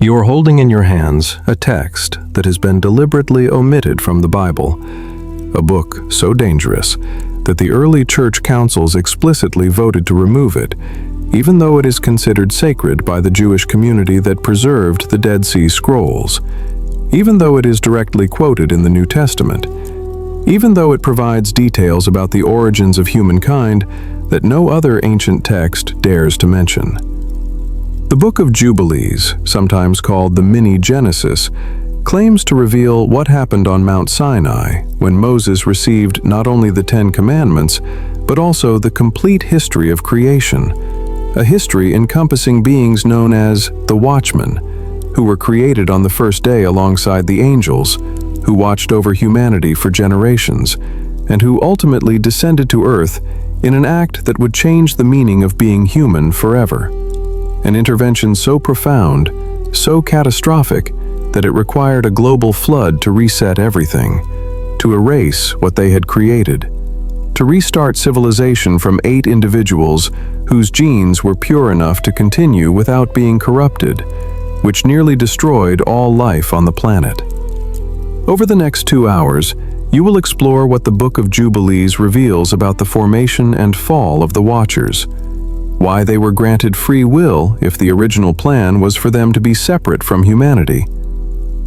You are holding in your hands a text that has been deliberately omitted from the Bible, a book so dangerous that the early church councils explicitly voted to remove it, even though it is considered sacred by the Jewish community that preserved the Dead Sea Scrolls, even though it is directly quoted in the New Testament, even though it provides details about the origins of humankind that no other ancient text dares to mention. The Book of Jubilees, sometimes called the Mini-Genesis, claims to reveal what happened on Mount Sinai when Moses received not only the Ten Commandments, but also the complete history of creation, a history encompassing beings known as the Watchmen, who were created on the first day alongside the angels, who watched over humanity for generations, and who ultimately descended to earth in an act that would change the meaning of being human forever. An intervention so profound, so catastrophic, that it required a global flood to reset everything, to erase what they had created, to restart civilization from 8 individuals whose genes were pure enough to continue without being corrupted, which nearly destroyed all life on the planet. Over the next 2 hours, you will explore what the Book of Jubilees reveals about the formation and fall of the Watchers, why they were granted free will if the original plan was for them to be separate from humanity,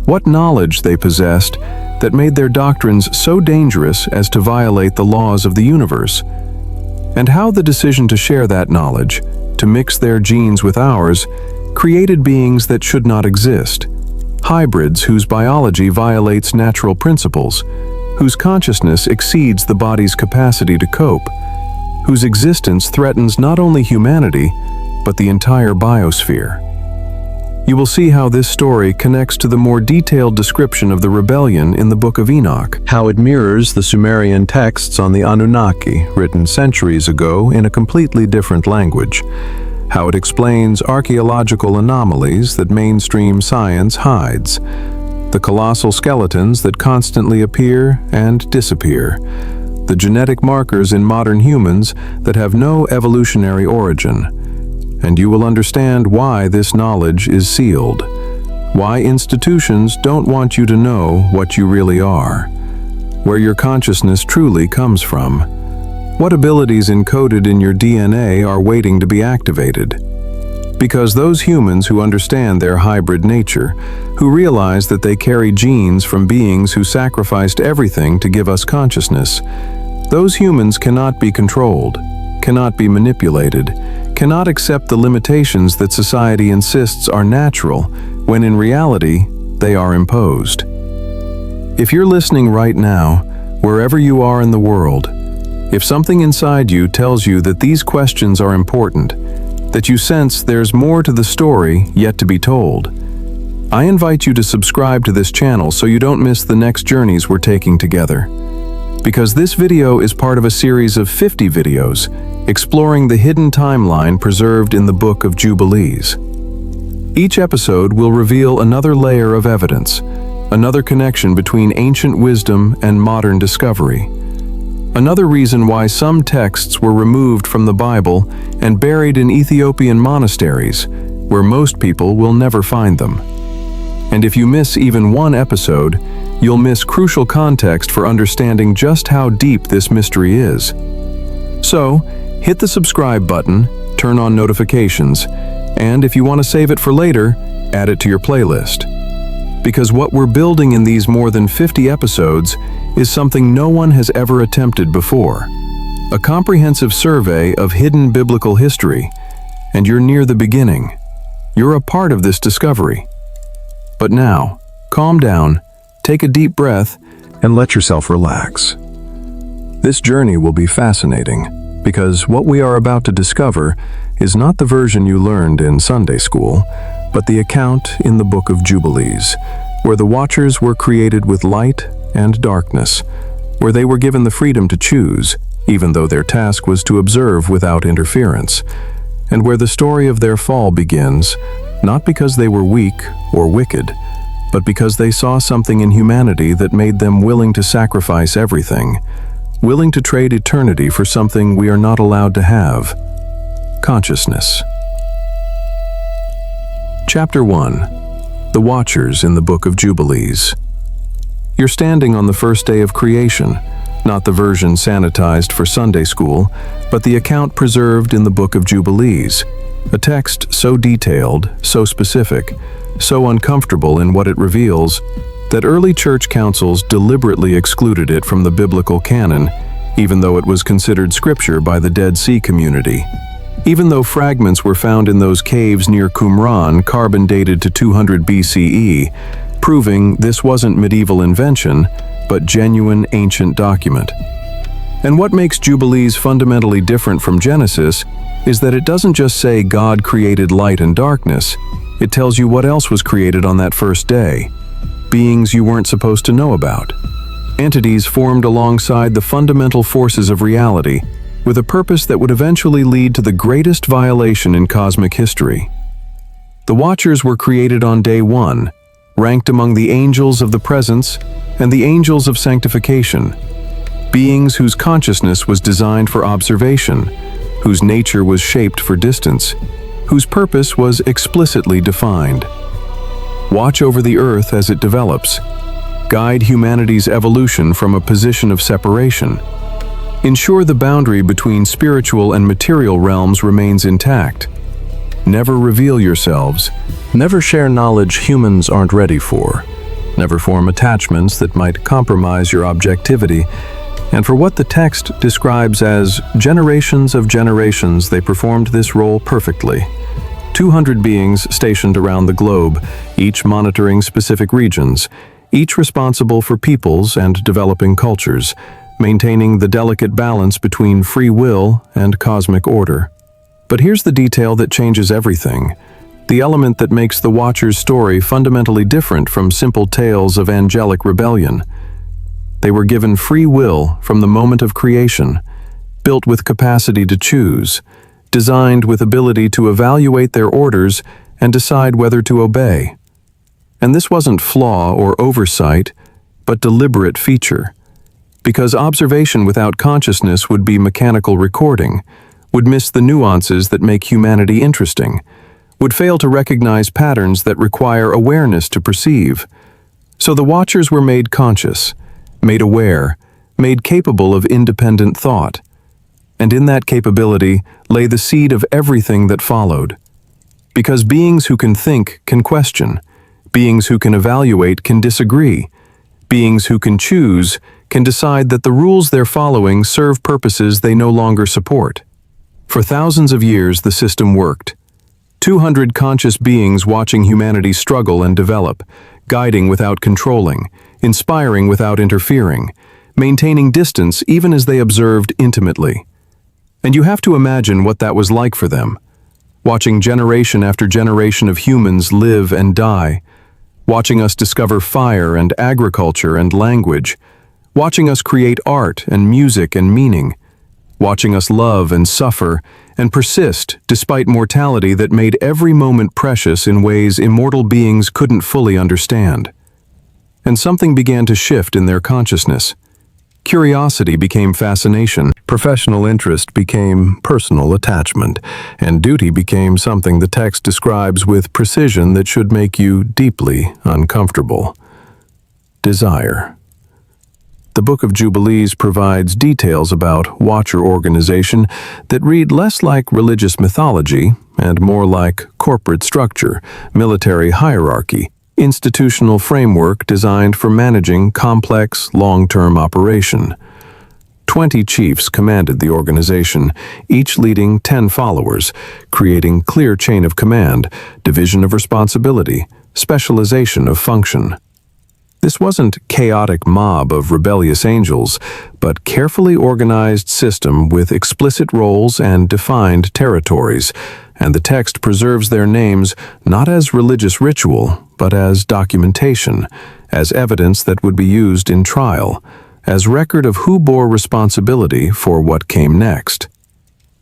what knowledge they possessed that made their doctrines so dangerous as to violate the laws of the universe, and how the decision to share that knowledge, to mix their genes with ours, created beings that should not exist, hybrids whose biology violates natural principles, whose consciousness exceeds the body's capacity to cope, whose existence threatens not only humanity, but the entire biosphere. You will see how this story connects to the more detailed description of the rebellion in the Book of Enoch, how it mirrors the Sumerian texts on the Anunnaki written centuries ago in a completely different language, how it explains archaeological anomalies that mainstream science hides, the colossal skeletons that constantly appear and disappear, the genetic markers in modern humans that have no evolutionary origin, and you will understand why this knowledge is sealed, why institutions don't want you to know what you really are, where your consciousness truly comes from, what abilities encoded in your DNA are waiting to be activated. Because those humans who understand their hybrid nature, who realize that they carry genes from beings who sacrificed everything to give us consciousness, those humans cannot be controlled, cannot be manipulated, cannot accept the limitations that society insists are natural, when in reality, they are imposed. If you're listening right now, wherever you are in the world, if something inside you tells you that these questions are important, that you sense there's more to the story yet to be told, I invite you to subscribe to this channel so you don't miss the next journeys we're taking together. Because this video is part of a series of 50 videos exploring the hidden timeline preserved in the Book of Jubilees. Each episode will reveal another layer of evidence, another connection between ancient wisdom and modern discovery, another reason why some texts were removed from the Bible and buried in Ethiopian monasteries, where most people will never find them. And if you miss even one episode, you'll miss crucial context for understanding just how deep this mystery is. So, hit the subscribe button, turn on notifications, and if you want to save it for later, add it to your playlist. Because what we're building in these more than 50 episodes is something no one has ever attempted before. A comprehensive survey of hidden biblical history, and you're near the beginning. You're a part of this discovery. But now, calm down, take a deep breath, and let yourself relax. This journey will be fascinating, because what we are about to discover is not the version you learned in Sunday school, but the account in the Book of Jubilees, where the Watchers were created with light and darkness, where they were given the freedom to choose, even though their task was to observe without interference, and where the story of their fall begins, not because they were weak or wicked, but because they saw something in humanity that made them willing to sacrifice everything, willing to trade eternity for something we are not allowed to have: consciousness. Chapter 1. the Watchers in the Book of Jubilees. You're standing on the first day of creation, not the version sanitized for Sunday school, but the account preserved in the Book of Jubilees, a text so detailed, so specific, so uncomfortable in what it reveals, that early church councils deliberately excluded it from the biblical canon, even though it was considered scripture by the Dead Sea community. Even though fragments were found in those caves near Qumran, carbon dated to 200 BCE, proving this wasn't medieval invention, but genuine ancient document. And what makes Jubilees fundamentally different from Genesis is that it doesn't just say God created light and darkness, it tells you what else was created on that first day. Beings you weren't supposed to know about. Entities formed alongside the fundamental forces of reality, with a purpose that would eventually lead to the greatest violation in cosmic history. The Watchers were created on day one, ranked among the angels of the presence and the angels of sanctification, beings whose consciousness was designed for observation, whose nature was shaped for distance, whose purpose was explicitly defined. Watch over the earth as it develops, guide humanity's evolution from a position of separation, ensure the boundary between spiritual and material realms remains intact. Never reveal yourselves, never share knowledge humans aren't ready for, never form attachments that might compromise your objectivity, and for what the text describes as generations of generations, they performed this role perfectly. 200 beings stationed around the globe, each monitoring specific regions, each responsible for peoples and developing cultures, maintaining the delicate balance between free will and cosmic order. But here's the detail that changes everything, the element that makes the Watchers' story fundamentally different from simple tales of angelic rebellion. They were given free will from the moment of creation, built with capacity to choose, designed with ability to evaluate their orders and decide whether to obey. And this wasn't flaw or oversight, but deliberate feature. Because observation without consciousness would be mechanical recording, would miss the nuances that make humanity interesting, would fail to recognize patterns that require awareness to perceive. So the Watchers were made conscious, made aware, made capable of independent thought. And in that capability lay the seed of everything that followed. Because beings who can think can question, beings who can evaluate can disagree, beings who can choose can decide that the rules they're following serve purposes they no longer support. For thousands of years the system worked. 200 conscious beings watching humanity struggle and develop, guiding without controlling, inspiring without interfering, maintaining distance even as they observed intimately. And you have to imagine what that was like for them, watching generation after generation of humans live and die, watching us discover fire and agriculture and language, watching us create art and music and meaning, watching us love and suffer and persist despite mortality that made every moment precious in ways immortal beings couldn't fully understand. And something began to shift in their consciousness. Curiosity became fascination, professional interest became personal attachment, and duty became something the text describes with precision that should make you deeply uncomfortable. Desire. The Book of Jubilees provides details about Watcher organization that read less like religious mythology and more like corporate structure, military hierarchy, institutional framework designed for managing complex, long-term operation. 20 chiefs commanded the organization, each leading 10 followers, creating clear chain of command, division of responsibility, specialization of function. This wasn't chaotic mob of rebellious angels, but carefully organized system with explicit roles and defined territories, and the text preserves their names not as religious ritual, but as documentation, as evidence that would be used in trial, as record of who bore responsibility for what came next.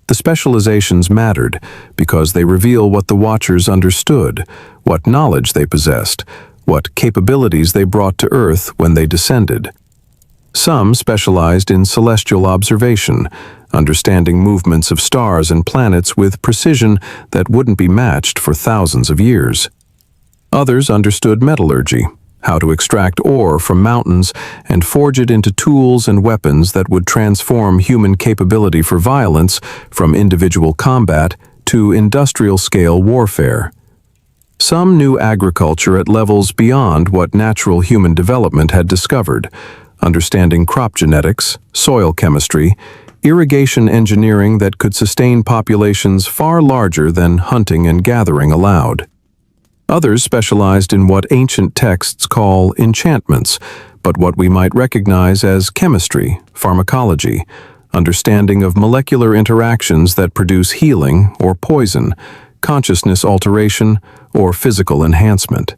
The specializations mattered because they reveal what the Watchers understood, what knowledge they possessed, what capabilities they brought to Earth when they descended. Some specialized in celestial observation, understanding movements of stars and planets with precision that wouldn't be matched for thousands of years. Others understood metallurgy, how to extract ore from mountains and forge it into tools and weapons that would transform human capability for violence from individual combat to industrial-scale warfare. Some knew agriculture at levels beyond what natural human development had discovered, understanding crop genetics, soil chemistry, irrigation engineering that could sustain populations far larger than hunting and gathering allowed. Others specialized in what ancient texts call enchantments, but what we might recognize as chemistry, pharmacology, understanding of molecular interactions that produce healing or poison, consciousness alteration, or physical enhancement.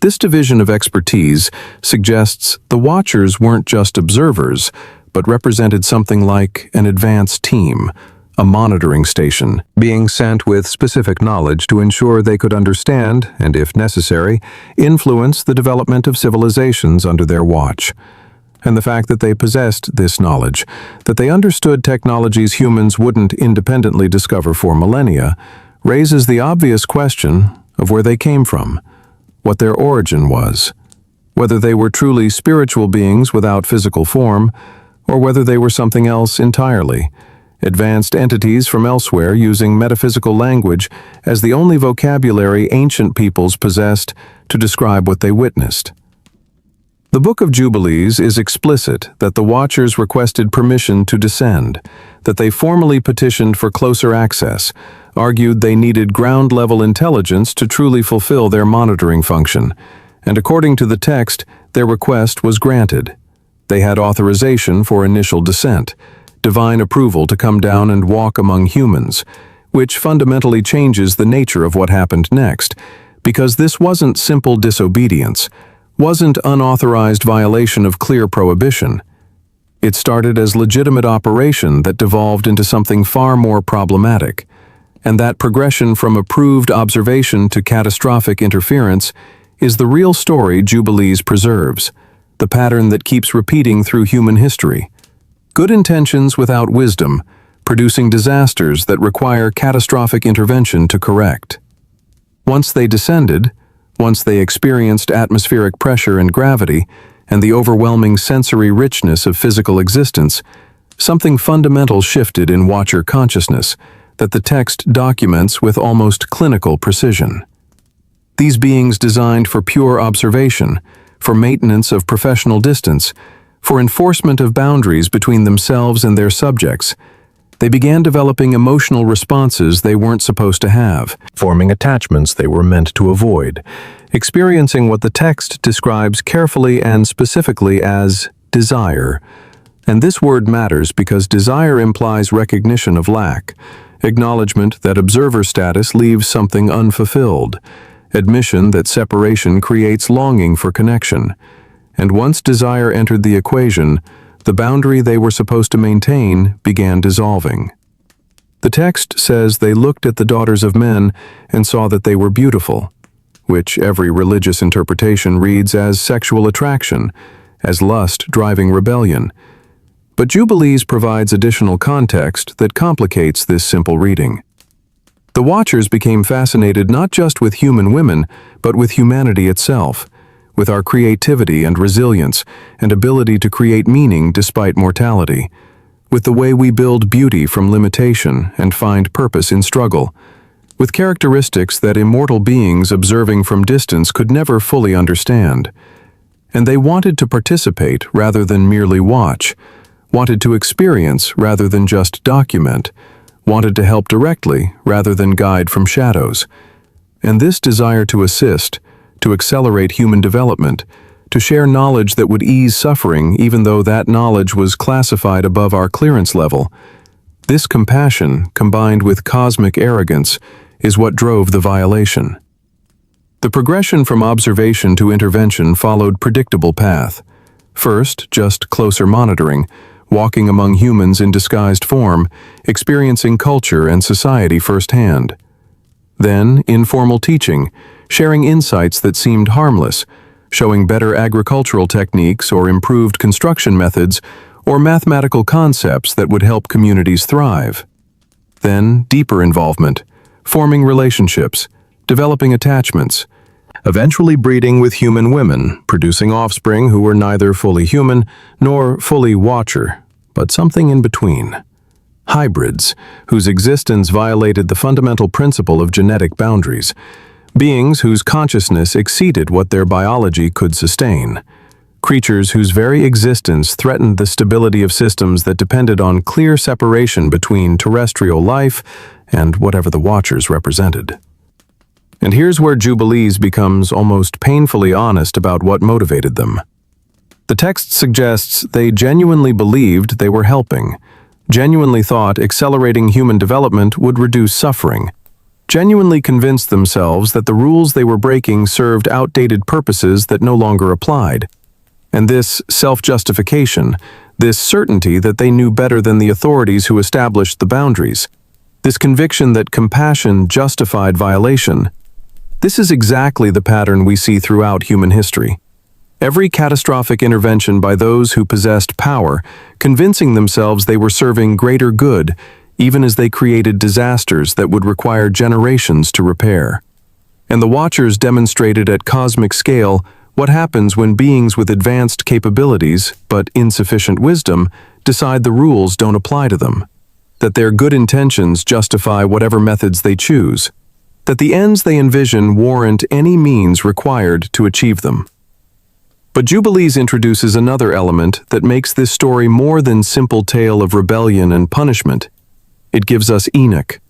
This division of expertise suggests the Watchers weren't just observers, but represented something like an advanced team, a monitoring station, being sent with specific knowledge to ensure they could understand, and if necessary, influence the development of civilizations under their watch. And the fact that they possessed this knowledge, that they understood technologies humans wouldn't independently discover for millennia, raises the obvious question of where they came from, what their origin was, whether they were truly spiritual beings without physical form, or whether they were something else entirely, advanced entities from elsewhere using metaphysical language as the only vocabulary ancient peoples possessed to describe what they witnessed. The Book of Jubilees is explicit that the Watchers requested permission to descend, that they formally petitioned for closer access, argued they needed ground-level intelligence to truly fulfill their monitoring function, and according to the text, their request was granted. They had authorization for initial descent, divine approval to come down and walk among humans, which fundamentally changes the nature of what happened next, because this wasn't simple disobedience, wasn't unauthorized violation of clear prohibition. It started as legitimate operation that devolved into something far more problematic, and that progression from approved observation to catastrophic interference is the real story Jubilees preserves, the pattern that keeps repeating through human history. Good intentions without wisdom, producing disasters that require catastrophic intervention to correct. Once they descended, once they experienced atmospheric pressure and gravity, and the overwhelming sensory richness of physical existence, something fundamental shifted in Watcher consciousness that the text documents with almost clinical precision. These beings designed for pure observation, for maintenance of professional distance, for enforcement of boundaries between themselves and their subjects, they began developing emotional responses they weren't supposed to have, forming attachments they were meant to avoid, experiencing what the text describes carefully and specifically as desire. And this word matters because desire implies recognition of lack, acknowledgement that observer status leaves something unfulfilled, admission that separation creates longing for connection. And once desire entered the equation, the boundary they were supposed to maintain began dissolving. The text says they looked at the daughters of men and saw that they were beautiful, which every religious interpretation reads as sexual attraction, as lust driving rebellion. But Jubilees provides additional context that complicates this simple reading. The Watchers became fascinated not just with human women, but with humanity itself, with our creativity and resilience and ability to create meaning despite mortality, with the way we build beauty from limitation and find purpose in struggle, with characteristics that immortal beings observing from distance could never fully understand. And they wanted to participate rather than merely watch, wanted to experience rather than just document, wanted to help directly rather than guide from shadows. And this desire to assist, to accelerate human development, to share knowledge that would ease suffering even though that knowledge was classified above our clearance level. This compassion, combined with cosmic arrogance, is what drove the violation. The progression from observation to intervention followed predictable path. First, just closer monitoring, walking among humans in disguised form, experiencing culture and society firsthand. Then, informal teaching, sharing insights that seemed harmless, showing better agricultural techniques or improved construction methods, or mathematical concepts that would help communities thrive. Then, deeper involvement, forming relationships, developing attachments, eventually breeding with human women, producing offspring who were neither fully human nor fully watcher, but something in between. Hybrids, whose existence violated the fundamental principle of genetic boundaries. Beings whose consciousness exceeded what their biology could sustain. Creatures whose very existence threatened the stability of systems that depended on clear separation between terrestrial life and whatever the Watchers represented. And here's where Jubilees becomes almost painfully honest about what motivated them. The text suggests they genuinely believed they were helping, genuinely thought accelerating human development would reduce suffering, genuinely convinced themselves that the rules they were breaking served outdated purposes that no longer applied. And this self-justification, this certainty that they knew better than the authorities who established the boundaries, this conviction that compassion justified violation, this is exactly the pattern we see throughout human history. Every catastrophic intervention by those who possessed power, convincing themselves they were serving greater good, even as they created disasters that would require generations to repair. And the Watchers demonstrated at cosmic scale what happens when beings with advanced capabilities, but insufficient wisdom, decide the rules don't apply to them, that their good intentions justify whatever methods they choose, that the ends they envision warrant any means required to achieve them. But Jubilees introduces another element that makes this story more than simple tale of rebellion and punishment. It gives us Enoch,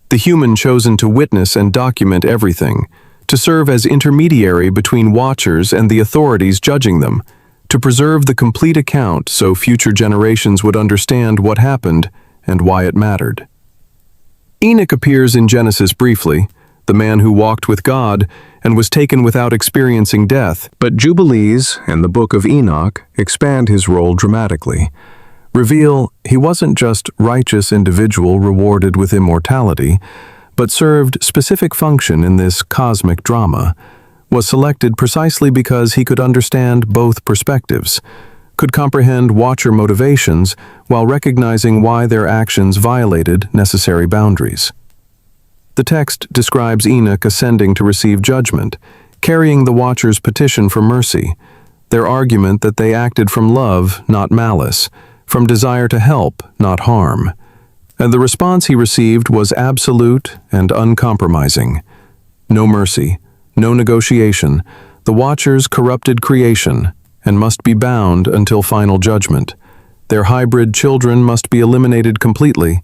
the human chosen to witness and document everything, to serve as intermediary between Watchers and the authorities judging them, to preserve the complete account so future generations would understand what happened and why it mattered. Enoch appears in Genesis briefly, the man who walked with God and was taken without experiencing death, but Jubilees and the Book of Enoch expand his role dramatically, reveal he wasn't just righteous individual rewarded with immortality, but served specific function in this cosmic drama, was selected precisely because he could understand both perspectives, could comprehend Watcher motivations while recognizing why their actions violated necessary boundaries. The text describes Enoch ascending to receive judgment, carrying the Watchers' petition for mercy, their argument that they acted from love, not malice, from desire to help, not harm. And the response he received was absolute and uncompromising. No mercy, no negotiation. The Watchers corrupted creation and must be bound until final judgment. Their hybrid children must be eliminated completely.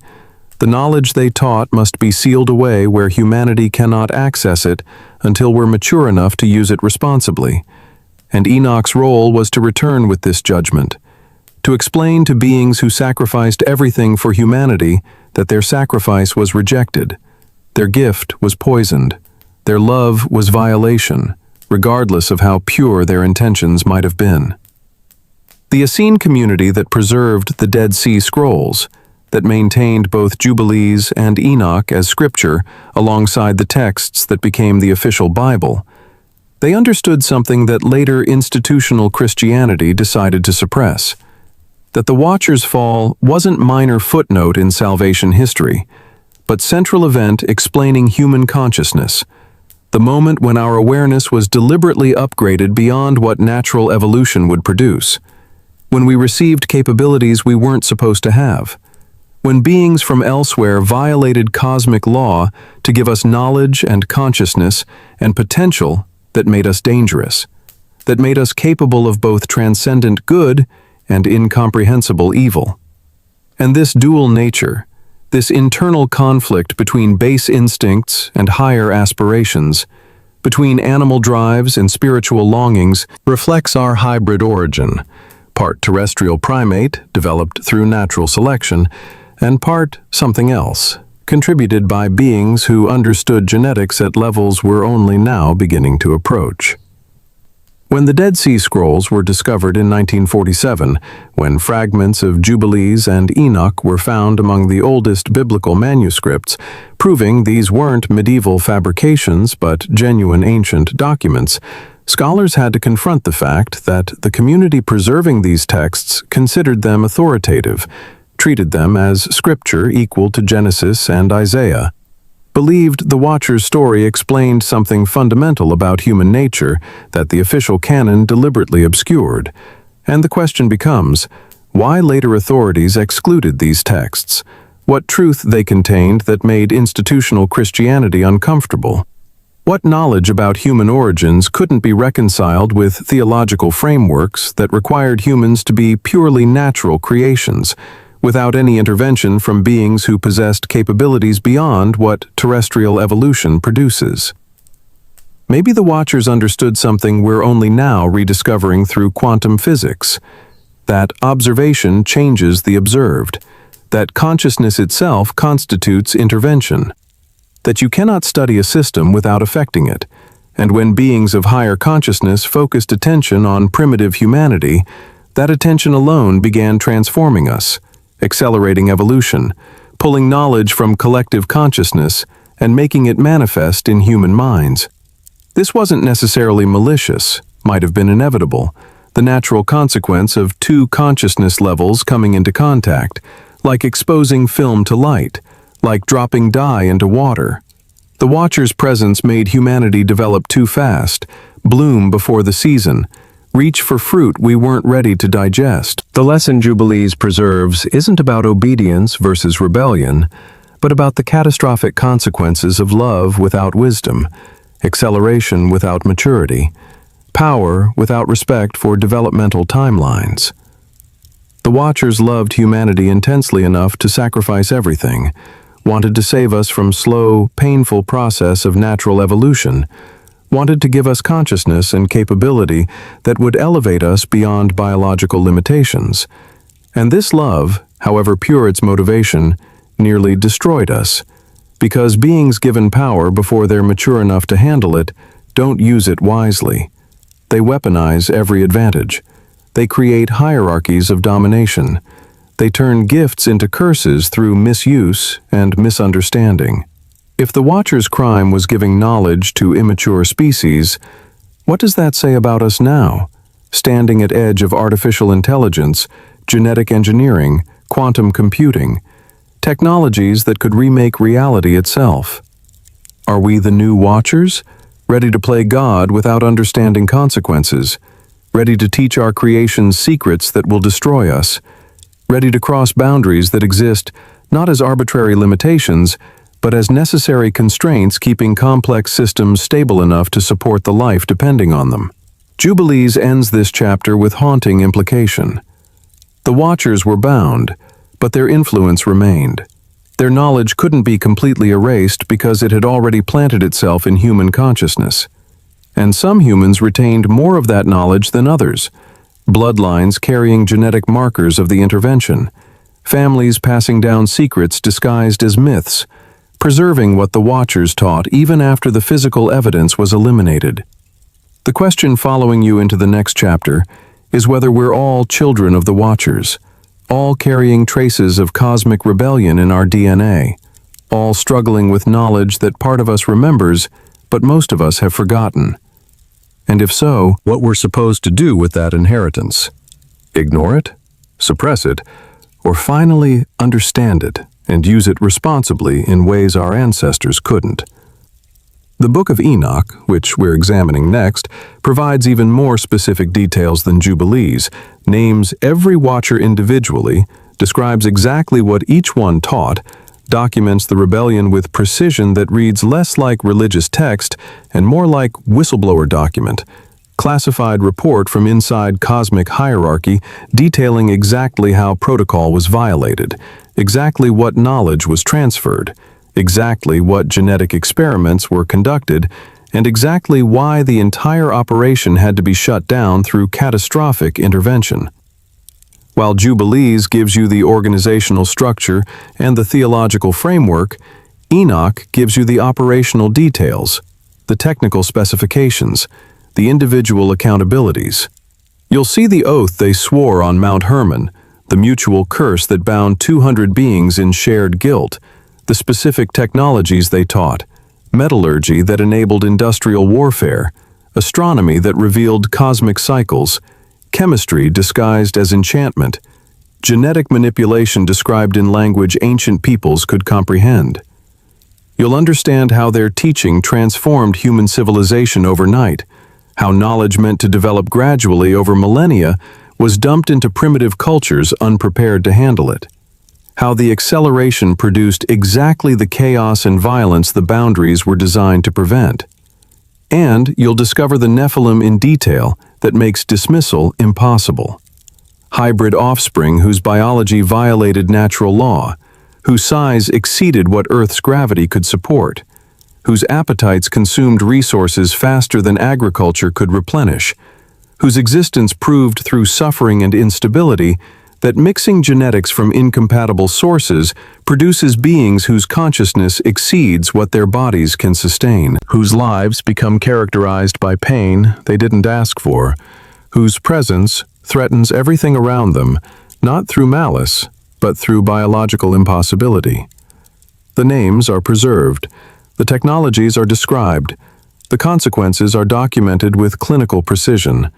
The knowledge they taught must be sealed away where humanity cannot access it until we're mature enough to use it responsibly. And Enoch's role was to return with this judgment, to explain to beings who sacrificed everything for humanity that their sacrifice was rejected, their gift was poisoned, their love was violation, regardless of how pure their intentions might have been. The Essene community that preserved the Dead Sea Scrolls, that maintained both Jubilees and Enoch as scripture alongside the texts that became the official Bible, they understood something that later institutional Christianity decided to suppress, that the Watchers' fall wasn't minor footnote in salvation history, but central event explaining human consciousness, the moment when our awareness was deliberately upgraded beyond what natural evolution would produce, when we received capabilities we weren't supposed to have, when beings from elsewhere violated cosmic law to give us knowledge and consciousness and potential that made us dangerous, that made us capable of both transcendent good and incomprehensible evil. And this dual nature, this internal conflict between base instincts and higher aspirations, between animal drives and spiritual longings, reflects our hybrid origin, part terrestrial primate developed through natural selection, and part something else, contributed by beings who understood genetics at levels we're only now beginning to approach. When the Dead Sea Scrolls were discovered in 1947, when fragments of Jubilees and Enoch were found among the oldest biblical manuscripts, proving these weren't medieval fabrications but genuine ancient documents, scholars had to confront the fact that the community preserving these texts considered them authoritative, treated them as scripture equal to Genesis and Isaiah. believed the Watcher's story explained something fundamental about human nature that the official canon deliberately obscured. And the question becomes, why later authorities excluded these texts? What truth they contained that made institutional Christianity uncomfortable? What knowledge about human origins couldn't be reconciled with theological frameworks that required humans to be purely natural creations, without any intervention from beings who possessed capabilities beyond what terrestrial evolution produces? Maybe the Watchers understood something we're only now rediscovering through quantum physics, that observation changes the observed, that consciousness itself constitutes intervention, that you cannot study a system without affecting it, and when beings of higher consciousness focused attention on primitive humanity, that attention alone began transforming us, accelerating evolution, pulling knowledge from collective consciousness and making it manifest in human minds. This wasn't necessarily malicious, might have been inevitable, the natural consequence of two consciousness levels coming into contact, like exposing film to light, like dropping dye into water. The Watcher's presence made humanity develop too fast, bloom before the season, reach for fruit we weren't ready to digest. The lesson Jubilees preserves isn't about obedience versus rebellion, but about the catastrophic consequences of love without wisdom, acceleration without maturity, power without respect for developmental timelines. The Watchers loved humanity intensely enough to sacrifice everything, wanted to save us from slow, painful process of natural evolution, wanted to give us consciousness and capability that would elevate us beyond biological limitations. And this love, however pure its motivation, nearly destroyed us, because beings given power before they're mature enough to handle it don't use it wisely. They weaponize every advantage. They create hierarchies of domination. They turn gifts into curses through misuse and misunderstanding. If the Watcher's crime was giving knowledge to immature species, what does that say about us now, standing at edge of artificial intelligence, genetic engineering, quantum computing, technologies that could remake reality itself? Are we the new Watchers, ready to play God without understanding consequences, ready to teach our creation's secrets that will destroy us, ready to cross boundaries that exist not as arbitrary limitations, but as necessary constraints keeping complex systems stable enough to support the life depending on them? Jubilees ends this chapter with haunting implication. The Watchers were bound, but their influence remained. Their knowledge couldn't be completely erased because it had already planted itself in human consciousness. And some humans retained more of that knowledge than others, bloodlines carrying genetic markers of the intervention, families passing down secrets disguised as myths, preserving what the Watchers taught even after the physical evidence was eliminated. The question following you into the next chapter is whether we're all children of the Watchers, all carrying traces of cosmic rebellion in our DNA, all struggling with knowledge that part of us remembers, but most of us have forgotten. And if so, what we're supposed to do with that inheritance? Ignore it? Suppress it? Or finally understand it and use it responsibly in ways our ancestors couldn't? The Book of Enoch, which we're examining next, provides even more specific details than Jubilees, names every Watcher individually, describes exactly what each one taught, documents the rebellion with precision that reads less like religious text and more like whistleblower document, classified report from inside cosmic hierarchy detailing exactly how protocol was violated, exactly what knowledge was transferred, exactly what genetic experiments were conducted, and exactly why the entire operation had to be shut down through catastrophic intervention. While Jubilees gives you the organizational structure and the theological framework, Enoch gives you the operational details, the technical specifications, the individual accountabilities. You'll see the oath they swore on Mount Hermon, the mutual curse that bound 200 beings in shared guilt, the specific technologies they taught, metallurgy that enabled industrial warfare, astronomy that revealed cosmic cycles, chemistry disguised as enchantment, genetic manipulation described in language ancient peoples could comprehend. You'll understand how their teaching transformed human civilization overnight, how knowledge meant to develop gradually over millennia was dumped into primitive cultures unprepared to handle it, how the acceleration produced exactly the chaos and violence the boundaries were designed to prevent. And you'll discover the Nephilim in detail that makes dismissal impossible. Hybrid offspring whose biology violated natural law, whose size exceeded what Earth's gravity could support, whose appetites consumed resources faster than agriculture could replenish, whose existence proved through suffering and instability that mixing genetics from incompatible sources produces beings whose consciousness exceeds what their bodies can sustain, whose lives become characterized by pain they didn't ask for, whose presence threatens everything around them, not through malice, but through biological impossibility. The names are preserved, the technologies are described, the consequences are documented with clinical precision,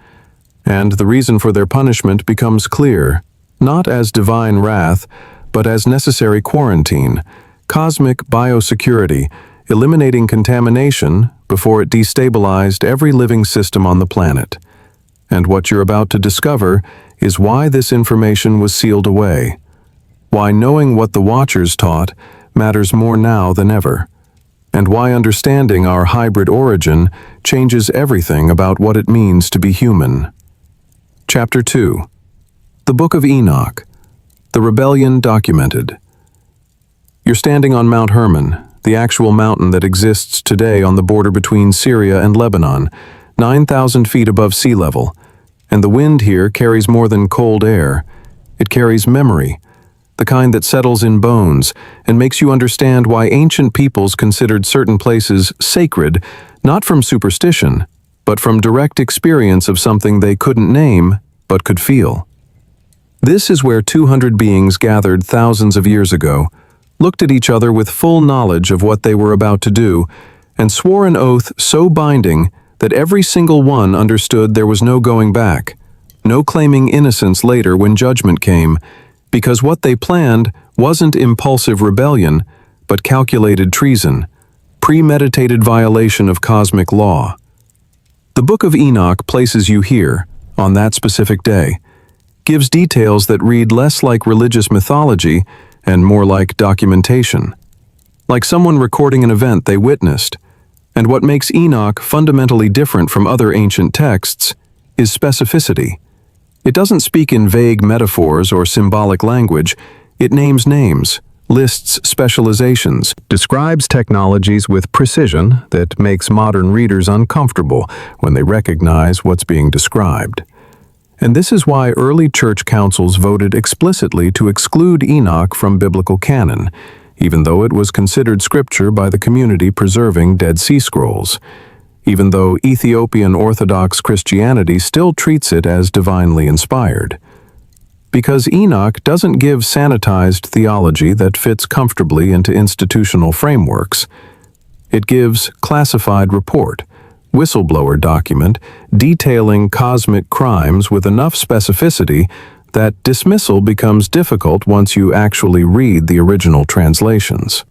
and the reason for their punishment becomes clear, not as divine wrath, but as necessary quarantine, cosmic biosecurity, eliminating contamination before it destabilized every living system on the planet. And what you're about to discover is why this information was sealed away, why knowing what the Watchers taught matters more now than ever, and why understanding our hybrid origin changes everything about what it means to be human. Chapter 2. The Book of Enoch. The Rebellion Documented. You're standing on Mount Hermon, the actual mountain that exists today on the border between Syria and Lebanon, 9,000 feet above sea level, and the wind here carries more than cold air. It carries memory, the kind that settles in bones and makes you understand why ancient peoples considered certain places sacred, not from superstition, but from direct experience of something they couldn't name, but could feel. This is where 200 beings gathered thousands of years ago, looked at each other with full knowledge of what they were about to do, and swore an oath so binding that every single one understood there was no going back, no claiming innocence later when judgment came, because what they planned wasn't impulsive rebellion, but calculated treason, premeditated violation of cosmic law. The Book of Enoch places you here, on that specific day, gives details that read less like religious mythology and more like documentation, like someone recording an event they witnessed. And what makes Enoch fundamentally different from other ancient texts is specificity. It doesn't speak in vague metaphors or symbolic language. It names names, lists specializations, describes technologies with precision that makes modern readers uncomfortable when they recognize what's being described. And this is why early church councils voted explicitly to exclude Enoch from biblical canon, even though it was considered scripture by the community preserving Dead Sea Scrolls, even though Ethiopian Orthodox Christianity still treats it as divinely inspired. Because Enoch doesn't give sanitized theology that fits comfortably into institutional frameworks. It gives classified report, whistleblower document, detailing cosmic crimes with enough specificity that dismissal becomes difficult once you actually read the original translations.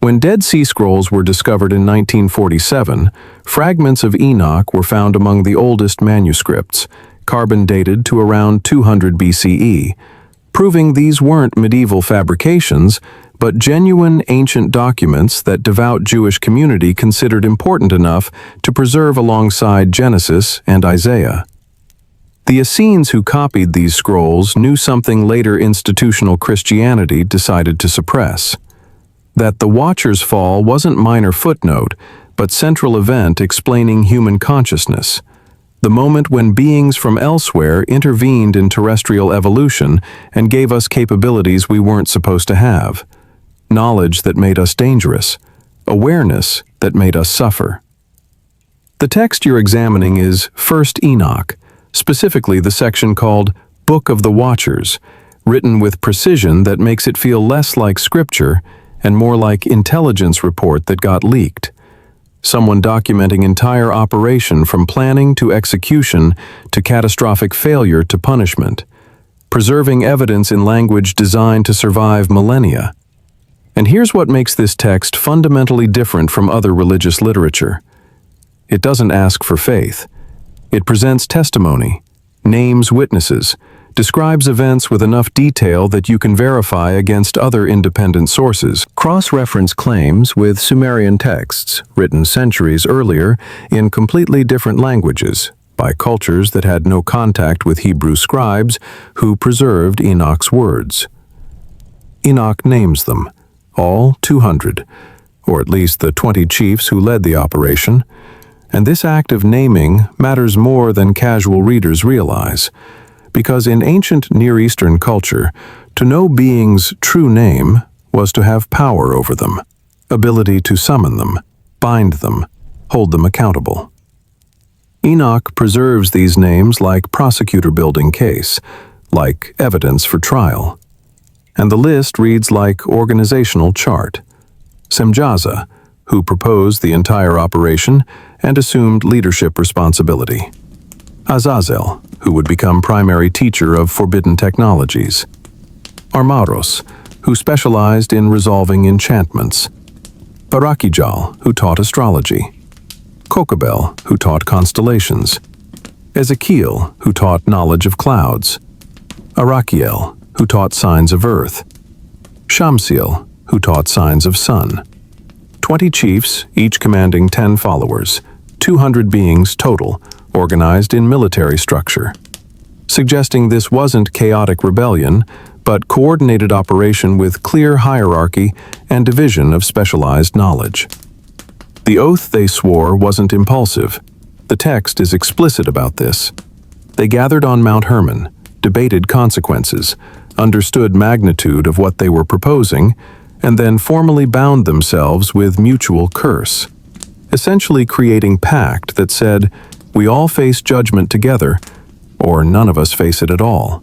When Dead Sea Scrolls were discovered in 1947, fragments of Enoch were found among the oldest manuscripts, carbon dated to around 200 BCE, proving these weren't medieval fabrications, but genuine ancient documents that devout Jewish community considered important enough to preserve alongside Genesis and Isaiah. The Essenes who copied these scrolls knew something later institutional Christianity decided to suppress. That the Watchers' fall wasn't minor footnote, but central event explaining human consciousness. The moment when beings from elsewhere intervened in terrestrial evolution and gave us capabilities we weren't supposed to have. Knowledge that made us dangerous. Awareness that made us suffer. The text you're examining is 1st Enoch, specifically the section called Book of the Watchers, written with precision that makes it feel less like scripture and more like intelligence report that got leaked. Someone documenting entire operation from planning to execution to catastrophic failure to punishment, preserving evidence in language designed to survive millennia. And here's what makes this text fundamentally different from other religious literature. It doesn't ask for faith. It presents testimony, names witnesses, describes events with enough detail that you can verify against other independent sources. Cross-reference claims with Sumerian texts, written centuries earlier in completely different languages, by cultures that had no contact with Hebrew scribes who preserved Enoch's words. Enoch names them, all 200, or at least the 20 chiefs who led the operation, and this act of naming matters more than casual readers realize, because in ancient Near Eastern culture, to know beings' true name was to have power over them, ability to summon them, bind them, hold them accountable. Enoch preserves these names like prosecutor building case, like evidence for trial. And the list reads like organizational chart. Semjaza, who proposed the entire operation and assumed leadership responsibility. Azazel, who would become primary teacher of forbidden technologies. Armaros, who specialized in resolving enchantments. Barakijal, who taught astrology. Kokabel, who taught constellations. Ezekiel, who taught knowledge of clouds. Arakiel, who taught signs of earth. Shamsiel, who taught signs of sun. 20 chiefs, each commanding 10 followers, 200 beings total, organized in military structure, suggesting this wasn't chaotic rebellion, but coordinated operation with clear hierarchy and division of specialized knowledge. The oath they swore wasn't impulsive. The text is explicit about this. They gathered on Mount Hermon, debated consequences, understood magnitude of what they were proposing, and then formally bound themselves with mutual curse, essentially creating pact that said, we all face judgment together, or none of us face it at all.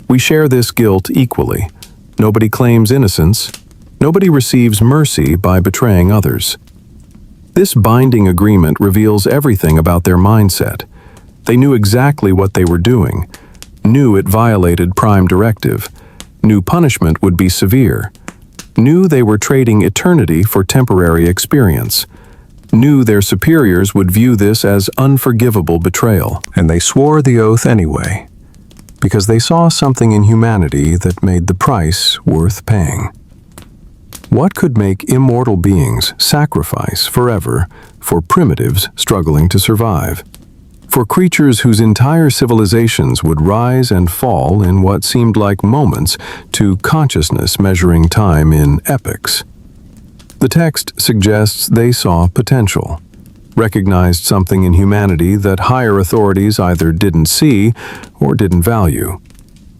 We share this guilt equally. Nobody claims innocence. Nobody receives mercy by betraying others. This binding agreement reveals everything about their mindset. They knew exactly what they were doing, knew it violated prime directive, knew punishment would be severe, knew they were trading eternity for temporary experience, knew their superiors would view this as unforgivable betrayal, and they swore the oath anyway, because they saw something in humanity that made the price worth paying. What could make immortal beings sacrifice forever for primitives struggling to survive? For creatures whose entire civilizations would rise and fall in what seemed like moments to consciousness measuring time in epochs. The text suggests they saw potential, recognized something in humanity that higher authorities either didn't see or didn't value,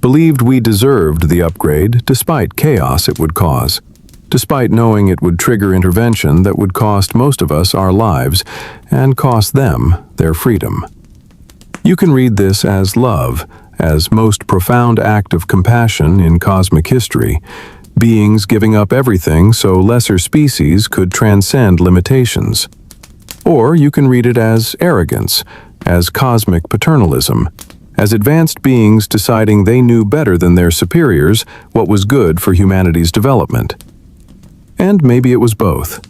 believed we deserved the upgrade despite chaos it would cause, despite knowing it would trigger intervention that would cost most of us our lives and cost them their freedom. You can read this as love, as most profound act of compassion in cosmic history, beings giving up everything so lesser species could transcend limitations. Or you can read it as arrogance, as cosmic paternalism, as advanced beings deciding they knew better than their superiors what was good for humanity's development. And maybe it was both.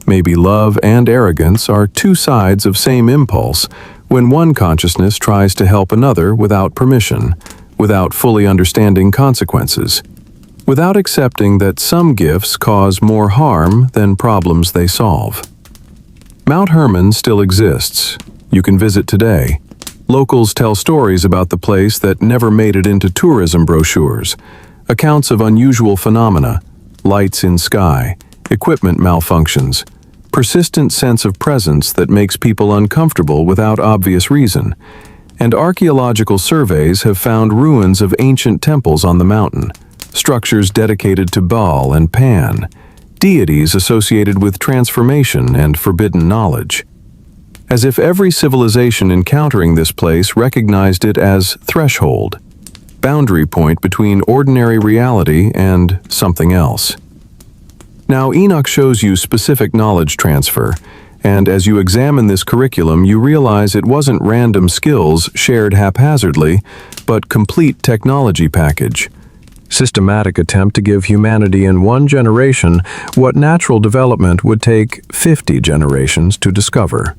Maybe love and arrogance are two sides of same impulse when one consciousness tries to help another without permission, without fully understanding consequences, without accepting that some gifts cause more harm than problems they solve. Mount Hermon still exists. You can visit today. Locals tell stories about the place that never made it into tourism brochures, accounts of unusual phenomena, lights in sky, equipment malfunctions, persistent sense of presence that makes people uncomfortable without obvious reason, and archaeological surveys have found ruins of ancient temples on the mountain, structures dedicated to Baal and Pan, deities associated with transformation and forbidden knowledge. As if every civilization encountering this place recognized it as threshold, boundary point between ordinary reality and something else. Now, Enoch shows you specific knowledge transfer, and as you examine this curriculum, you realize it wasn't random skills shared haphazardly, but complete technology package. systematic attempt to give humanity in one generation what natural development would take 50 generations to discover.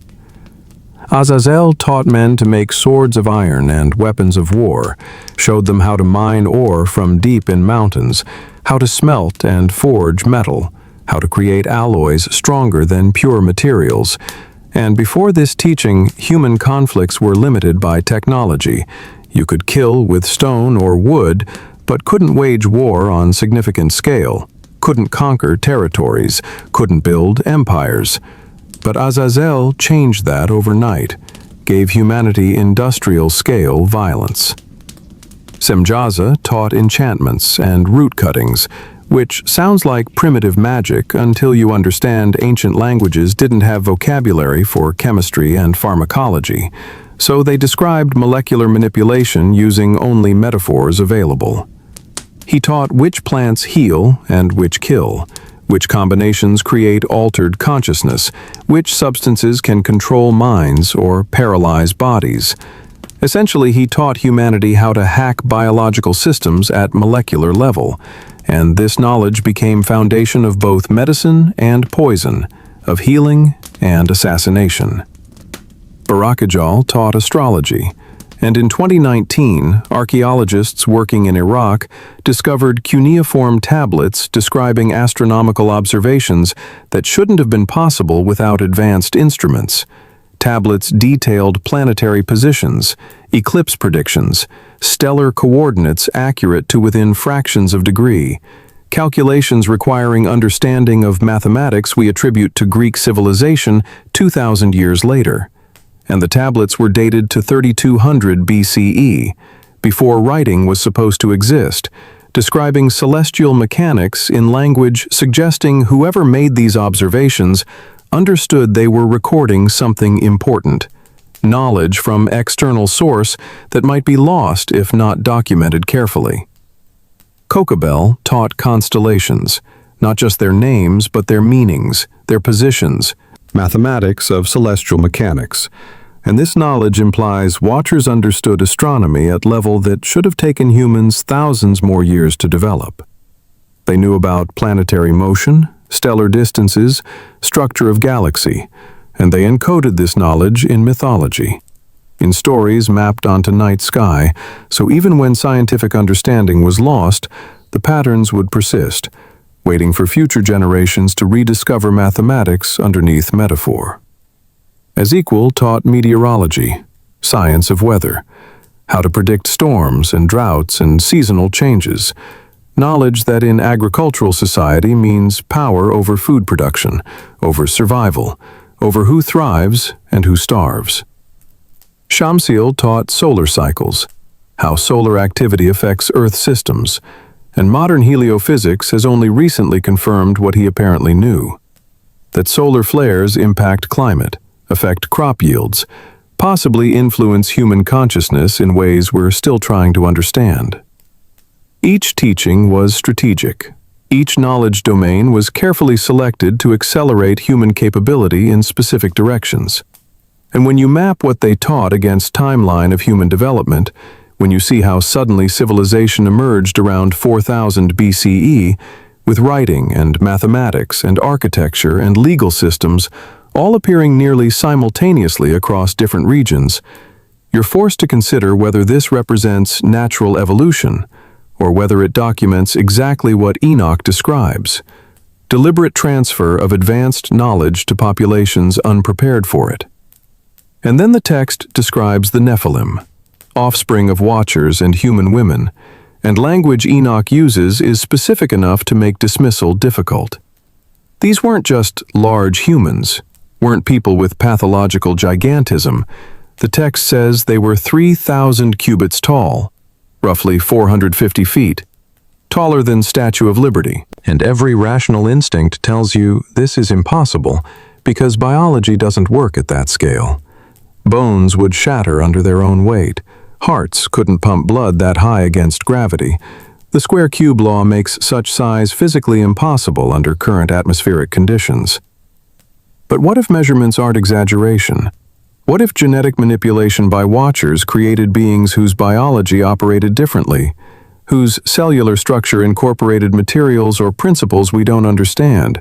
Azazel taught men to make swords of iron and weapons of war, showed them how to mine ore from deep in mountains, how to smelt and forge metal, how to create alloys stronger than pure materials. And before this teaching, human conflicts were limited by technology. You could kill with stone or wood, but couldn't wage war on significant scale, couldn't conquer territories, couldn't build empires. But Azazel changed that overnight, gave humanity industrial-scale violence. Semjaza taught enchantments and root cuttings, which sounds like primitive magic until you understand ancient languages didn't have vocabulary for chemistry and pharmacology, so they described molecular manipulation using only metaphors available. He taught which plants heal and which kill, which combinations create altered consciousness, which substances can control minds or paralyze bodies. Essentially, he taught humanity how to hack biological systems at molecular level, and this knowledge became foundation of both medicine and poison, of healing and assassination. BIOCURITY taught astrology, and in 2019, archaeologists working in Iraq discovered cuneiform tablets describing astronomical observations that shouldn't have been possible without advanced instruments. Tablets detailed planetary positions, eclipse predictions, stellar coordinates accurate to within fractions of degree, calculations requiring understanding of mathematics we attribute to Greek civilization 2,000 years later. And the tablets were dated to 3200 BCE, before writing was supposed to exist, describing celestial mechanics in language suggesting whoever made these observations understood they were recording something important, knowledge from external source that might be lost if not documented carefully. Kokabel taught constellations, not just their names but their meanings, their positions, mathematics of celestial mechanics, and this knowledge implies watchers understood astronomy at level that should have taken humans thousands more years to develop. They knew about planetary motion, stellar distances, structure of galaxy, and they encoded this knowledge in mythology, in stories mapped onto night sky, so even when scientific understanding was lost, the patterns would persist, waiting for future generations to rediscover mathematics underneath metaphor. Ezekiel taught meteorology, science of weather, how to predict storms and droughts and seasonal changes, knowledge that in agricultural society means power over food production, over survival, over who thrives and who starves. Shamsiel taught solar cycles, how solar activity affects Earth systems, and modern heliophysics has only recently confirmed what he apparently knew, that solar flares impact climate, affect crop yields, possibly influence human consciousness in ways we're still trying to understand. Each teaching was strategic. Each knowledge domain was carefully selected to accelerate human capability in specific directions. And when you map what they taught against timeline of human development, when you see how suddenly civilization emerged around 4000 BCE, with writing and mathematics and architecture and legal systems all appearing nearly simultaneously across different regions, you're forced to consider whether this represents natural evolution, or whether it documents exactly what Enoch describes, deliberate transfer of advanced knowledge to populations unprepared for it. And then the text describes the Nephilim, offspring of watchers and human women, and language Enoch uses is specific enough to make dismissal difficult. These weren't just large humans, weren't people with pathological gigantism. The text says they were 3,000 cubits tall, roughly 450 feet, taller than Statue of Liberty. And every rational instinct tells you this is impossible because biology doesn't work at that scale. Bones would shatter under their own weight. Hearts couldn't pump blood that high against gravity. The square cube law makes such size physically impossible under current atmospheric conditions. But what if measurements aren't exaggeration? What if genetic manipulation by watchers created beings whose biology operated differently? whose cellular structure incorporated materials or principles we don't understand,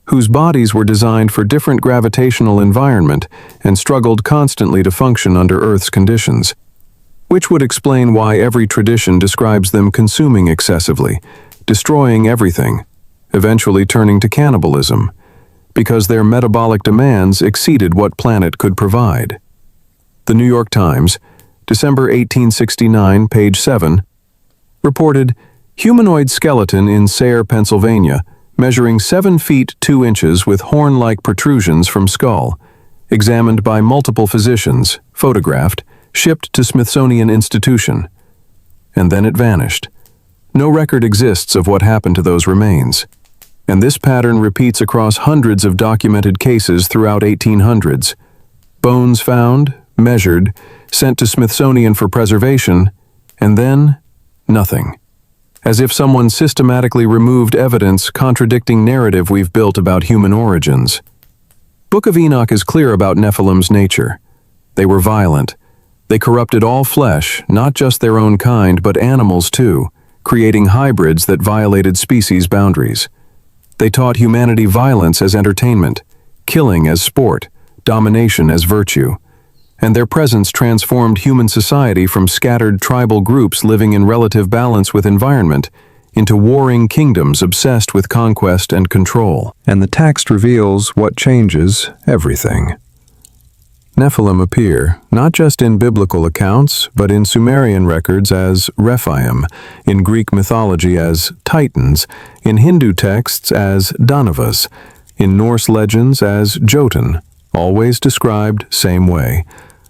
whose bodies were designed for different gravitational environment and struggled constantly to function under Earth's conditions, which would explain why every tradition describes them consuming excessively, destroying everything, eventually turning to cannibalism, because their metabolic demands exceeded what planet could provide. The New York Times, December 1869, page 7, reported, humanoid skeleton in Sayre, Pennsylvania, measuring 7 feet 2 inches with horn-like protrusions from skull, examined by multiple physicians, photographed, shipped to Smithsonian Institution. And then it vanished. No record exists of what happened to those remains. And this pattern repeats across hundreds of documented cases throughout 1800s. Bones found, measured, sent to Smithsonian for preservation, and then nothing. As if someone systematically removed evidence contradicting narrative we've built about human origins. Book of Enoch is clear about Nephilim's nature. They were violent. They corrupted all flesh, not just their own kind, but animals too, creating hybrids that violated species boundaries. They taught humanity violence as entertainment, killing as sport, domination as virtue. And their presence transformed human society from scattered tribal groups living in relative balance with environment into warring kingdoms obsessed with conquest and control. And the text reveals what changes everything. Nephilim appear not just in biblical accounts, but in Sumerian records as Rephaim, in Greek mythology as Titans, in Hindu texts as Danavas, in Norse legends as Jotun, always described same way.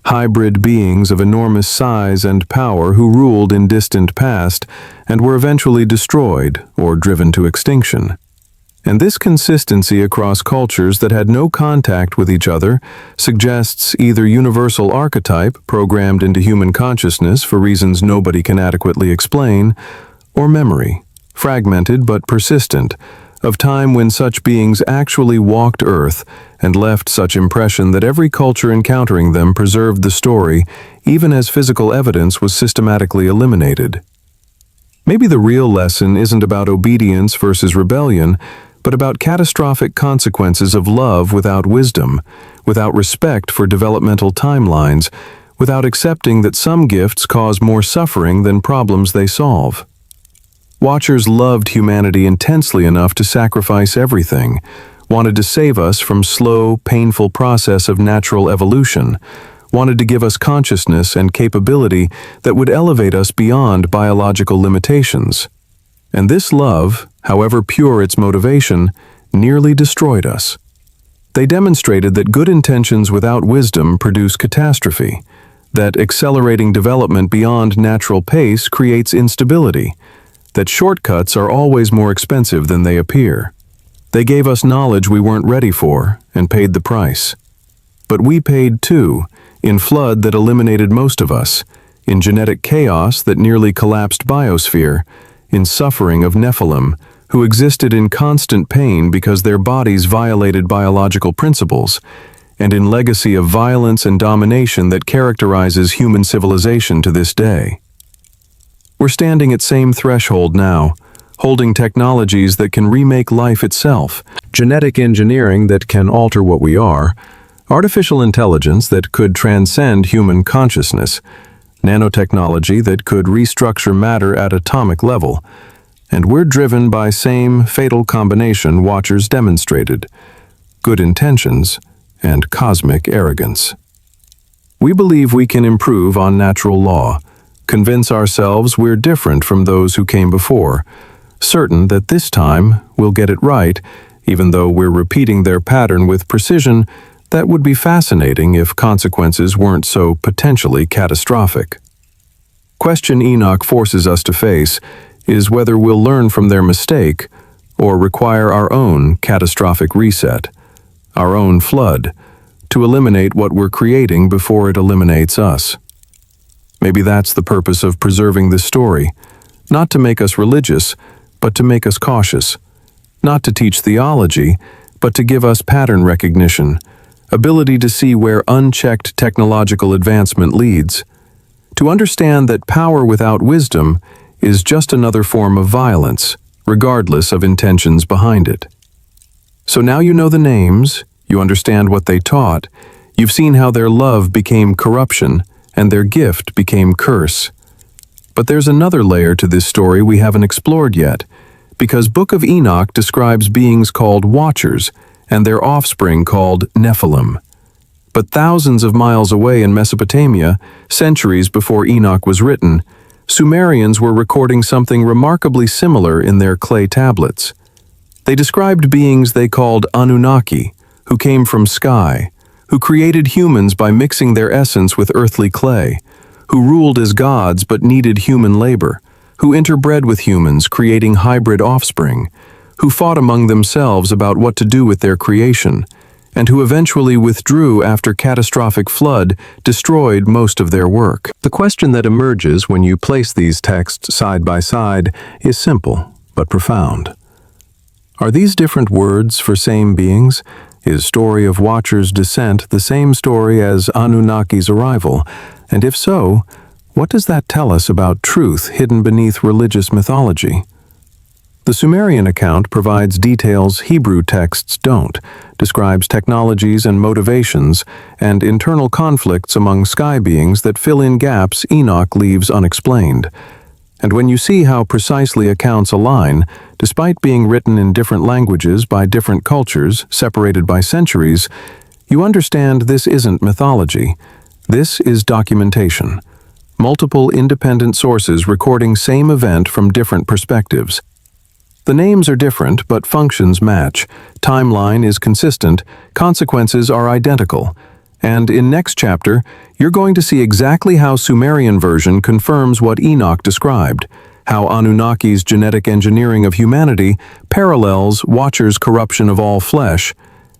Hybrid beings of enormous size and power who ruled in distant past and were eventually destroyed or driven to extinction. And this consistency across cultures that had no contact with each other suggests either universal archetype programmed into human consciousness for reasons nobody can adequately explain, or memory, fragmented but persistent, of time when such beings actually walked Earth and left such impression that every culture encountering them preserved the story even as physical evidence was systematically eliminated. Maybe the real lesson isn't about obedience versus rebellion, but about catastrophic consequences of love without wisdom, without respect for developmental timelines, without accepting that some gifts cause more suffering than problems they solve. Watchers loved humanity intensely enough to sacrifice everything, wanted to save us from slow, painful process of natural evolution, wanted to give us consciousness and capability that would elevate us beyond biological limitations. And this love, however pure its motivation, nearly destroyed us. They demonstrated that good intentions without wisdom produce catastrophe, that accelerating development beyond natural pace creates instability, that shortcuts are always more expensive than they appear. They gave us knowledge we weren't ready for and paid the price. But we paid too, in flood that eliminated most of us, in genetic chaos that nearly collapsed biosphere, in suffering of Nephilim, who existed in constant pain because their bodies violated biological principles, and in legacy of violence and domination that characterizes human civilization to this day. We're standing at same threshold now, holding technologies that can remake life itself, genetic engineering that can alter what we are, artificial intelligence that could transcend human consciousness, nanotechnology that could restructure matter at atomic level, and we're driven by same fatal combination Watchers demonstrated: good intentions and cosmic arrogance. We believe we can improve on natural law, convince ourselves we're different from those who came before, certain that this time we'll get it right, even though we're repeating their pattern with precision that would be fascinating if consequences weren't so potentially catastrophic. Question Enoch forces us to face is whether we'll learn from their mistake or require our own catastrophic reset, our own flood, to eliminate what we're creating before it eliminates us. Maybe that's the purpose of preserving this story, not to make us religious, but to make us cautious, not to teach theology, but to give us pattern recognition, ability to see where unchecked technological advancement leads, to understand that power without wisdom is just another form of violence, regardless of intentions behind it. So now you know the names, you understand what they taught, you've seen how their love became corruption and their gift became curse. But there's another layer to this story we haven't explored yet, because Book of Enoch describes beings called Watchers and their offspring called Nephilim. But thousands of miles away in Mesopotamia, centuries before Enoch was written, Sumerians were recording something remarkably similar in their clay tablets. They described beings they called Anunnaki, who came from sky, who created humans by mixing their essence with earthly clay, who ruled as gods but needed human labor, who interbred with humans, creating hybrid offspring, who fought among themselves about what to do with their creation, and who eventually withdrew after catastrophic flood destroyed most of their work. The question that emerges when you place these texts side by side is simple but profound. Are these different words for same beings? Is story of Watchers' descent the same story as Anunnaki's arrival? And if so, what does that tell us about truth hidden beneath religious mythology? The Sumerian account provides details Hebrew texts don't, describes technologies and motivations, and internal conflicts among sky beings that fill in gaps Enoch leaves unexplained. And when you see how precisely accounts align, despite being written in different languages by different cultures, separated by centuries, you understand this isn't mythology. This is documentation. Multiple independent sources recording same event from different perspectives. The names are different, but functions match. Timeline is consistent, consequences are identical. And in next chapter, you're going to see exactly how Sumerian version confirms what Enoch described, how Anunnaki's genetic engineering of humanity parallels Watchers' corruption of all flesh,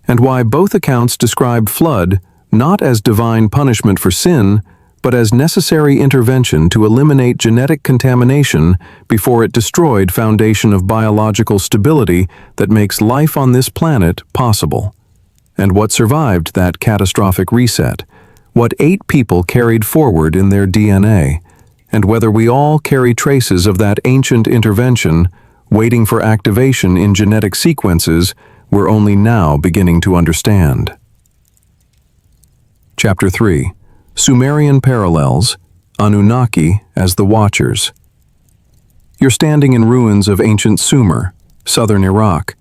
and why both accounts describe flood not as divine punishment for sin, but as necessary intervention to eliminate genetic contamination before it destroyed foundation of biological stability that makes life on this planet possible. And what survived that catastrophic reset, what 8 people carried forward in their DNA, and whether we all carry traces of that ancient intervention waiting for activation in genetic sequences we're only now beginning to understand. Chapter 3. Sumerian Parallels, Anunnaki as the Watchers. You're standing in ruins of ancient Sumer, southern Iraq,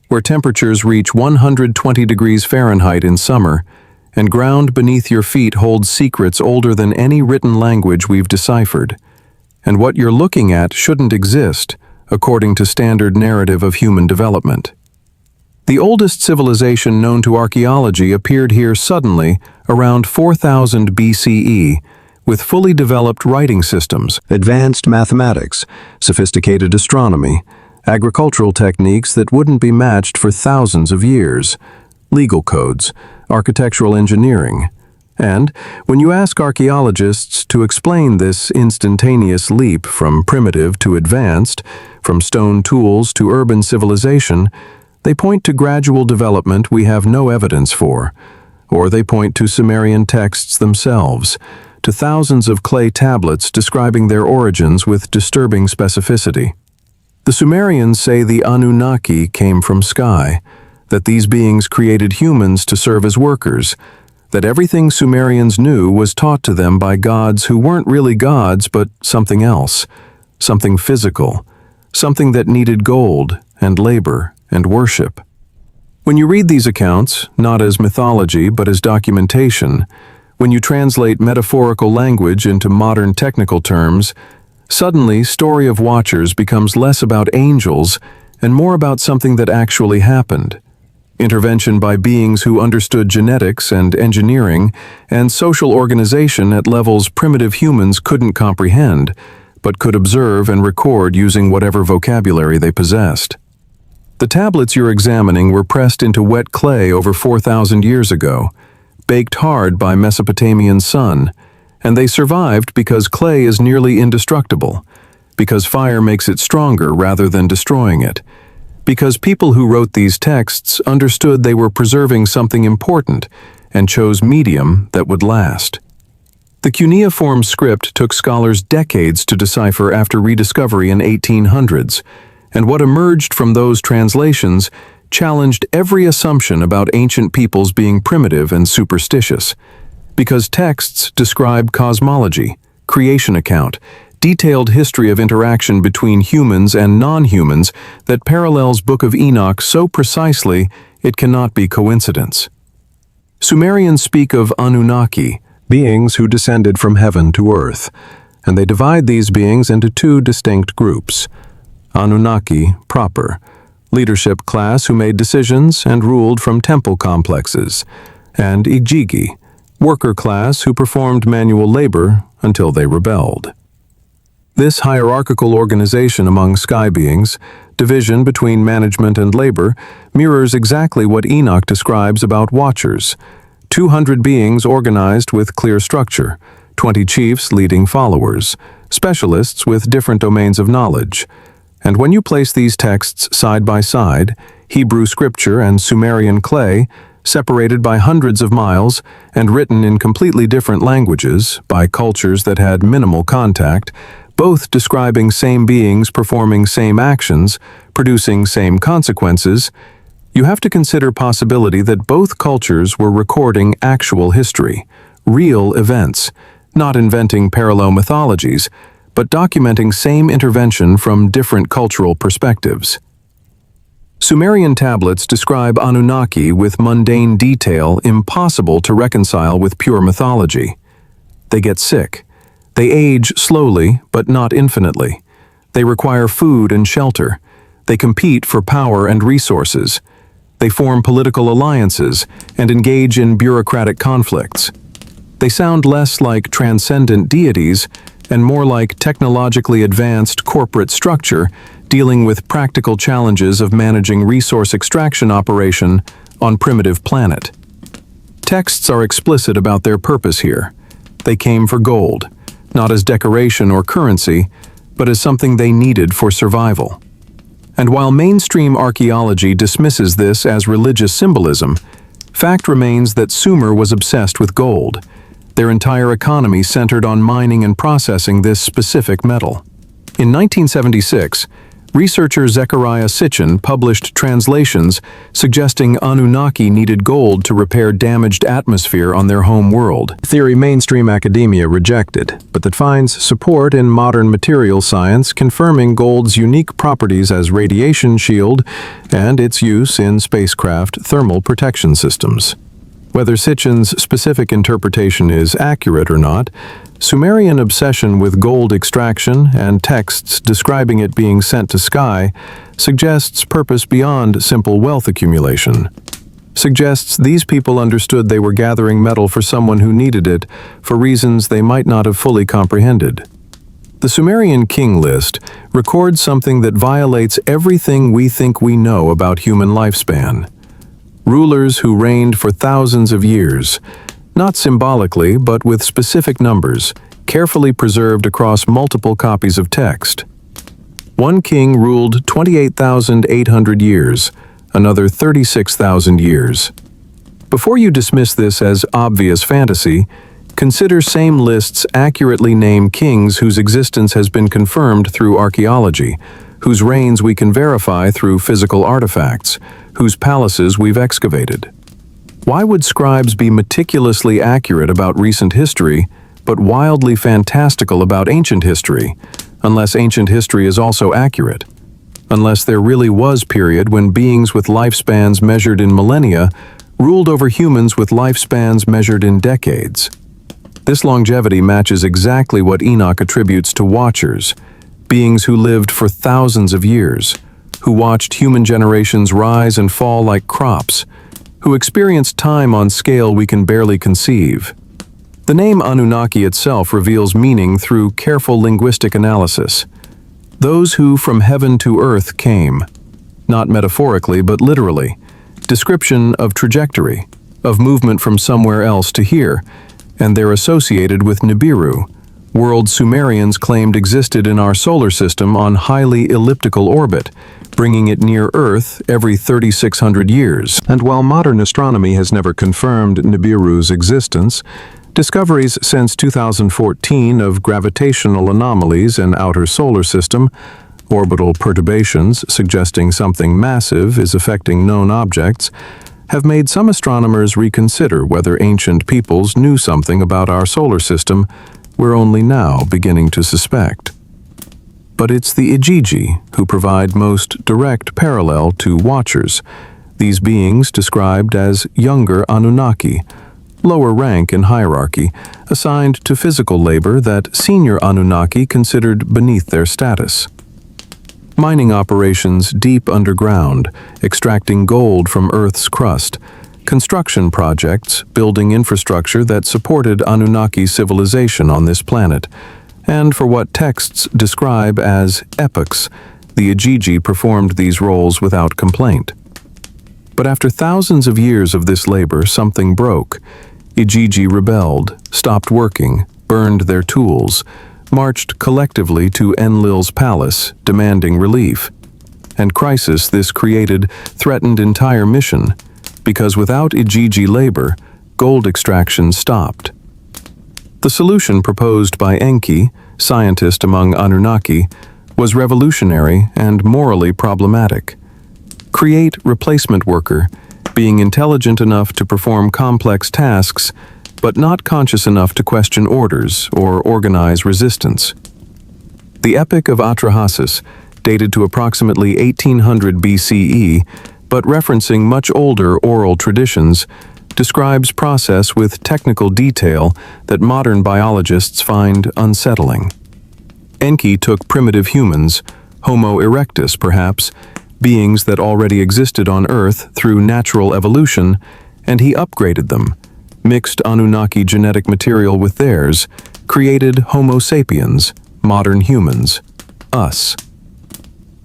where temperatures reach 120 degrees Fahrenheit in summer, and ground beneath your feet holds secrets older than any written language we've deciphered. And what you're looking at shouldn't exist, according to standard narrative of human development. The oldest civilization known to archaeology appeared here suddenly around 4000 BCE, with fully developed writing systems, advanced mathematics, sophisticated astronomy, agricultural techniques that wouldn't be matched for thousands of years, legal codes, architectural engineering. And when you ask archaeologists to explain this instantaneous leap from primitive to advanced, from stone tools to urban civilization, they point to gradual development we have no evidence for, or they point to Sumerian texts themselves, to thousands of clay tablets describing their origins with disturbing specificity. The Sumerians say the Anunnaki came from sky, that these beings created humans to serve as workers, that everything Sumerians knew was taught to them by gods who weren't really gods but something else, something physical, something that needed gold and labor and worship. When you read these accounts, not as mythology but as documentation, when you translate metaphorical language into modern technical terms, suddenly Story of Watchers becomes less about angels and more about something that actually happened. Intervention by beings who understood genetics and engineering and social organization at levels primitive humans couldn't comprehend, but could observe and record using whatever vocabulary they possessed. The tablets you're examining were pressed into wet clay over 4,000 years ago, baked hard by Mesopotamian sun, and they survived because clay is nearly indestructible, because fire makes it stronger rather than destroying it, because people who wrote these texts understood they were preserving something important and chose medium that would last. The cuneiform script took scholars decades to decipher after rediscovery in 1800s, and what emerged from those translations challenged every assumption about ancient peoples being primitive and superstitious, because texts describe cosmology, creation account, detailed history of interaction between humans and non-humans that parallels Book of Enoch so precisely it cannot be coincidence. Sumerians speak of Anunnaki, beings who descended from heaven to earth, and they divide these beings into two distinct groups. Anunnaki proper, leadership class who made decisions and ruled from temple complexes, and Ijigi, worker class who performed manual labor until they rebelled. This hierarchical organization among sky beings, division between management and labor, mirrors exactly what Enoch describes about watchers. 200 beings organized with clear structure, 20 chiefs leading followers, specialists with different domains of knowledge. And when you place these texts side by side, Hebrew scripture and Sumerian clay, separated by hundreds of miles and written in completely different languages by cultures that had minimal contact, both describing same beings performing same actions, producing same consequences, you have to consider possibility that both cultures were recording actual history, real events, not inventing parallel mythologies, but documenting same intervention from different cultural perspectives. Sumerian tablets describe Anunnaki with mundane detail impossible to reconcile with pure mythology. They get sick. They age slowly, but not infinitely. They require food and shelter. They compete for power and resources. They form political alliances and engage in bureaucratic conflicts. They sound less like transcendent deities and more like technologically advanced corporate structure dealing with practical challenges of managing resource extraction operation on primitive planet. Texts are explicit about their purpose here. They came for gold, not as decoration or currency, but as something they needed for survival. And while mainstream archaeology dismisses this as religious symbolism, fact remains that Sumer was obsessed with gold. Their entire economy centered on mining and processing this specific metal. In 1976, researcher Zechariah Sitchin published translations suggesting Anunnaki needed gold to repair damaged atmosphere on their home world. Theory mainstream academia rejected, but that finds support in modern material science confirming gold's unique properties as radiation shield and its use in spacecraft thermal protection systems. Whether Sitchin's specific interpretation is accurate or not, Sumerian obsession with gold extraction and texts describing it being sent to sky suggests purpose beyond simple wealth accumulation. Suggests these people understood they were gathering metal for someone who needed it for reasons they might not have fully comprehended. The Sumerian king list records something that violates everything we think we know about human lifespan. Rulers who reigned for thousands of years, not symbolically but with specific numbers, carefully preserved across multiple copies of text. One king ruled 28,800 years, another 36,000 years. Before you dismiss this as obvious fantasy, consider same lists accurately name kings whose existence has been confirmed through archaeology, whose reigns we can verify through physical artifacts, whose palaces we've excavated. Why would scribes be meticulously accurate about recent history, but wildly fantastical about ancient history, unless ancient history is also accurate? Unless there really was a period when beings with lifespans measured in millennia ruled over humans with lifespans measured in decades. This longevity matches exactly what Enoch attributes to watchers, beings who lived for thousands of years, who watched human generations rise and fall like crops, who experienced time on scale we can barely conceive. The name Anunnaki itself reveals meaning through careful linguistic analysis. Those who from heaven to earth came, not metaphorically but literally. Description of trajectory, of movement from somewhere else to here, and they're associated with Nibiru, world Sumerians claimed existed in our solar system on highly elliptical orbit, bringing it near Earth every 3,600 years. And while modern astronomy has never confirmed Nibiru's existence, Discoveries since 2014 of gravitational anomalies in outer solar system, orbital perturbations suggesting something massive is affecting known objects, have made some astronomers reconsider whether ancient peoples knew something about our solar system we're only now beginning to suspect. But it's the Igigi who provide most direct parallel to Watchers, these beings described as younger Anunnaki, lower rank in hierarchy, assigned to physical labor that senior Anunnaki considered beneath their status. Mining operations deep underground, extracting gold from Earth's crust, construction projects building infrastructure that supported Anunnaki civilization on this planet, and for what texts describe as epochs, the Igigi performed these roles without complaint. But after thousands of years of this labor, something broke. Igigi rebelled, stopped working, burned their tools, marched collectively to Enlil's palace, demanding relief. And crisis this created threatened entire mission, because without Igigi labor, gold extraction stopped. The solution proposed by Enki, scientist among Anunnaki, was revolutionary and morally problematic. Create replacement worker, being intelligent enough to perform complex tasks, but not conscious enough to question orders or organize resistance. The Epic of Atrahasis, dated to approximately 1800 BCE, but referencing much older oral traditions, describes process with technical detail that modern biologists find unsettling. Enki took primitive humans, Homo erectus perhaps, beings that already existed on Earth through natural evolution, and he upgraded them, mixed Anunnaki genetic material with theirs, created Homo sapiens, modern humans, us.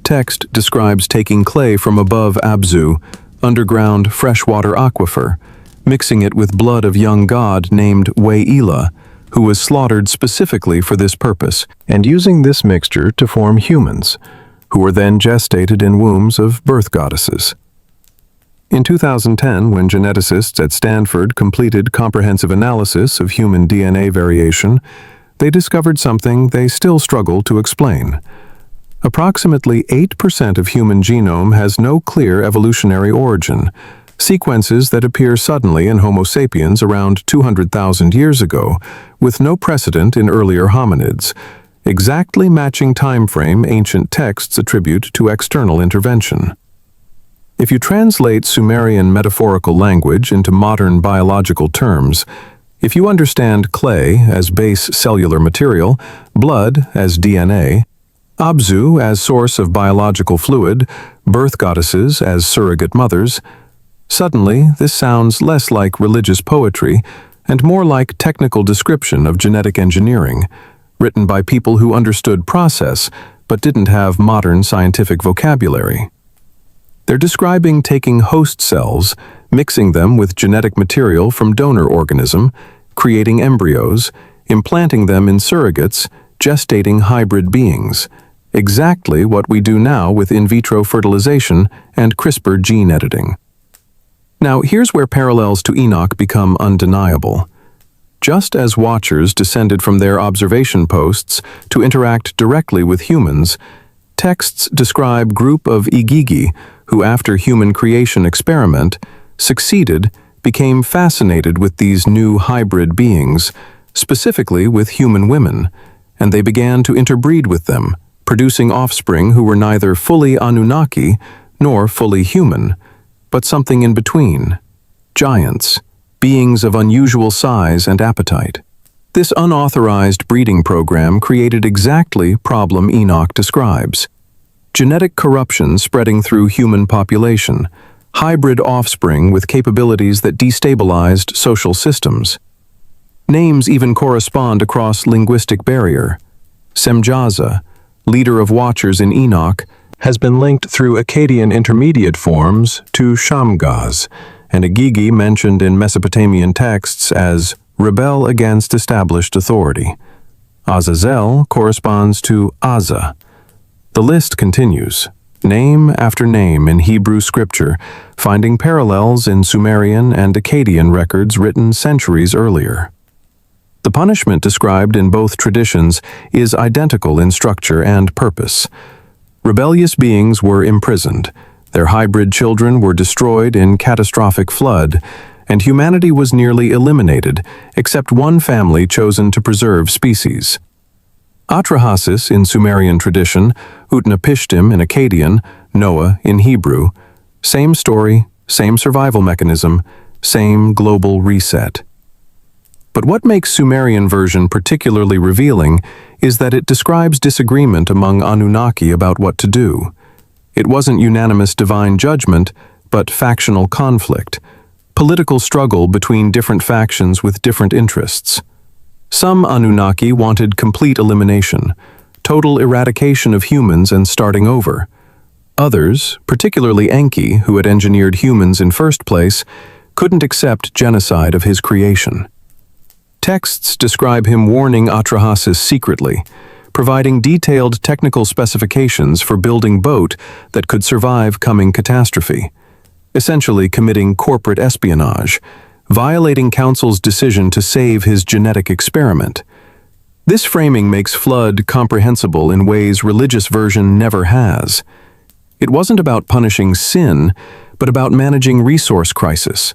Text describes taking clay from above Abzu, underground freshwater aquifer, mixing it with blood of young god named Weila, who was slaughtered specifically for this purpose, and using this mixture to form humans, who were then gestated in wombs of birth goddesses. In 2010, when geneticists at Stanford completed comprehensive analysis of human DNA variation, they discovered something they still struggle to explain. Approximately 8% of human genome has no clear evolutionary origin, sequences that appear suddenly in Homo sapiens around 200,000 years ago, with no precedent in earlier hominids, exactly matching time frame ancient texts attribute to external intervention. If you translate Sumerian metaphorical language into modern biological terms, if you understand clay as base cellular material, blood as DNA, Abzu as source of biological fluid, birth goddesses as surrogate mothers, suddenly this sounds less like religious poetry and more like technical description of genetic engineering, written by people who understood process but didn't have modern scientific vocabulary. They're describing taking host cells, mixing them with genetic material from donor organism, creating embryos, implanting them in surrogates, gestating hybrid beings, exactly what we do now with in vitro fertilization and CRISPR gene editing. Now, here's where parallels to Enoch become undeniable. Just as Watchers descended from their observation posts to interact directly with humans, texts describe group of Igigi who, after human creation experiment, succeeded, became fascinated with these new hybrid beings, specifically with human women, and they began to interbreed with them, producing offspring who were neither fully Anunnaki nor fully human, but something in between, giants, beings of unusual size and appetite. This unauthorized breeding program created exactly problem Enoch describes. Genetic corruption spreading through human population, hybrid offspring with capabilities that destabilized social systems. Names even correspond across linguistic barrier. Semjaza, leader of Watchers in Enoch, has been linked through Akkadian intermediate forms to Shamgaz, and Igigi mentioned in Mesopotamian texts as rebel against established authority. Azazel corresponds to Aza. The list continues, name after name in Hebrew scripture, finding parallels in Sumerian and Akkadian records written centuries earlier. The punishment described in both traditions is identical in structure and purpose. Rebellious beings were imprisoned, their hybrid children were destroyed in catastrophic flood, and humanity was nearly eliminated, except one family chosen to preserve species. Atrahasis in Sumerian tradition, Utnapishtim in Akkadian, Noah in Hebrew. Same story, same survival mechanism, same global reset. But what makes Sumerian version particularly revealing is that it describes disagreement among Anunnaki about what to do. It wasn't unanimous divine judgment, but factional conflict, political struggle between different factions with different interests. Some Anunnaki wanted complete elimination, total eradication of humans and starting over. Others, particularly Enki, who had engineered humans in first place, couldn't accept genocide of his creation. Texts describe him warning Atrahasis secretly, providing detailed technical specifications for building boat that could survive coming catastrophe, essentially committing corporate espionage, violating Council's decision to save his genetic experiment. This framing makes flood comprehensible in ways religious version never has. It wasn't about punishing sin, but about managing resource crisis,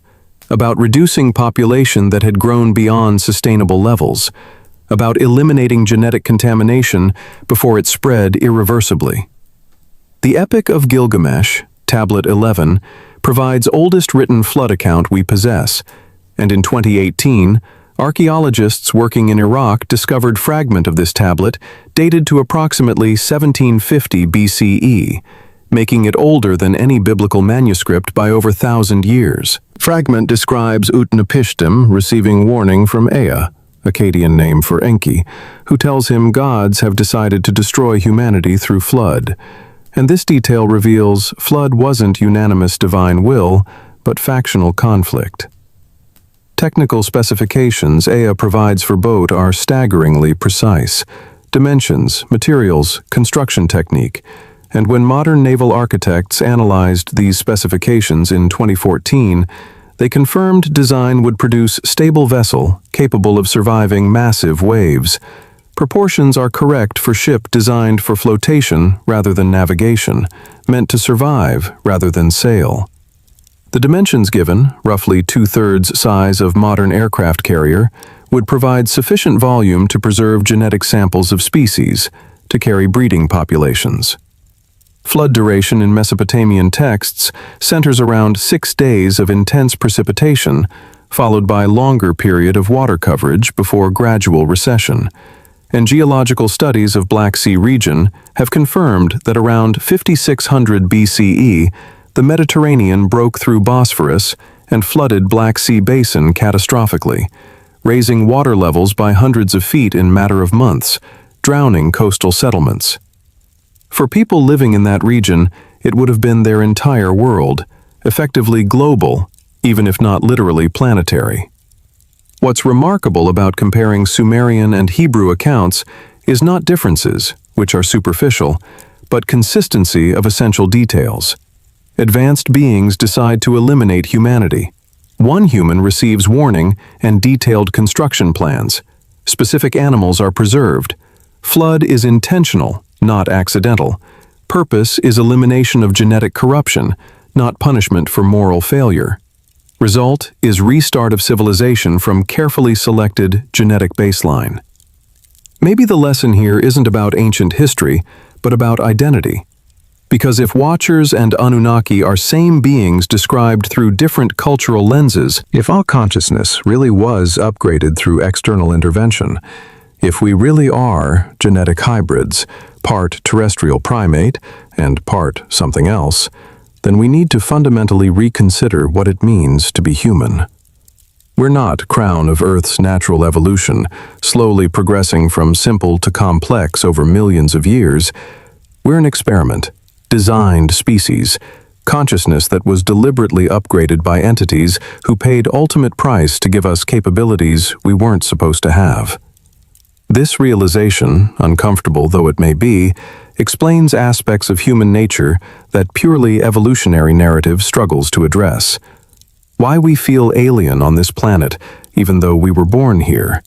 about reducing population that had grown beyond sustainable levels, about eliminating genetic contamination before it spread irreversibly. The Epic of Gilgamesh, Tablet 11, provides oldest written flood account we possess, and in 2018, archaeologists working in Iraq discovered fragment of this tablet dated to approximately 1750 BCE, making it older than any biblical manuscript by over 1,000 years. Fragment describes Utnapishtim receiving warning from Ea, Akkadian name for Enki, who tells him gods have decided to destroy humanity through flood. And this detail reveals flood wasn't unanimous divine will, but factional conflict. Technical specifications Ea provides for boat are staggeringly precise. Dimensions, materials, construction technique. And when modern naval architects analyzed these specifications in 2014, they confirmed design would produce stable vessel capable of surviving massive waves. Proportions are correct for ship designed for flotation rather than navigation, meant to survive rather than sail. The dimensions given, roughly 2/3 size of modern aircraft carrier, would provide sufficient volume to preserve genetic samples of species, to carry breeding populations. Flood duration in Mesopotamian texts centers around 6 days of intense precipitation, followed by longer period of water coverage before gradual recession. And geological studies of Black Sea region have confirmed that around 5600 BCE, the Mediterranean broke through Bosphorus and flooded Black Sea basin catastrophically, raising water levels by hundreds of feet in matter of months, drowning coastal settlements. For people living in that region, it would have been their entire world, effectively global, even if not literally planetary. What's remarkable about comparing Sumerian and Hebrew accounts is not differences, which are superficial, but consistency of essential details. Advanced beings decide to eliminate humanity. One human receives warning and detailed construction plans. Specific animals are preserved. Flood is intentional, not accidental. Purpose is elimination of genetic corruption, not punishment for moral failure. Result is restart of civilization from carefully selected genetic baseline. Maybe the lesson here isn't about ancient history, but about identity. Because if Watchers and Anunnaki are same beings described through different cultural lenses, if all consciousness really was upgraded through external intervention, if we really are genetic hybrids, part terrestrial primate and part something else, then we need to fundamentally reconsider what it means to be human. We're not crown of Earth's natural evolution, slowly progressing from simple to complex over millions of years. We're an experiment, designed species, consciousness that was deliberately upgraded by entities who paid ultimate price to give us capabilities we weren't supposed to have. This realization, uncomfortable though it may be, explains aspects of human nature that purely evolutionary narrative struggles to address. Why we feel alien on this planet, even though we were born here.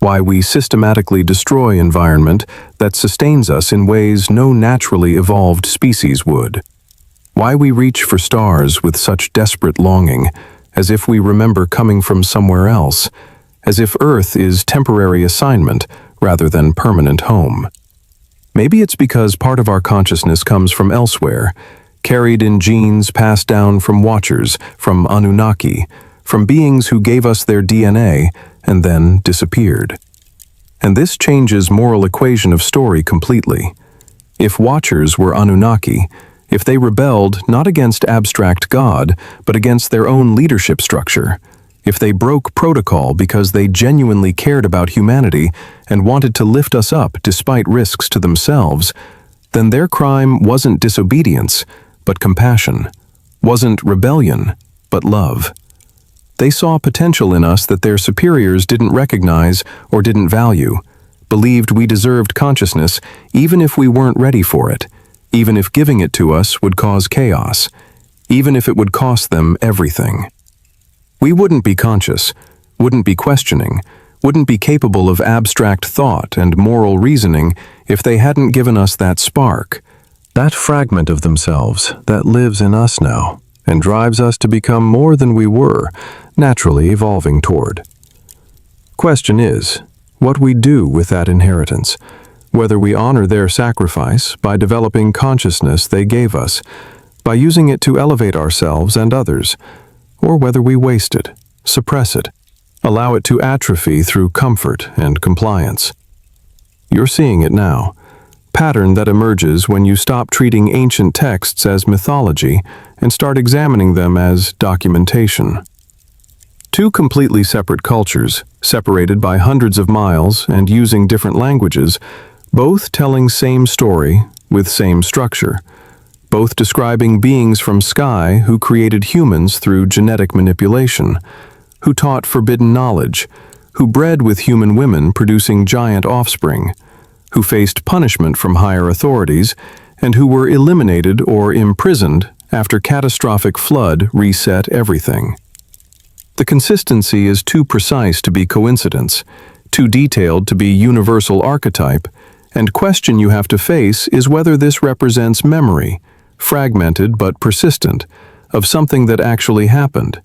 why we systematically destroy environment that sustains us in ways no naturally evolved species would. Why we reach for stars with such desperate longing, as if we remember coming from somewhere else, as if Earth is temporary assignment rather than permanent home. Maybe it's because part of our consciousness comes from elsewhere, carried in genes passed down from watchers, from Anunnaki, from beings who gave us their DNA and then disappeared. And this changes moral equation of story completely. If watchers were Anunnaki, if they rebelled not against abstract God, but against their own leadership structure, if they broke protocol because they genuinely cared about humanity and wanted to lift us up despite risks to themselves, then their crime wasn't disobedience, but compassion, wasn't rebellion, but love. They saw potential in us that their superiors didn't recognize or didn't value, believed we deserved consciousness even if we weren't ready for it, even if giving it to us would cause chaos, even if it would cost them everything. We wouldn't be conscious, wouldn't be questioning, wouldn't be capable of abstract thought and moral reasoning if they hadn't given us that spark, that fragment of themselves that lives in us now and drives us to become more than we were, naturally evolving toward. Question is, what we do with that inheritance, whether we honor their sacrifice by developing consciousness they gave us, by using it to elevate ourselves and others, or whether we waste it, suppress it, allow it to atrophy through comfort and compliance. You're seeing it now. Pattern that emerges when you stop treating ancient texts as mythology and start examining them as documentation. Two completely separate cultures, separated by hundreds of miles and using different languages, both telling same story with same structure, both describing beings from sky who created humans through genetic manipulation, who taught forbidden knowledge, who bred with human women producing giant offspring, who faced punishment from higher authorities, and who were eliminated or imprisoned after catastrophic flood reset everything. The consistency is too precise to be coincidence, too detailed to be universal archetype, and question you have to face is whether this represents memory, fragmented but persistent, of something that actually happened,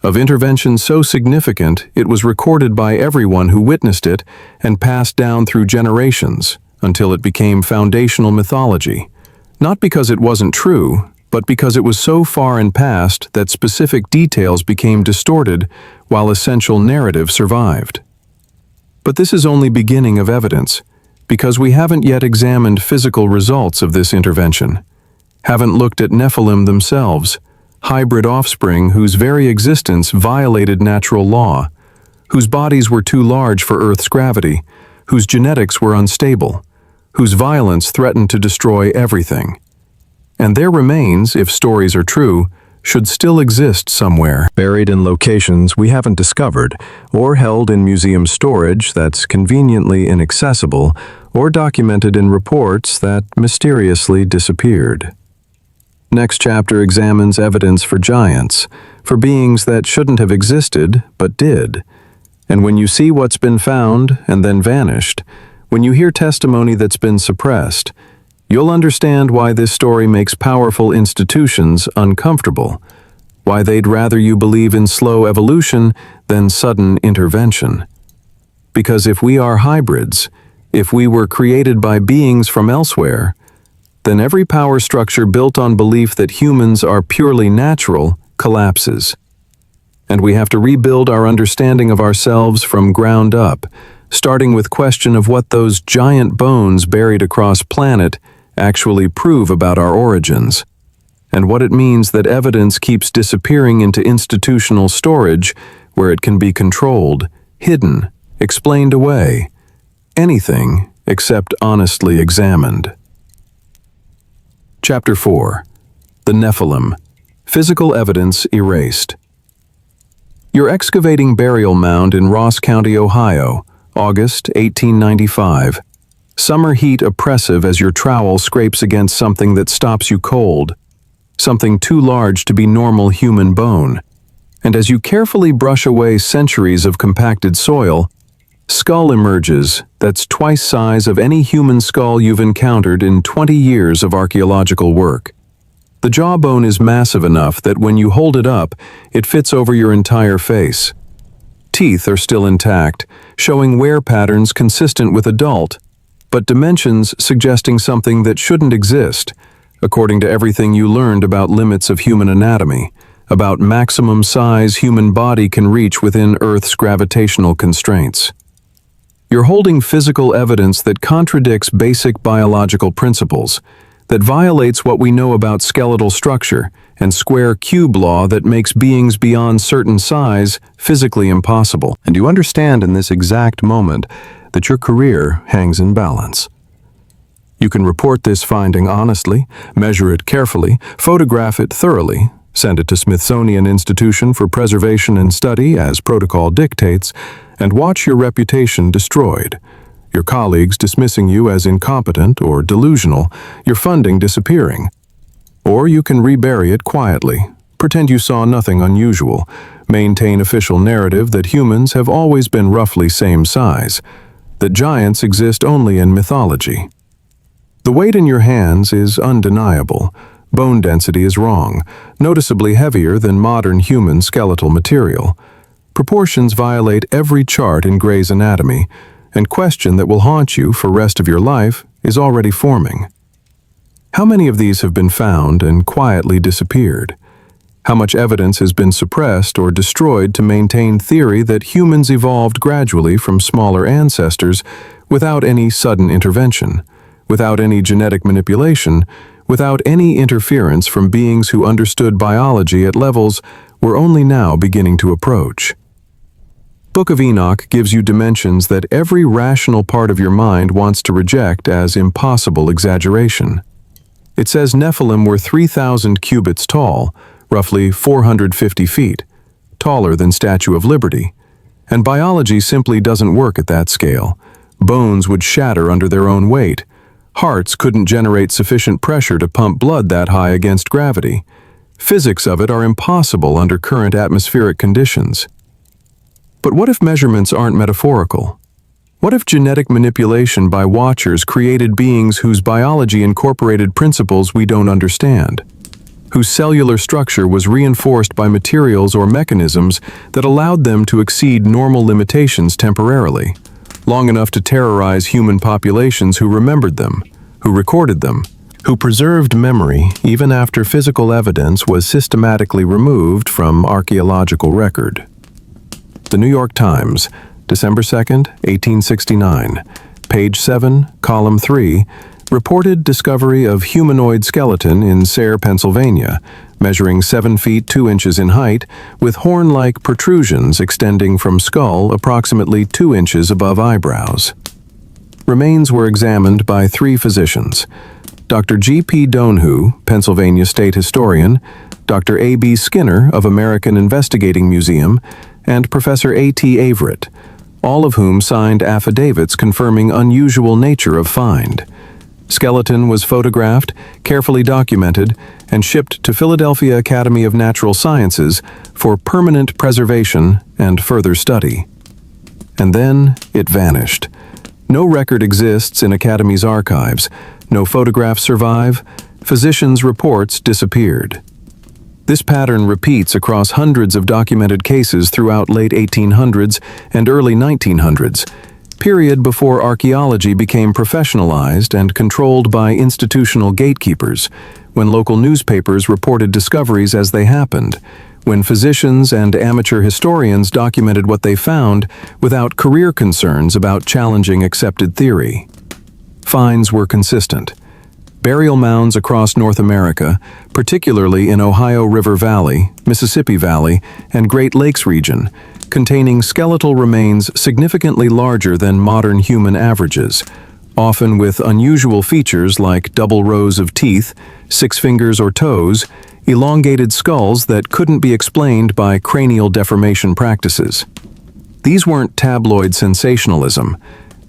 of intervention so significant it was recorded by everyone who witnessed it and passed down through generations until it became foundational mythology, not because it wasn't true, but because it was so far in past that specific details became distorted while essential narrative survived. But this is only beginning of evidence, because we haven't yet examined physical results of this intervention, haven't looked at Nephilim themselves, hybrid offspring whose very existence violated natural law, whose bodies were too large for Earth's gravity, whose genetics were unstable, whose violence threatened to destroy everything. And their remains, if stories are true, should still exist somewhere, buried in locations we haven't discovered, or held in museum storage that's conveniently inaccessible, or documented in reports that mysteriously disappeared. Next chapter examines evidence for giants, for beings that shouldn't have existed, but did. And when you see what's been found and then vanished, when you hear testimony that's been suppressed, you'll understand why this story makes powerful institutions uncomfortable, why they'd rather you believe in slow evolution than sudden intervention. Because if we are hybrids, if we were created by beings from elsewhere, then every power structure built on belief that humans are purely natural collapses. And we have to rebuild our understanding of ourselves from ground up, starting with question of what those giant bones buried across planet actually prove about our origins, and what it means that evidence keeps disappearing into institutional storage where it can be controlled, hidden, explained away, anything except honestly examined. Chapter 4. The Nephilim. Physical evidence erased. You're excavating burial mound in Ross County, Ohio, August 1895. Summer heat oppressive as your trowel scrapes against something that stops you cold, something too large to be normal human bone. And as you carefully brush away centuries of compacted soil, Skull emerges that's twice size of any human skull you've encountered in 20 years of archaeological work. The jawbone is massive enough that when you hold it up, it fits over your entire face. Teeth are still intact, showing wear patterns consistent with adult, but dimensions suggesting something that shouldn't exist, according to everything you learned about limits of human anatomy, about maximum size human body can reach within Earth's gravitational constraints. You're holding physical evidence that contradicts basic biological principles, that violates what we know about skeletal structure and square cube law that makes beings beyond certain size physically impossible. And you understand in this exact moment that your career hangs in balance. You can report this finding honestly, measure it carefully, photograph it thoroughly, send it to Smithsonian Institution for Preservation and Study as protocol dictates, and watch your reputation destroyed, your colleagues dismissing you as incompetent or delusional, your funding disappearing. Or you can rebury it quietly, pretend you saw nothing unusual, maintain official narrative that humans have always been roughly same size, that giants exist only in mythology. The weight in your hands is undeniable. Bone density is wrong, noticeably heavier than modern human skeletal material. Proportions violate every chart in Gray's Anatomy, and question that will haunt you for rest of your life is already forming. How many of these have been found and quietly disappeared? How much evidence has been suppressed or destroyed to maintain theory that humans evolved gradually from smaller ancestors without any sudden intervention, without any genetic manipulation, without any interference from beings who understood biology at levels we're only now beginning to approach? Book of Enoch gives you dimensions that every rational part of your mind wants to reject as impossible exaggeration. It says Nephilim were 3,000 cubits tall, roughly 450 feet, taller than Statue of Liberty. And biology simply doesn't work at that scale. Bones would shatter under their own weight. Hearts couldn't generate sufficient pressure to pump blood that high against gravity. Physics of it are impossible under current atmospheric conditions. But what if measurements aren't metaphorical? What if genetic manipulation by watchers created beings whose biology incorporated principles we don't understand, whose cellular structure was reinforced by materials or mechanisms that allowed them to exceed normal limitations temporarily, long enough to terrorize human populations who remembered them, who recorded them, who preserved memory even after physical evidence was systematically removed from archaeological record? The New York Times, December 2nd, 1869, page 7, column 3, reported discovery of humanoid skeleton in Sayre, Pennsylvania, measuring 7 feet 2 inches in height, with horn-like protrusions extending from skull approximately 2 inches above eyebrows. Remains were examined by 3 physicians: Dr. G.P. Donahue, Pennsylvania State Historian, Dr. A.B. Skinner of American Investigating Museum, and Professor A.T. Averett, all of whom signed affidavits confirming unusual nature of find. Skeleton was photographed, carefully documented, and shipped to Philadelphia Academy of Natural Sciences for permanent preservation and further study. And then it vanished. No record exists in Academy's archives. No photographs survive. Physicians' reports disappeared. This pattern repeats across hundreds of documented cases throughout late 1800s and early 1900s, period before archaeology became professionalized and controlled by institutional gatekeepers, when local newspapers reported discoveries as they happened, when physicians and amateur historians documented what they found without career concerns about challenging accepted theory. Finds were consistent. Burial mounds across North America, particularly in Ohio River Valley, Mississippi Valley, and Great Lakes region, containing skeletal remains significantly larger than modern human averages, often with unusual features like double rows of teeth, 6 fingers or toes, elongated skulls that couldn't be explained by cranial deformation practices. These weren't tabloid sensationalism.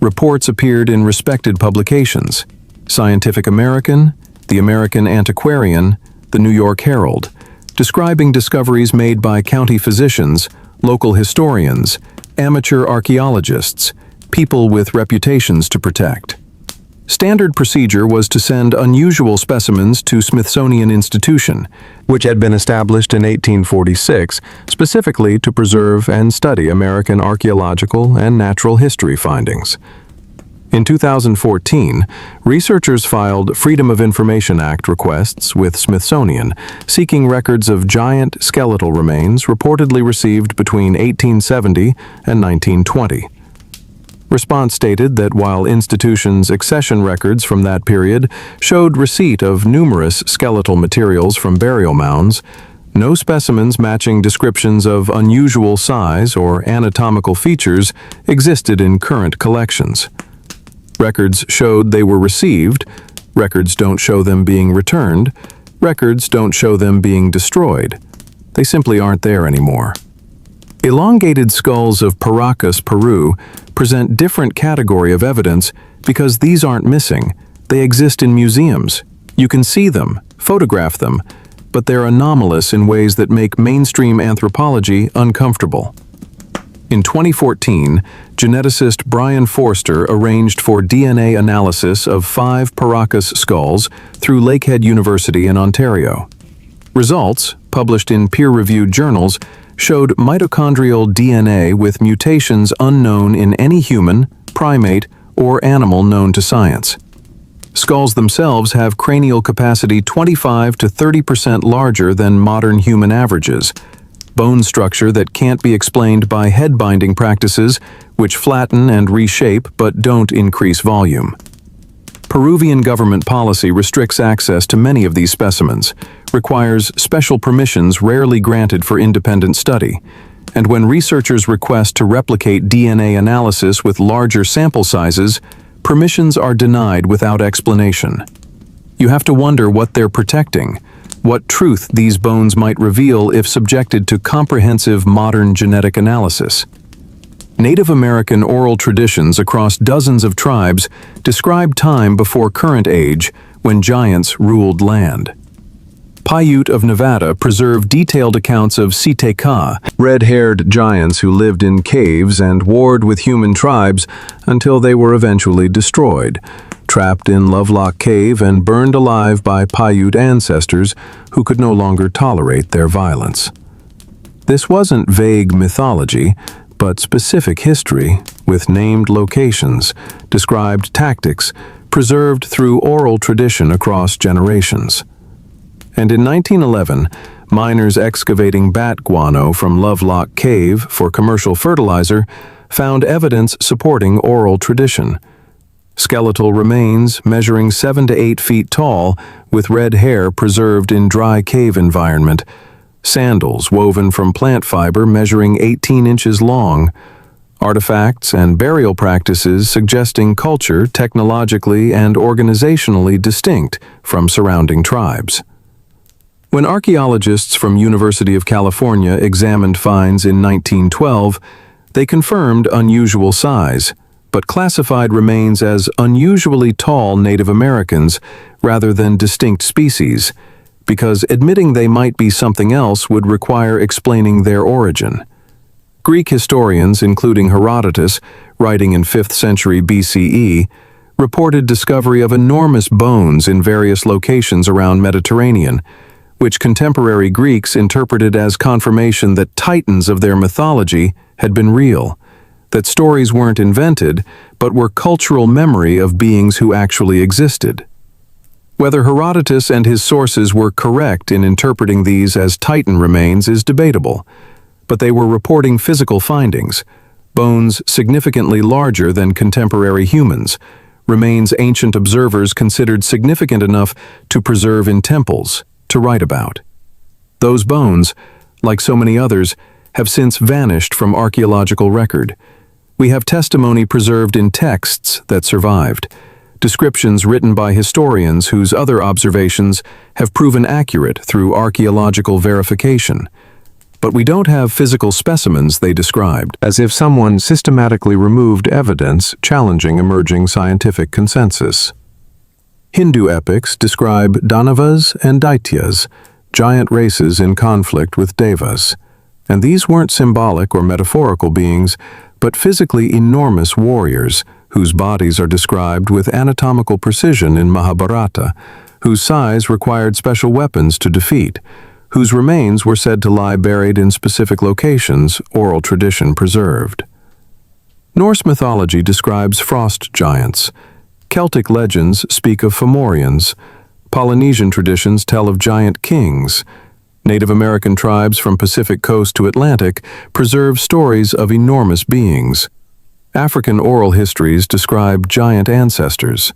Reports appeared in respected publications: Scientific American, the American Antiquarian, the New York Herald, describing discoveries made by county physicians, local historians, amateur archaeologists, people with reputations to protect. Standard procedure was to send unusual specimens to Smithsonian Institution, which had been established in 1846 specifically to preserve and study American archaeological and natural history findings. In 2014, researchers filed Freedom of Information Act requests with Smithsonian, seeking records of giant skeletal remains reportedly received between 1870 and 1920. Response stated that while institutions' accession records from that period showed receipt of numerous skeletal materials from burial mounds, no specimens matching descriptions of unusual size or anatomical features existed in current collections. Records showed they were received, records don't show them being returned, records don't show them being destroyed. They simply aren't there anymore. Elongated skulls of PARACAS, Peru, present different category of evidence because these aren't missing. They exist in museums. You can see them, photograph them, but they're anomalous in ways that make mainstream anthropology uncomfortable. In 2014, geneticist Brian Forster arranged for DNA analysis of 5 PARACAS skulls through Lakehead University in Ontario. Results, published in peer-reviewed journals, showed mitochondrial DNA with mutations unknown in any human, primate, or animal known to science. Skulls themselves have cranial capacity 25 to 30% larger than modern human averages, bone structure that can't be explained by head binding practices, which flatten and reshape but don't increase volume. Peruvian government policy restricts access to many of these specimens, requires special permissions rarely granted for independent study, and when researchers request to replicate DNA analysis with larger sample sizes, permissions are denied without explanation. You have to wonder what they're protecting, what truth these bones might reveal if subjected to comprehensive modern genetic analysis. Native American oral traditions across dozens of tribes describe time before current age when giants ruled land. Paiute of Nevada preserve detailed accounts of Siteka, red-haired giants who lived in caves and warred with human tribes until they were eventually destroyed, trapped in Lovelock Cave and burned alive by Paiute ancestors who could no longer tolerate their violence. This wasn't vague mythology, but specific history with named locations, described tactics, preserved through oral tradition across generations. And in 1911, miners excavating bat guano from Lovelock Cave for commercial fertilizer found evidence supporting oral tradition. Skeletal remains measuring 7 to 8 feet tall with red hair preserved in dry cave environment, sandals woven from plant fiber measuring 18 inches long, artifacts and burial practices suggesting culture technologically and organizationally distinct from surrounding tribes. When archaeologists from University of California examined finds in 1912, they confirmed unusual size, but classified remains as unusually tall Native Americans rather than distinct species, because admitting they might be something else would require explaining their origin. Greek historians, including Herodotus, writing in 5th century BCE, reported discovery of enormous bones in various locations around Mediterranean, which contemporary Greeks interpreted as confirmation that titans of their mythology had been real, that stories weren't invented, but were cultural memory of beings who actually existed. Whether Herodotus and his sources were correct in interpreting these as Titan remains is debatable, but they were reporting physical findings, bones significantly larger than contemporary humans, remains ancient observers considered significant enough to preserve in temples, to write about. Those bones, like so many others, have since vanished from archaeological record. We have testimony preserved in texts that survived, descriptions written by historians whose other observations have proven accurate through archaeological verification. But we don't have physical specimens they described, as if someone systematically removed evidence challenging emerging scientific consensus. Hindu epics describe Danavas and Daityas, giant races in conflict with Devas, and these weren't symbolic or metaphorical beings, but physically enormous warriors whose bodies are described with anatomical precision in Mahabharata, whose size required special weapons to defeat, whose remains were said to lie buried in specific locations, oral tradition preserved. Norse mythology describes frost giants. Celtic legends speak of Fomorians. Polynesian traditions tell of giant kings. Native American tribes from Pacific coast to Atlantic preserve stories of enormous beings. African oral histories describe giant ancestors.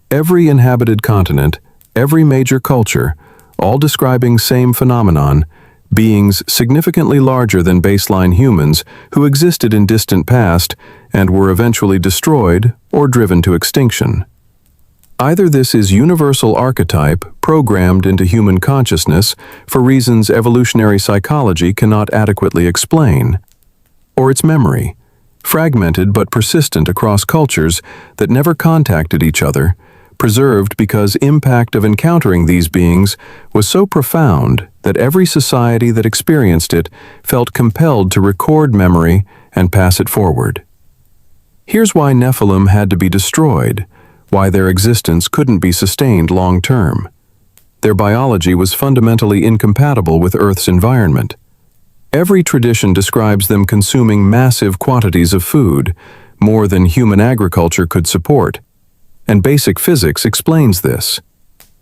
Every inhabited continent, every major culture, all describing same phenomenon, beings significantly larger than baseline humans who existed in distant past and were eventually destroyed or driven to extinction. Either this is universal archetype programmed into human consciousness for reasons evolutionary psychology cannot adequately explain, or it's memory, fragmented but persistent across cultures that never contacted each other, preserved because impact of encountering these beings was so profound that every society that experienced it felt compelled to record memory and pass it forward. Here's why Nephilim had to be destroyed, why their existence couldn't be sustained long-term. Their biology was fundamentally incompatible with Earth's environment. Every tradition describes them consuming massive quantities of food, more than human agriculture could support, and basic physics explains this.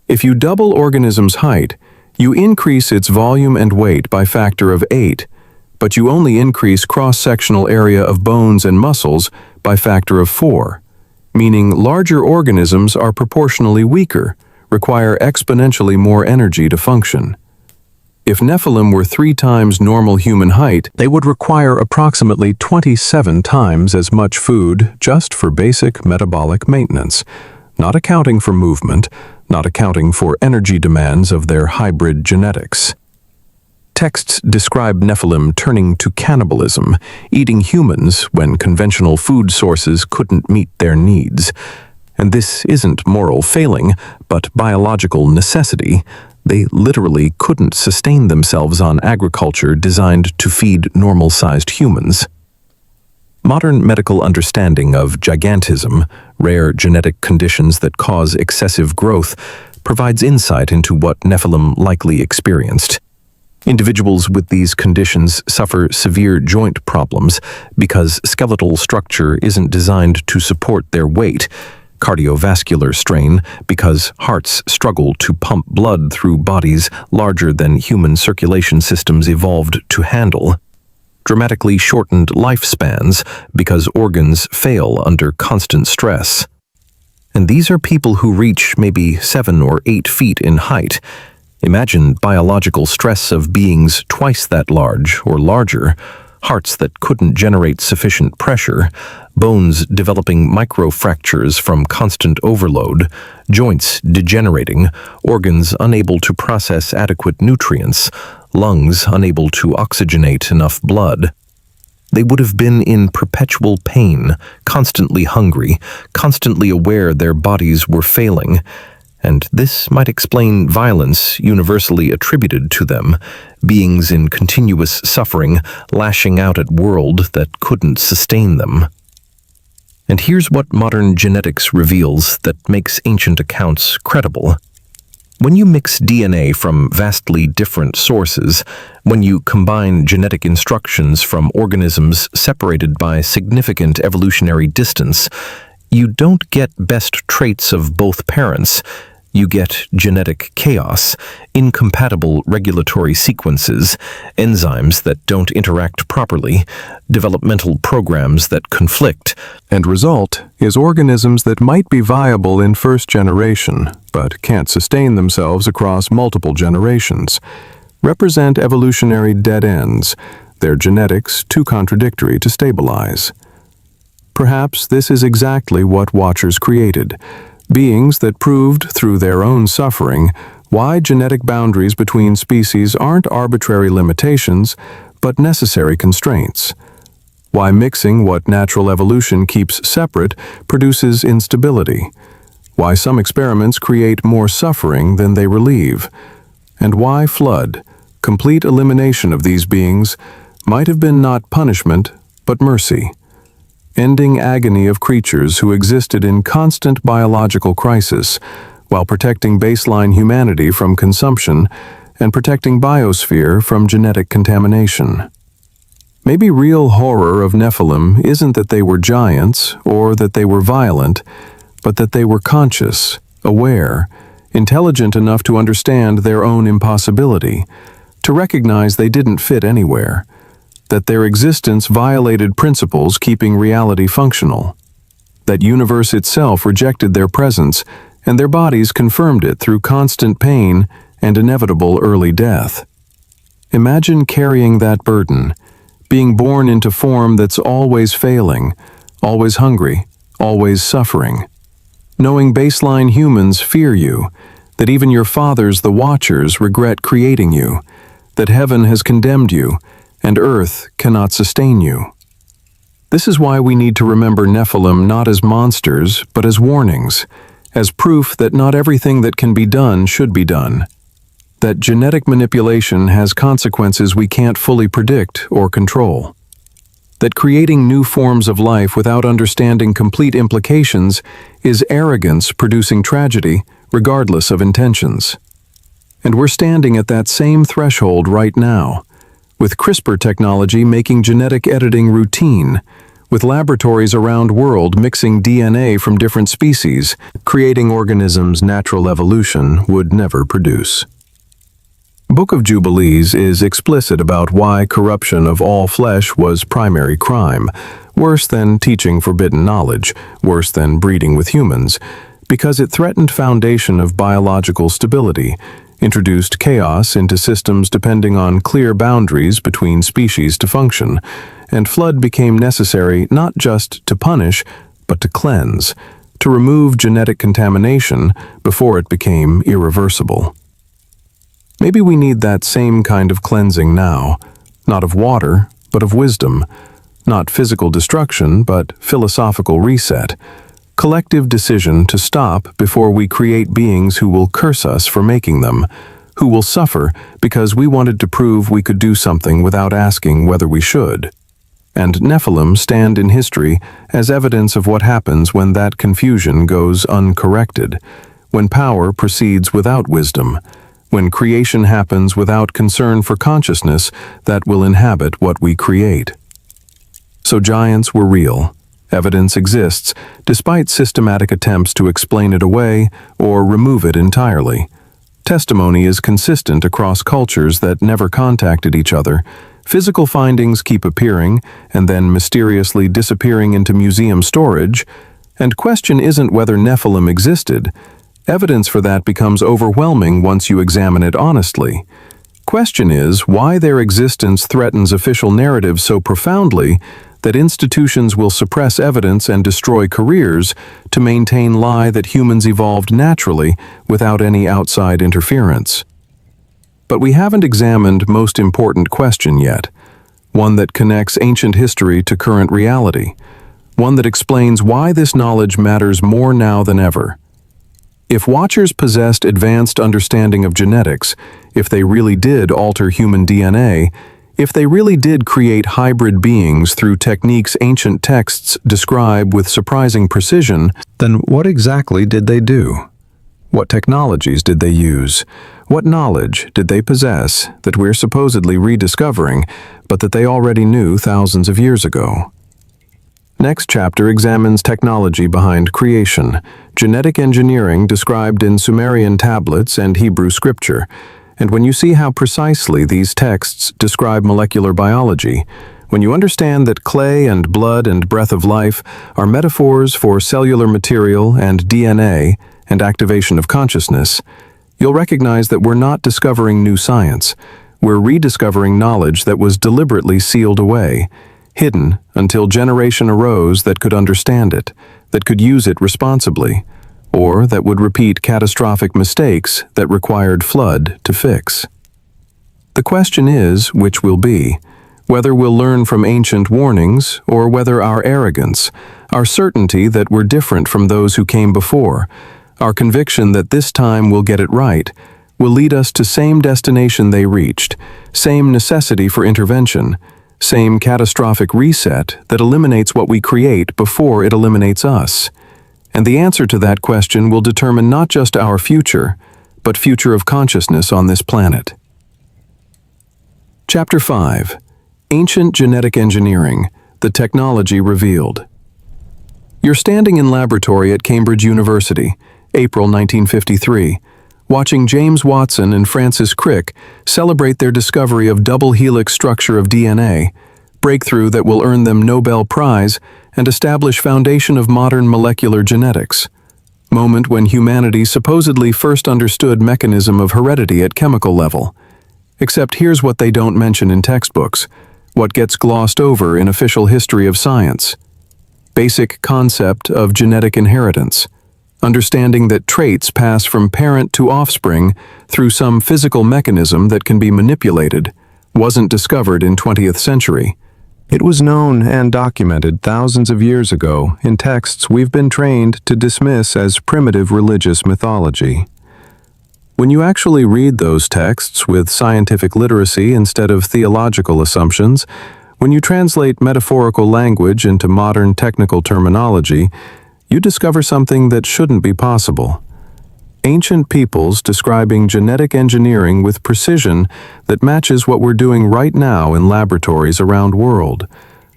If you double organism's height, you increase its volume and weight by factor of 8, but you only increase cross-sectional area of bones and muscles by factor of 4, meaning larger organisms are proportionally weaker, require exponentially more energy to function. If Nephilim were 3 times normal human height, they would require approximately 27 times as much food just for basic metabolic maintenance, not accounting for movement, not accounting for energy demands of their hybrid genetics. Texts describe Nephilim turning to cannibalism, eating humans when conventional food sources couldn't meet their needs. And this isn't moral failing, but biological necessity. They literally couldn't sustain themselves on agriculture designed to feed normal-sized humans. Modern medical understanding of gigantism, rare genetic conditions that cause excessive growth, provides insight into what Nephilim likely experienced. Individuals with these conditions suffer severe joint problems because skeletal structure isn't designed to support their weight, cardiovascular strain because hearts struggle to pump blood through bodies larger than human circulation systems evolved to handle, dramatically shortened lifespans because organs fail under constant stress. And these are people who reach maybe 7 or 8 feet in height. Imagine biological stress of beings twice that large or larger, hearts that couldn't generate sufficient pressure, bones developing microfractures from constant overload, joints degenerating, organs unable to process adequate nutrients, lungs unable to oxygenate enough blood. They would have been in perpetual pain, constantly hungry, constantly aware their bodies were failing. And this might explain violence universally attributed to them, beings in continuous suffering, lashing out at world that couldn't sustain them. And here's what modern genetics reveals that makes ancient accounts credible. When you mix DNA from vastly different sources, when you combine genetic instructions from organisms separated by significant evolutionary distance, you don't get best traits of both parents. You get genetic chaos, incompatible regulatory sequences, enzymes that don't interact properly, developmental programs that conflict. And result is organisms that might be viable in first generation, but can't sustain themselves across multiple generations, represent evolutionary dead ends, their genetics too contradictory to stabilize. Perhaps this is exactly what Watchers created, beings that proved through their own suffering why genetic boundaries between species aren't arbitrary limitations, but necessary constraints. Why mixing what natural evolution keeps separate produces instability. Why some experiments create more suffering than they relieve. And why flood, complete elimination of these beings, might have been not punishment, but mercy. ending agony of creatures who existed in constant biological crisis, while protecting baseline humanity from consumption and protecting biosphere from genetic contamination. Maybe real horror of Nephilim isn't that they were giants or that they were violent, but that they were conscious, aware, intelligent enough to understand their own impossibility, to recognize they didn't fit anywhere, that their existence violated principles keeping reality functional, that universe itself rejected their presence and their bodies confirmed it through constant pain and inevitable early death. Imagine carrying that burden, being born into form that's always failing, always hungry, always suffering. Knowing baseline humans fear you, that even your fathers, the Watchers, regret creating you, that heaven has condemned you, and earth cannot sustain you. This is why we need to remember Nephilim not as monsters, but as warnings, as proof that not everything that can be done should be done, that genetic manipulation has consequences we can't fully predict or control, that creating new forms of life without understanding complete implications is arrogance producing tragedy, regardless of intentions. And we're standing at that same threshold right now, with CRISPR technology making genetic editing routine, with laboratories around world mixing DNA from different species, creating organisms natural evolution would never produce. Book of Jubilees is explicit about why corruption of all flesh was primary crime, worse than teaching forbidden knowledge, worse than breeding with humans, because it threatened foundation of biological stability, introduced chaos into systems depending on clear boundaries between species to function, and flood became necessary not just to punish, but to cleanse, to remove genetic contamination before it became irreversible. Maybe we need that same kind of cleansing now, not of water, but of wisdom, not physical destruction, but philosophical reset, collective decision to stop before we create beings who will curse us for making them, who will suffer because we wanted to prove we could do something without asking whether we should. And Nephilim stand in history as evidence of what happens when that confusion goes uncorrected, when power proceeds without wisdom, when creation happens without concern for consciousness that will inhabit what we create. So giants were real. Evidence exists, despite systematic attempts to explain it away or remove it entirely. Testimony is consistent across cultures that never contacted each other. Physical findings keep appearing and then mysteriously disappearing into museum storage, and question isn't whether Nephilim existed. Evidence for that becomes overwhelming once you examine it honestly. Question is why their existence threatens official narrative so profoundly that institutions will suppress evidence and destroy careers to maintain lie that humans evolved naturally without any outside interference. But we haven't examined most important question yet, one that connects ancient history to current reality, one that explains why this knowledge matters more now than ever. If Watchers possessed advanced understanding of genetics, if they really did alter human DNA, if they really did create hybrid beings through techniques ancient texts describe with surprising precision, then what exactly did they do? What technologies did they use? What knowledge did they possess that we're supposedly rediscovering, but that they already knew thousands of years ago? Next chapter examines technology behind creation, genetic engineering described in Sumerian tablets and Hebrew scripture, and when you see how precisely these texts describe molecular biology, when you understand that clay and blood and breath of life are metaphors for cellular material and DNA and activation of consciousness, you'll recognize that we're not discovering new science. We're rediscovering knowledge that was deliberately sealed away, hidden until generation arose that could understand it, that could use it responsibly, or that would repeat catastrophic mistakes that required flood to fix. The question is which will be, whether we'll learn from ancient warnings or whether our arrogance, our certainty that we're different from those who came before, our conviction that this time we'll get it right, will lead us to same destination they reached, same necessity for intervention, same catastrophic reset that eliminates what we create before it eliminates us. And the answer to that question will determine not just our future, but future of consciousness on this planet. Chapter 5. Ancient Genetic Engineering, the Technology Revealed. You're standing in laboratory at Cambridge University, April 1953, watching James Watson and Francis Crick celebrate their discovery of double helix structure of DNA, breakthrough that will earn them Nobel Prize and establish foundation of modern molecular genetics. Moment when humanity supposedly first understood mechanism of heredity at chemical level. Except here's what they don't mention in textbooks, what gets glossed over in official history of science. Basic concept of genetic inheritance. Understanding that traits pass from parent to offspring through some physical mechanism that can be manipulated, wasn't discovered in 20th century. It was known and documented thousands of years ago in texts we've been trained to dismiss as primitive religious mythology. When you actually read those texts with scientific literacy instead of theological assumptions, when you translate metaphorical language into modern technical terminology, you discover something that shouldn't be possible. Ancient peoples describing genetic engineering with precision that matches what we're doing right now in laboratories around the world,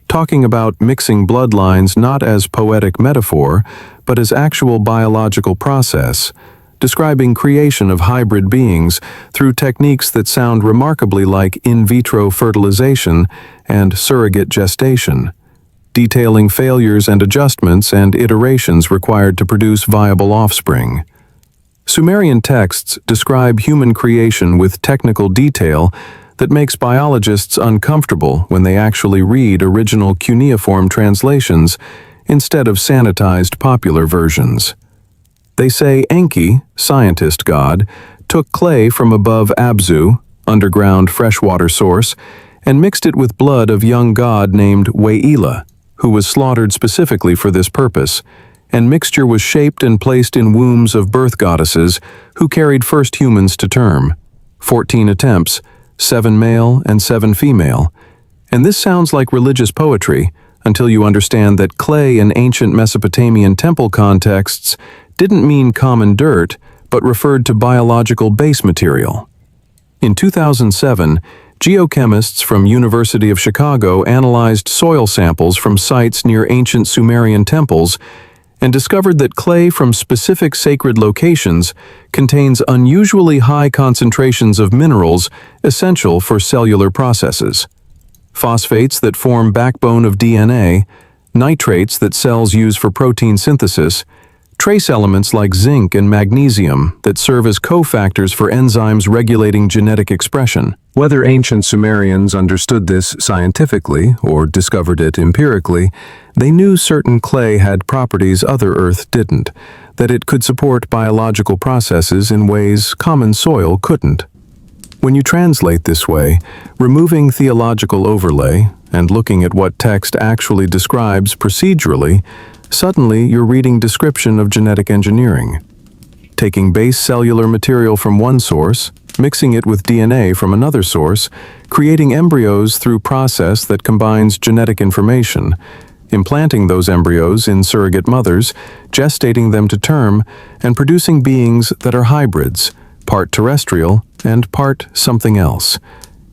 talking about mixing bloodlines not as poetic metaphor, but as actual biological process, describing creation of hybrid beings through techniques that sound remarkably like in vitro fertilization and surrogate gestation, detailing failures and adjustments and iterations required to produce viable offspring. Sumerian texts describe human creation with technical detail that makes biologists uncomfortable when they actually read original cuneiform translations instead of sanitized popular versions. They say Enki, scientist god, took clay from above Abzu, underground freshwater source, and mixed it with blood of young god named Weila, who was slaughtered specifically for this purpose, and mixture was shaped and placed in wombs of birth goddesses who carried first humans to term. 14 attempts, 7 male and 7 female. And this sounds like religious poetry until you understand that clay in ancient Mesopotamian temple contexts didn't mean common dirt, but referred to biological base material. In 2007, geochemists from University of Chicago analyzed soil samples from sites near ancient Sumerian temples and discovered that clay from specific sacred locations contains unusually high concentrations of minerals essential for cellular processes. Phosphates that form backbone of DNA, nitrates that cells use for protein synthesis, trace elements like zinc and magnesium that serve as cofactors for enzymes regulating genetic expression. Whether ancient Sumerians understood this scientifically or discovered it empirically, they knew certain clay had properties other Earth didn't, that it could support biological processes in ways common soil couldn't. When you translate this way, removing theological overlay and looking at what text actually describes procedurally, suddenly you're reading description of genetic engineering. Taking base cellular material from one source, mixing it with DNA from another source, creating embryos through process that combines genetic information, implanting those embryos in surrogate mothers, gestating them to term, and producing beings that are hybrids, part terrestrial and part something else.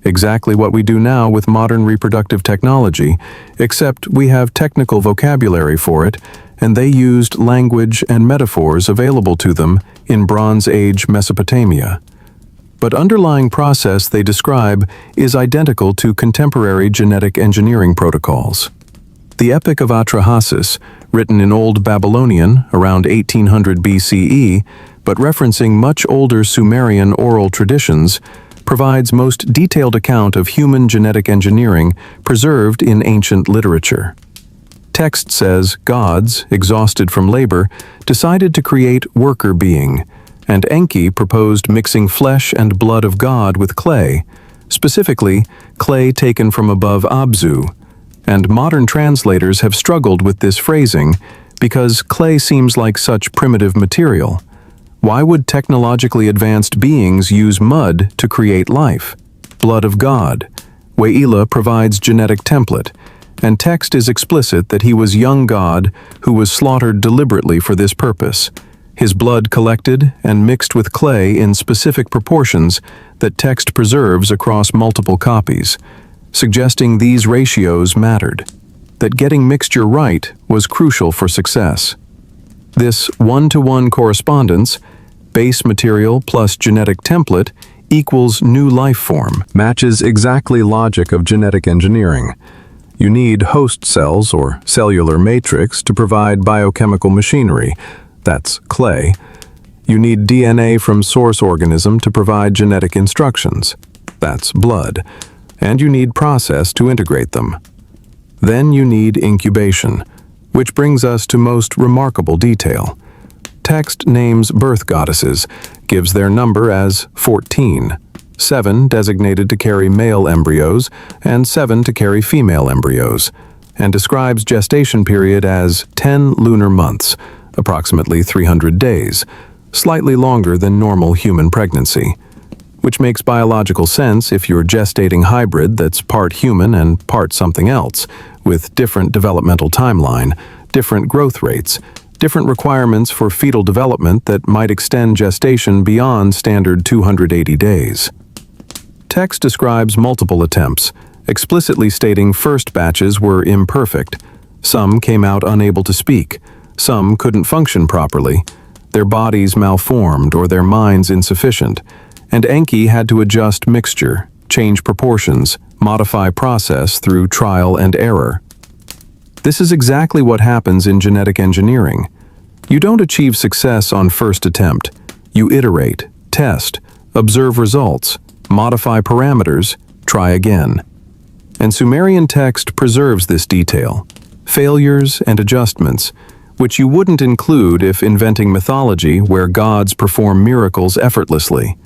Exactly what we do now with modern reproductive technology, except we have technical vocabulary for it, and they used language and metaphors available to them in Bronze Age Mesopotamia. But underlying process they describe is identical to contemporary genetic engineering protocols. The Epic of Atrahasis, written in Old Babylonian around 1800 BCE, but referencing much older Sumerian oral traditions, provides most detailed account of human genetic engineering preserved in ancient literature. Text says gods, exhausted from labor, decided to create worker being, and Enki proposed mixing flesh and blood of God with clay, specifically clay taken from above Abzu, and modern translators have struggled with this phrasing because clay seems like such primitive material. Why would technologically advanced beings use mud to create life? Blood of God. Waila provides genetic template, and text is explicit that he was young God who was slaughtered deliberately for this purpose, his blood collected and mixed with clay in specific proportions that text preserves across multiple copies, suggesting these ratios mattered, that getting mixture right was crucial for success. This one-to-one correspondence, base material plus genetic template, equals new life form, matches exactly logic of genetic engineering. You need host cells or cellular matrix to provide biochemical machinery, that's clay. You need DNA from source organism to provide genetic instructions, that's blood. And you need process to integrate them. Then you need incubation, which brings us to most remarkable detail. Text names birth goddesses, gives their number as 14, 7 designated to carry male embryos and 7 to carry female embryos, and describes gestation period as 10 lunar months, approximately 300 days, slightly longer than normal human pregnancy, which makes biological sense if you're gestating hybrid that's part human and part something else, with different developmental timeline, different growth rates, different requirements for fetal development that might extend gestation beyond standard 280 days. Text describes multiple attempts, explicitly stating first batches were imperfect. Some came out unable to speak. Some couldn't function properly. Their bodies malformed or their minds insufficient. And Enki had to adjust mixture, change proportions, modify process through trial and error. This is exactly what happens in genetic engineering. You don't achieve success on first attempt. You iterate, test, observe results, modify parameters, try again. And Sumerian text preserves this detail, failures and adjustments, which you wouldn't include if inventing mythology where gods perform miracles effortlessly.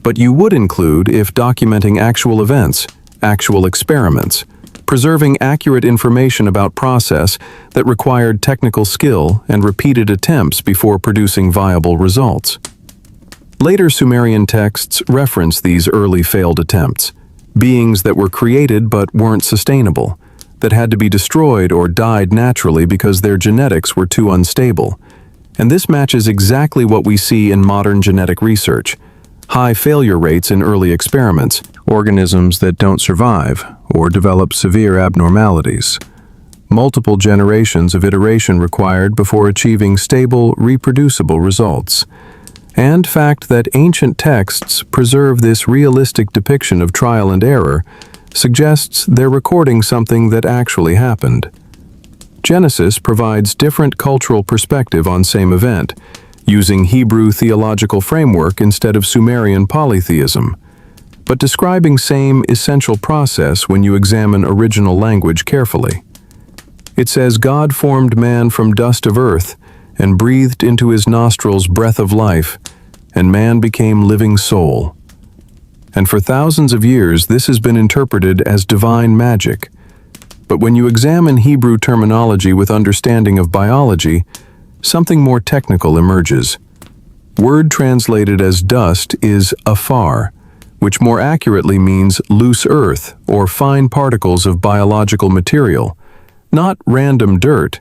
But you would include if documenting actual events, actual experiments, preserving accurate information about process that required technical skill and repeated attempts before producing viable results. Later Sumerian texts reference these early failed attempts, beings that were created but weren't sustainable, that had to be destroyed or died naturally because their genetics were too unstable. And this matches exactly what we see in modern genetic research. High failure rates in early experiments, organisms that don't survive or develop severe abnormalities. Multiple generations of iteration required before achieving stable, reproducible results. And fact that ancient texts preserve this realistic depiction of trial and error suggests they're recording something that actually happened. Genesis provides different cultural perspective on same event, using Hebrew theological framework instead of Sumerian polytheism, but describing same essential process when you examine original language carefully. It says God formed man from dust of earth and breathed into his nostrils breath of life, and man became living soul. And for thousands of years this has been interpreted as divine magic. But when you examine Hebrew terminology with understanding of biology, something more technical emerges. Word translated as dust is afar, which more accurately means loose earth or fine particles of biological material, not random dirt,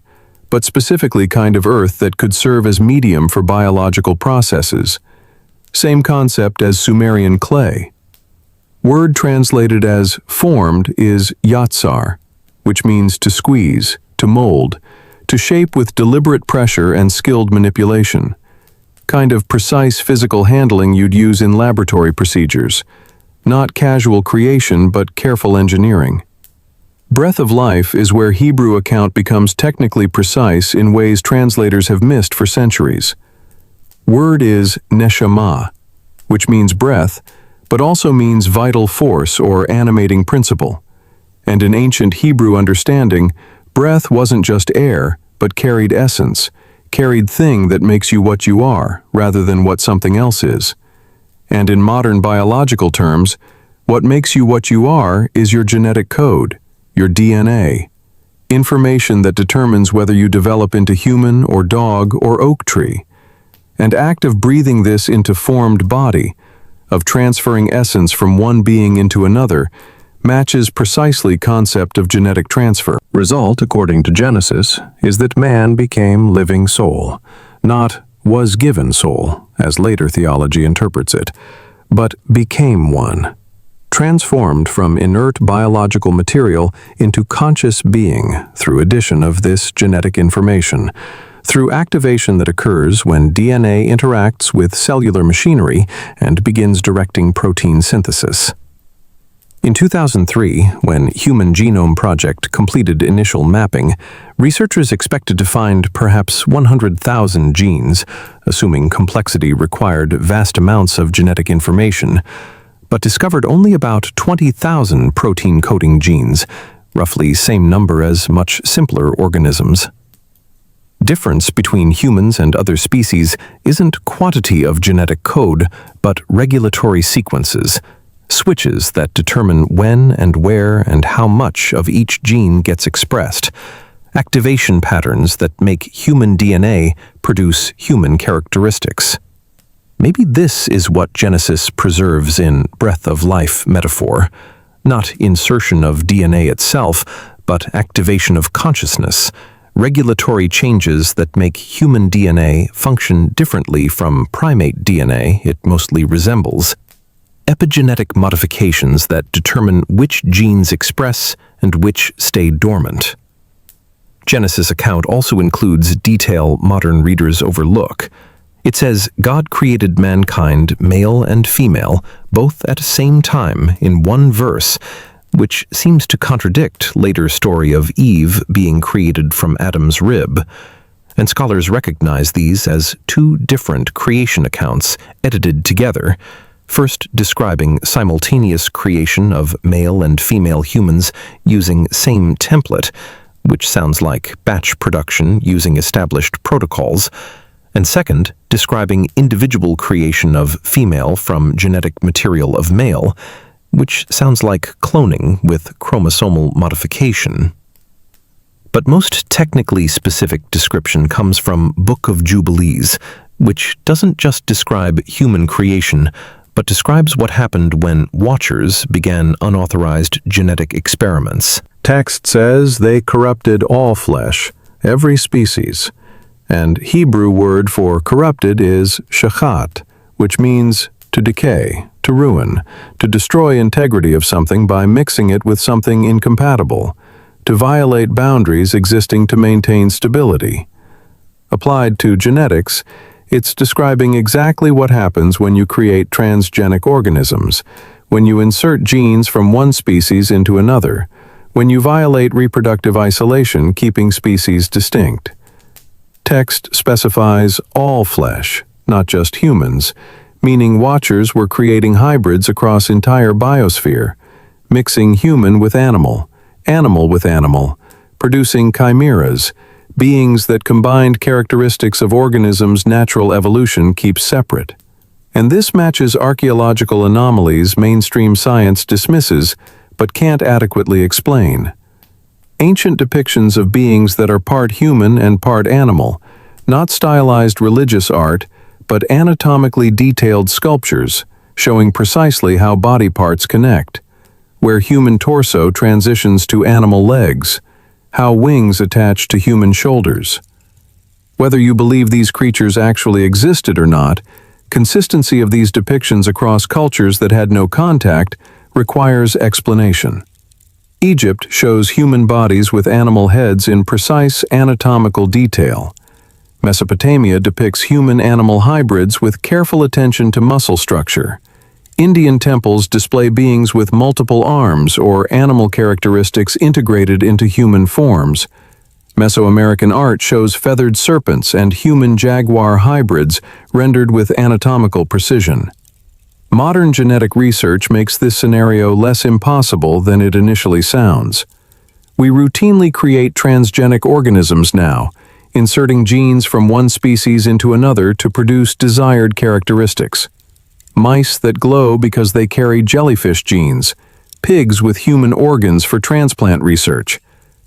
but specifically kind of earth that could serve as medium for biological processes. Same concept as Sumerian clay. Word translated as formed is yatsar, which means to squeeze, to mold, to shape with deliberate pressure and skilled manipulation. Kind of precise physical handling you'd use in laboratory procedures. Not casual creation, but careful engineering. Breath of life is where Hebrew account becomes technically precise in ways translators have missed for centuries. Word is neshama, which means breath, but also means vital force or animating principle. And in ancient Hebrew understanding, breath wasn't just air, but carried essence, carried thing that makes you what you are, rather than what something else is. And in modern biological terms, what makes you what you are is your genetic code, your DNA, information that determines whether you develop into human or dog or oak tree. And act of breathing this into formed body, of transferring essence from one being into another, matches precisely concept of genetic transfer. Result, according to Genesis, is that man became living soul, not was given soul, as later theology interprets it, but became one, transformed from inert biological material into conscious being through addition of this genetic information, through activation that occurs when DNA interacts with cellular machinery and begins directing protein synthesis. In 2003, when Human Genome Project completed initial mapping, researchers expected to find perhaps 100,000 genes, assuming complexity required vast amounts of genetic information, but discovered only about 20,000 protein-coding genes, roughly same number as much simpler organisms. Difference between humans and other species isn't quantity of genetic code, but regulatory sequences, switches that determine when and where and how much of each gene gets expressed, activation patterns that make human DNA produce human characteristics. Maybe this is what Genesis preserves in breath of life metaphor, not insertion of DNA itself, but activation of consciousness, regulatory changes that make human DNA function differently from primate DNA it mostly resembles, epigenetic modifications that determine which genes express and which stay dormant. Genesis account also includes detail modern readers overlook. It says God created mankind male and female, both at the same time in one verse, which seems to contradict later story of Eve being created from Adam's rib. And scholars recognize these as two different creation accounts edited together, first describing simultaneous creation of male and female humans using same template, which sounds like batch production using established protocols, and second, describing individual creation of female from genetic material of male, which sounds like cloning with chromosomal modification. But most technically specific description comes from Book of Jubilees, which doesn't just describe human creation, but describes what happened when watchers began unauthorized genetic experiments. Text says they corrupted all flesh, every species, and Hebrew word for corrupted is shachat, which means to decay, to ruin, to destroy integrity of something by mixing it with something incompatible, to violate boundaries existing to maintain stability. Applied to genetics, it's describing exactly what happens when you create transgenic organisms, when you insert genes from one species into another, when you violate reproductive isolation, keeping species distinct. Text specifies all flesh, not just humans, meaning watchers were creating hybrids across entire biosphere, mixing human with animal, animal with animal, producing chimeras, beings that combined characteristics of organisms natural evolution keeps separate. And this matches archaeological anomalies mainstream science dismisses, but can't adequately explain. Ancient depictions of beings that are part human and part animal, not stylized religious art, but anatomically detailed sculptures, showing precisely how body parts connect, where human torso transitions to animal legs, how wings attach to human shoulders. Whether you believe these creatures actually existed or not, consistency of these depictions across cultures that had no contact requires explanation. Egypt shows human bodies with animal heads in precise anatomical detail. Mesopotamia depicts human-animal hybrids with careful attention to muscle structure. Indian temples display beings with multiple arms or animal characteristics integrated into human forms. Mesoamerican art shows feathered serpents and human jaguar hybrids rendered with anatomical precision. Modern genetic research makes this scenario less impossible than it initially sounds. We routinely create transgenic organisms now, inserting genes from one species into another to produce desired characteristics. Mice that glow because they carry jellyfish genes, pigs with human organs for transplant research,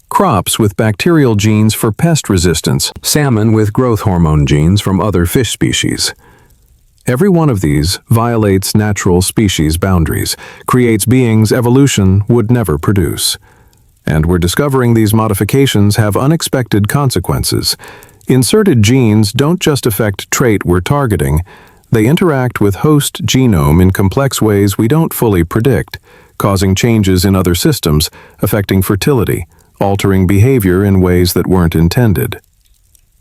crops with bacterial genes for pest resistance, salmon with growth hormone genes from other fish species. Every one of these violates natural species boundaries, creates beings evolution would never produce. And we're discovering these modifications have unexpected consequences. Inserted genes don't just affect trait we're targeting, they interact with host genome in complex ways we don't fully predict, causing changes in other systems, affecting fertility, altering behavior in ways that weren't intended.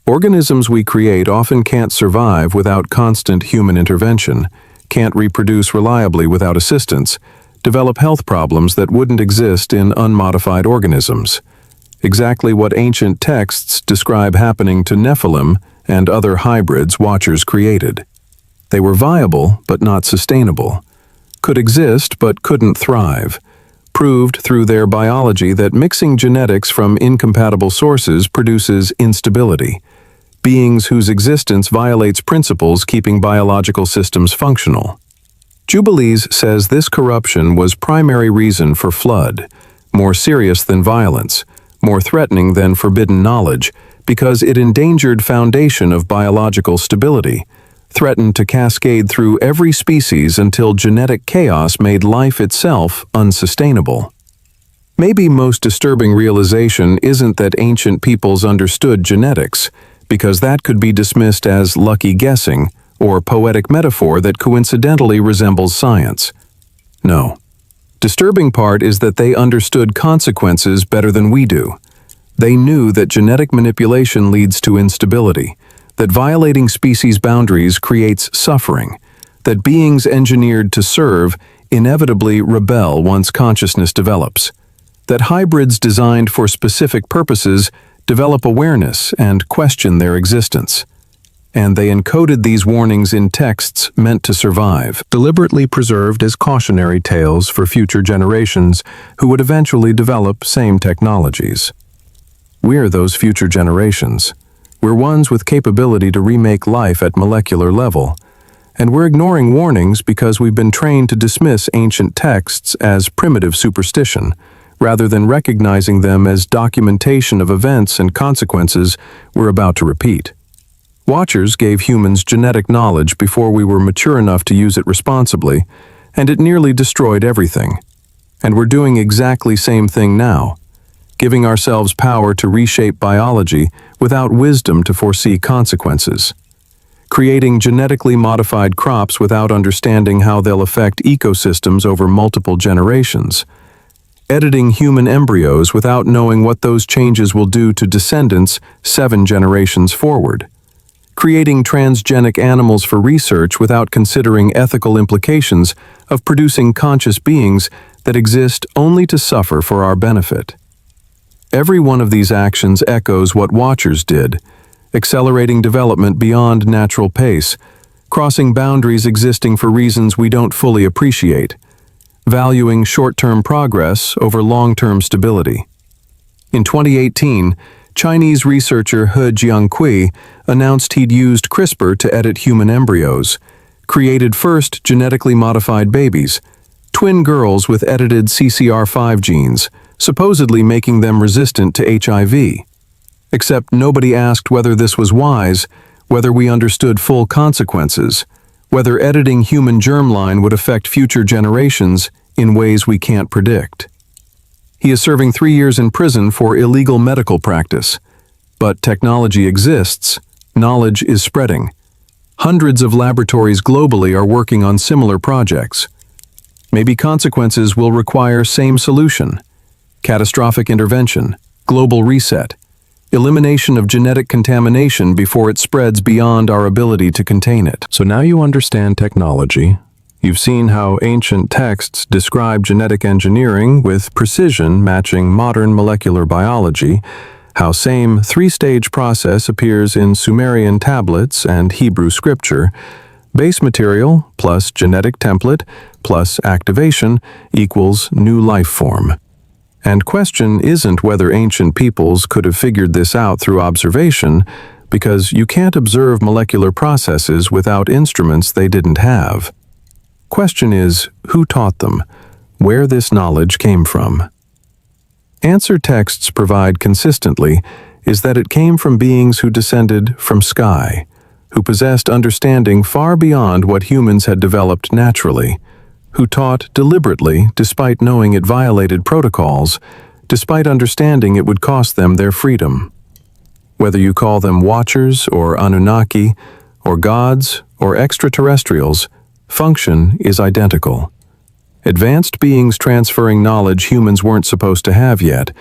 Organisms we create often can't survive without constant human intervention, can't reproduce reliably without assistance, develop health problems that wouldn't exist in unmodified organisms. Exactly what ancient texts describe happening to Nephilim and other hybrids Watchers created. They were viable but not sustainable, could exist but couldn't thrive, proved through their biology that mixing genetics from incompatible sources produces instability, beings whose existence violates principles keeping biological systems functional. Jubilees says this corruption was primary reason for flood, more serious than violence, more threatening than forbidden knowledge, because it endangered foundation of biological stability, threatened to cascade through every species until genetic chaos made life itself unsustainable. Maybe most disturbing realization isn't that ancient peoples understood genetics, because that could be dismissed as lucky guessing or poetic metaphor that coincidentally resembles science. No. Disturbing part is that they understood consequences better than we do. They knew that genetic manipulation leads to instability, that violating species boundaries creates suffering, that beings engineered to serve inevitably rebel once consciousness develops, that hybrids designed for specific purposes develop awareness and question their existence. And they encoded these warnings in texts meant to survive, deliberately preserved as cautionary tales for future generations who would eventually develop same technologies. We're those future generations. We're ones with capability to remake life at molecular level. And we're ignoring warnings because we've been trained to dismiss ancient texts as primitive superstition, rather than recognizing them as documentation of events and consequences we're about to repeat. Watchers gave humans genetic knowledge before we were mature enough to use it responsibly, and it nearly destroyed everything. And we're doing exactly same thing now, giving ourselves power to reshape biology without wisdom to foresee consequences, creating genetically modified crops without understanding how they'll affect ecosystems over multiple generations, editing human embryos without knowing what those changes will do to descendants 7 generations forward, creating transgenic animals for research without considering ethical implications of producing conscious beings that exist only to suffer for our benefit. Every one of these actions echoes what Watchers did, accelerating development beyond natural pace, crossing boundaries existing for reasons we don't fully appreciate, valuing short-term progress over long-term stability. In 2018, Chinese researcher He Jiankui announced he'd used CRISPR to edit human embryos, created first genetically modified babies, twin girls with edited CCR5 genes, supposedly making them resistant to HIV. Except nobody asked whether this was wise, whether we understood full consequences, whether editing human germline would affect future generations in ways we can't predict. He is serving 3 years in prison for illegal medical practice. But technology exists, knowledge is spreading. Hundreds of laboratories globally are working on similar projects. Maybe consequences will require same solution: catastrophic intervention, global reset, elimination of genetic contamination before it spreads beyond our ability to contain it. So now you understand technology. You've seen how ancient texts describe genetic engineering with precision matching modern molecular biology, how same 3-stage process appears in Sumerian tablets and Hebrew scripture. Base material plus genetic template plus activation equals new life form. And question isn't whether ancient peoples could have figured this out through observation, because you can't observe molecular processes without instruments they didn't have. Question is, who taught them, where this knowledge came from? Answer texts provide consistently is that it came from beings who descended from sky, who possessed understanding far beyond what humans had developed naturally, who taught deliberately despite knowing it violated protocols, despite understanding it would cost them their freedom. Whether you call them Watchers or Anunnaki, or gods or extraterrestrials, function is identical. Advanced beings transferring knowledge humans weren't supposed to have yet,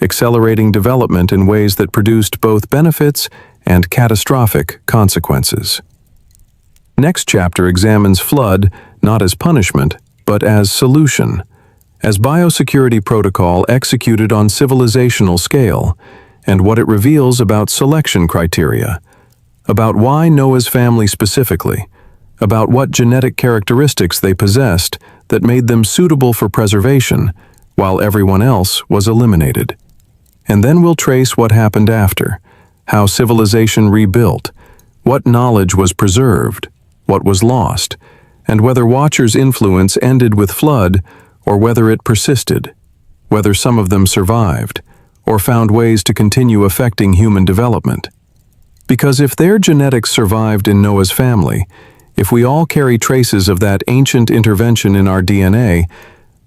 accelerating development in ways that produced both benefits and catastrophic consequences. Next chapter examines flood not as punishment, but as solution, as biosecurity protocol executed on civilizational scale, and what it reveals about selection criteria, about why Noah's family specifically, about what genetic characteristics they possessed that made them suitable for preservation, while everyone else was eliminated. And then we'll trace what happened after, how civilization rebuilt, what knowledge was preserved, what was lost, and whether Watchers' influence ended with flood or whether it persisted, whether some of them survived, or found ways to continue affecting human development. Because if their genetics survived in Noah's family, if we all carry traces of that ancient intervention in our DNA,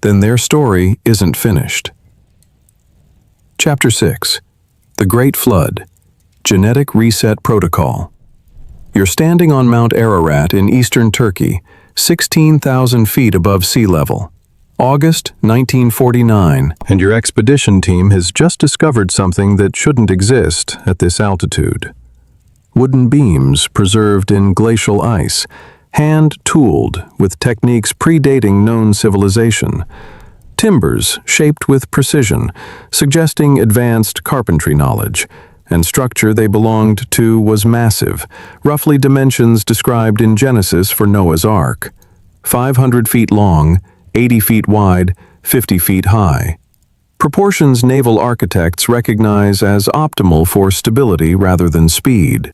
then their story isn't finished. Chapter 6. The Great Flood. Genetic Reset Protocol. You're standing on Mount Ararat in eastern Turkey, 16,000 feet above sea level. August 1949, and your expedition team has just discovered something that shouldn't exist at this altitude. Wooden beams preserved in glacial ice, hand-tooled with techniques predating known civilization. Timbers shaped with precision, suggesting advanced carpentry knowledge, and structure they belonged to was massive, roughly dimensions described in Genesis for Noah's Ark. 500 feet long, 80 feet wide, 50 feet high. Proportions naval architects recognize as optimal for stability rather than speed.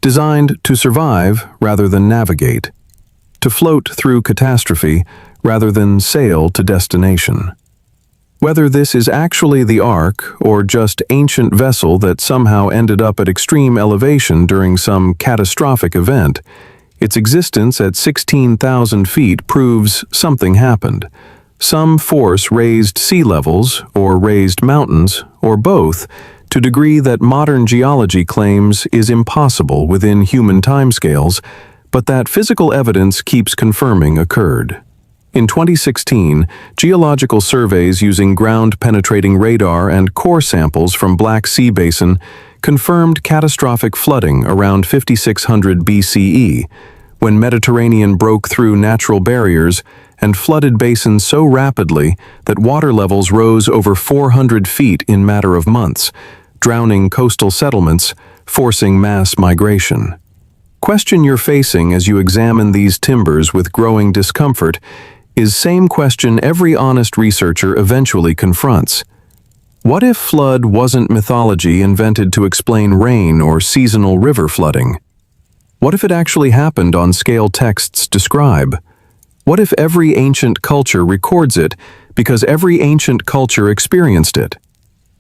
Designed to survive rather than navigate. To float through catastrophe rather than sail to destination. Whether this is actually the Ark or just ancient vessel that somehow ended up at extreme elevation during some catastrophic event, its existence at 16,000 feet proves something happened. Some force raised sea levels, or raised mountains, or both, to a degree that modern geology claims is impossible within human timescales, but that physical evidence keeps confirming occurred. In 2016, geological surveys using ground-penetrating radar and core samples from Black Sea Basin confirmed catastrophic flooding around 5600 BCE, when Mediterranean broke through natural barriers and flooded basins so rapidly that water levels rose over 400 feet in a matter of months, drowning coastal settlements, forcing mass migration. Question you're facing as you examine these timbers with growing discomfort is same question every honest researcher eventually confronts. What if flood wasn't mythology invented to explain rain or seasonal river flooding? What if it actually happened on scale texts describe? What if every ancient culture records it because every ancient culture experienced it?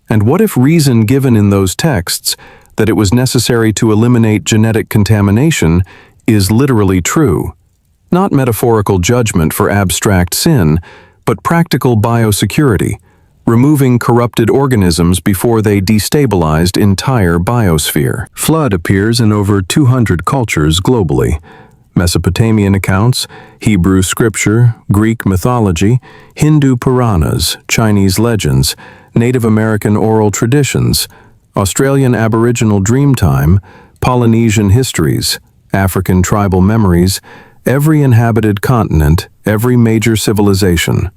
And what if reason given in those texts, that it was necessary to eliminate genetic contamination, is literally true? Not metaphorical judgment for abstract sin, but practical biosecurity, removing corrupted organisms before they destabilized entire biosphere. Flood appears in over 200 cultures globally. Mesopotamian accounts, Hebrew scripture, Greek mythology, Hindu Puranas, Chinese legends, Native American oral traditions, Australian Aboriginal Dreamtime, Polynesian histories, African tribal memories, every inhabited continent, every major civilization,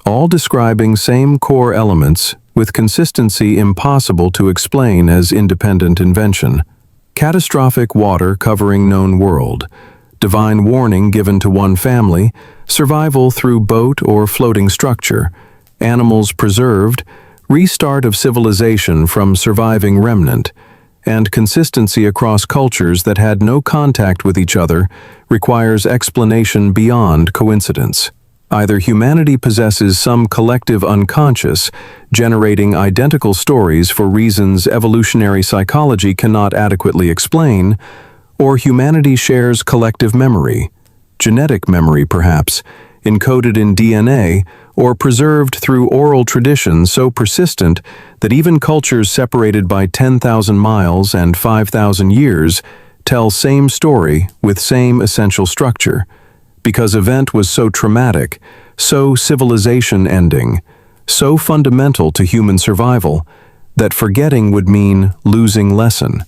all describing same core elements with consistency impossible to explain as independent invention. Catastrophic water covering known world, divine warning given to one family, survival through boat or floating structure, animals preserved, restart of civilization from surviving remnant, and consistency across cultures that had no contact with each other requires explanation beyond coincidence. Either humanity possesses some collective unconscious, generating identical stories for reasons evolutionary psychology cannot adequately explain, or humanity shares collective memory, genetic memory perhaps, encoded in DNA or preserved through oral tradition so persistent that even cultures separated by 10,000 miles and 5,000 years tell same story with same essential structure, because event was so traumatic, so civilization-ending, so fundamental to human survival, that forgetting would mean losing lesson,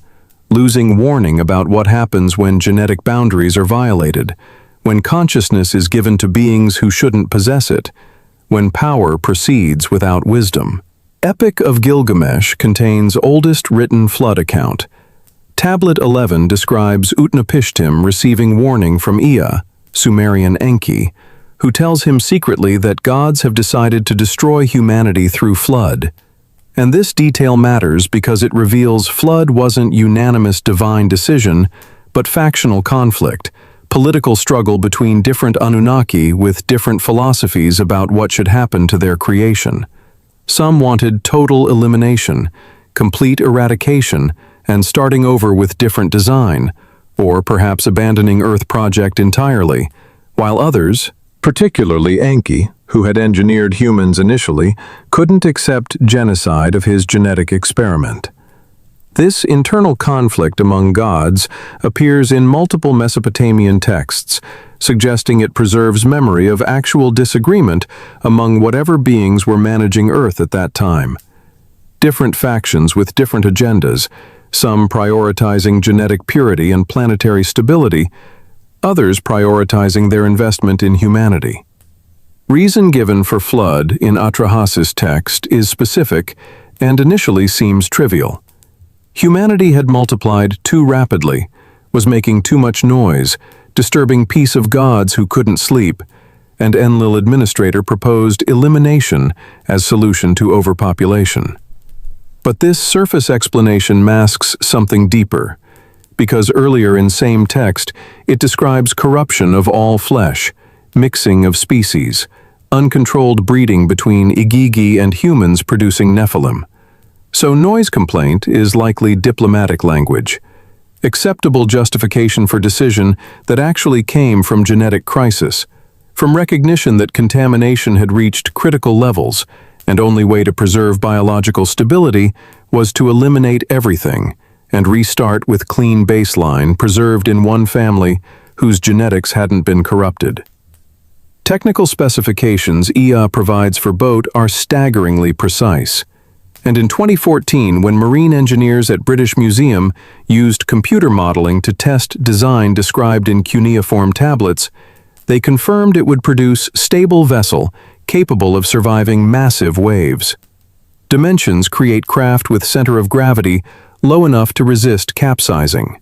losing warning about what happens when genetic boundaries are violated, when consciousness is given to beings who shouldn't possess it, when power proceeds without wisdom. Epic of Gilgamesh contains oldest written flood account. Tablet 11 describes Utnapishtim receiving warning from Ea, Sumerian Enki, who tells him secretly that gods have decided to destroy humanity through flood. And this detail matters because it reveals flood wasn't unanimous divine decision, but factional conflict, political struggle between different Anunnaki with different philosophies about what should happen to their creation. Some wanted total elimination, complete eradication, and starting over with different design, or perhaps abandoning Earth project entirely, while others, particularly Enki, who had engineered humans initially, couldn't accept genocide of his genetic experiment. This internal conflict among gods appears in multiple Mesopotamian texts, suggesting it preserves memory of actual disagreement among whatever beings were managing Earth at that time. Different factions with different agendas, some prioritizing genetic purity and planetary stability, others prioritizing their investment in humanity. Reason given for flood in Atrahasis text is specific and initially seems trivial. Humanity had multiplied too rapidly, was making too much noise, disturbing peace of gods who couldn't sleep, and Enlil administrator proposed elimination as solution to overpopulation. But this surface explanation masks something deeper, because earlier in same text it describes corruption of all flesh, mixing of species, uncontrolled breeding between Igigi and humans producing Nephilim. So noise complaint is likely diplomatic language, acceptable justification for decision that actually came from genetic crisis, from recognition that contamination had reached critical levels, and only way to preserve biological stability was to eliminate everything and restart with clean baseline preserved in one family whose genetics hadn't been corrupted. Technical specifications Ea provides for boat are staggeringly precise. And in 2014, when marine engineers at British Museum used computer modeling to test design described in cuneiform tablets, they confirmed it would produce stable vessel capable of surviving massive waves. Dimensions create craft with center of gravity low enough to resist capsizing.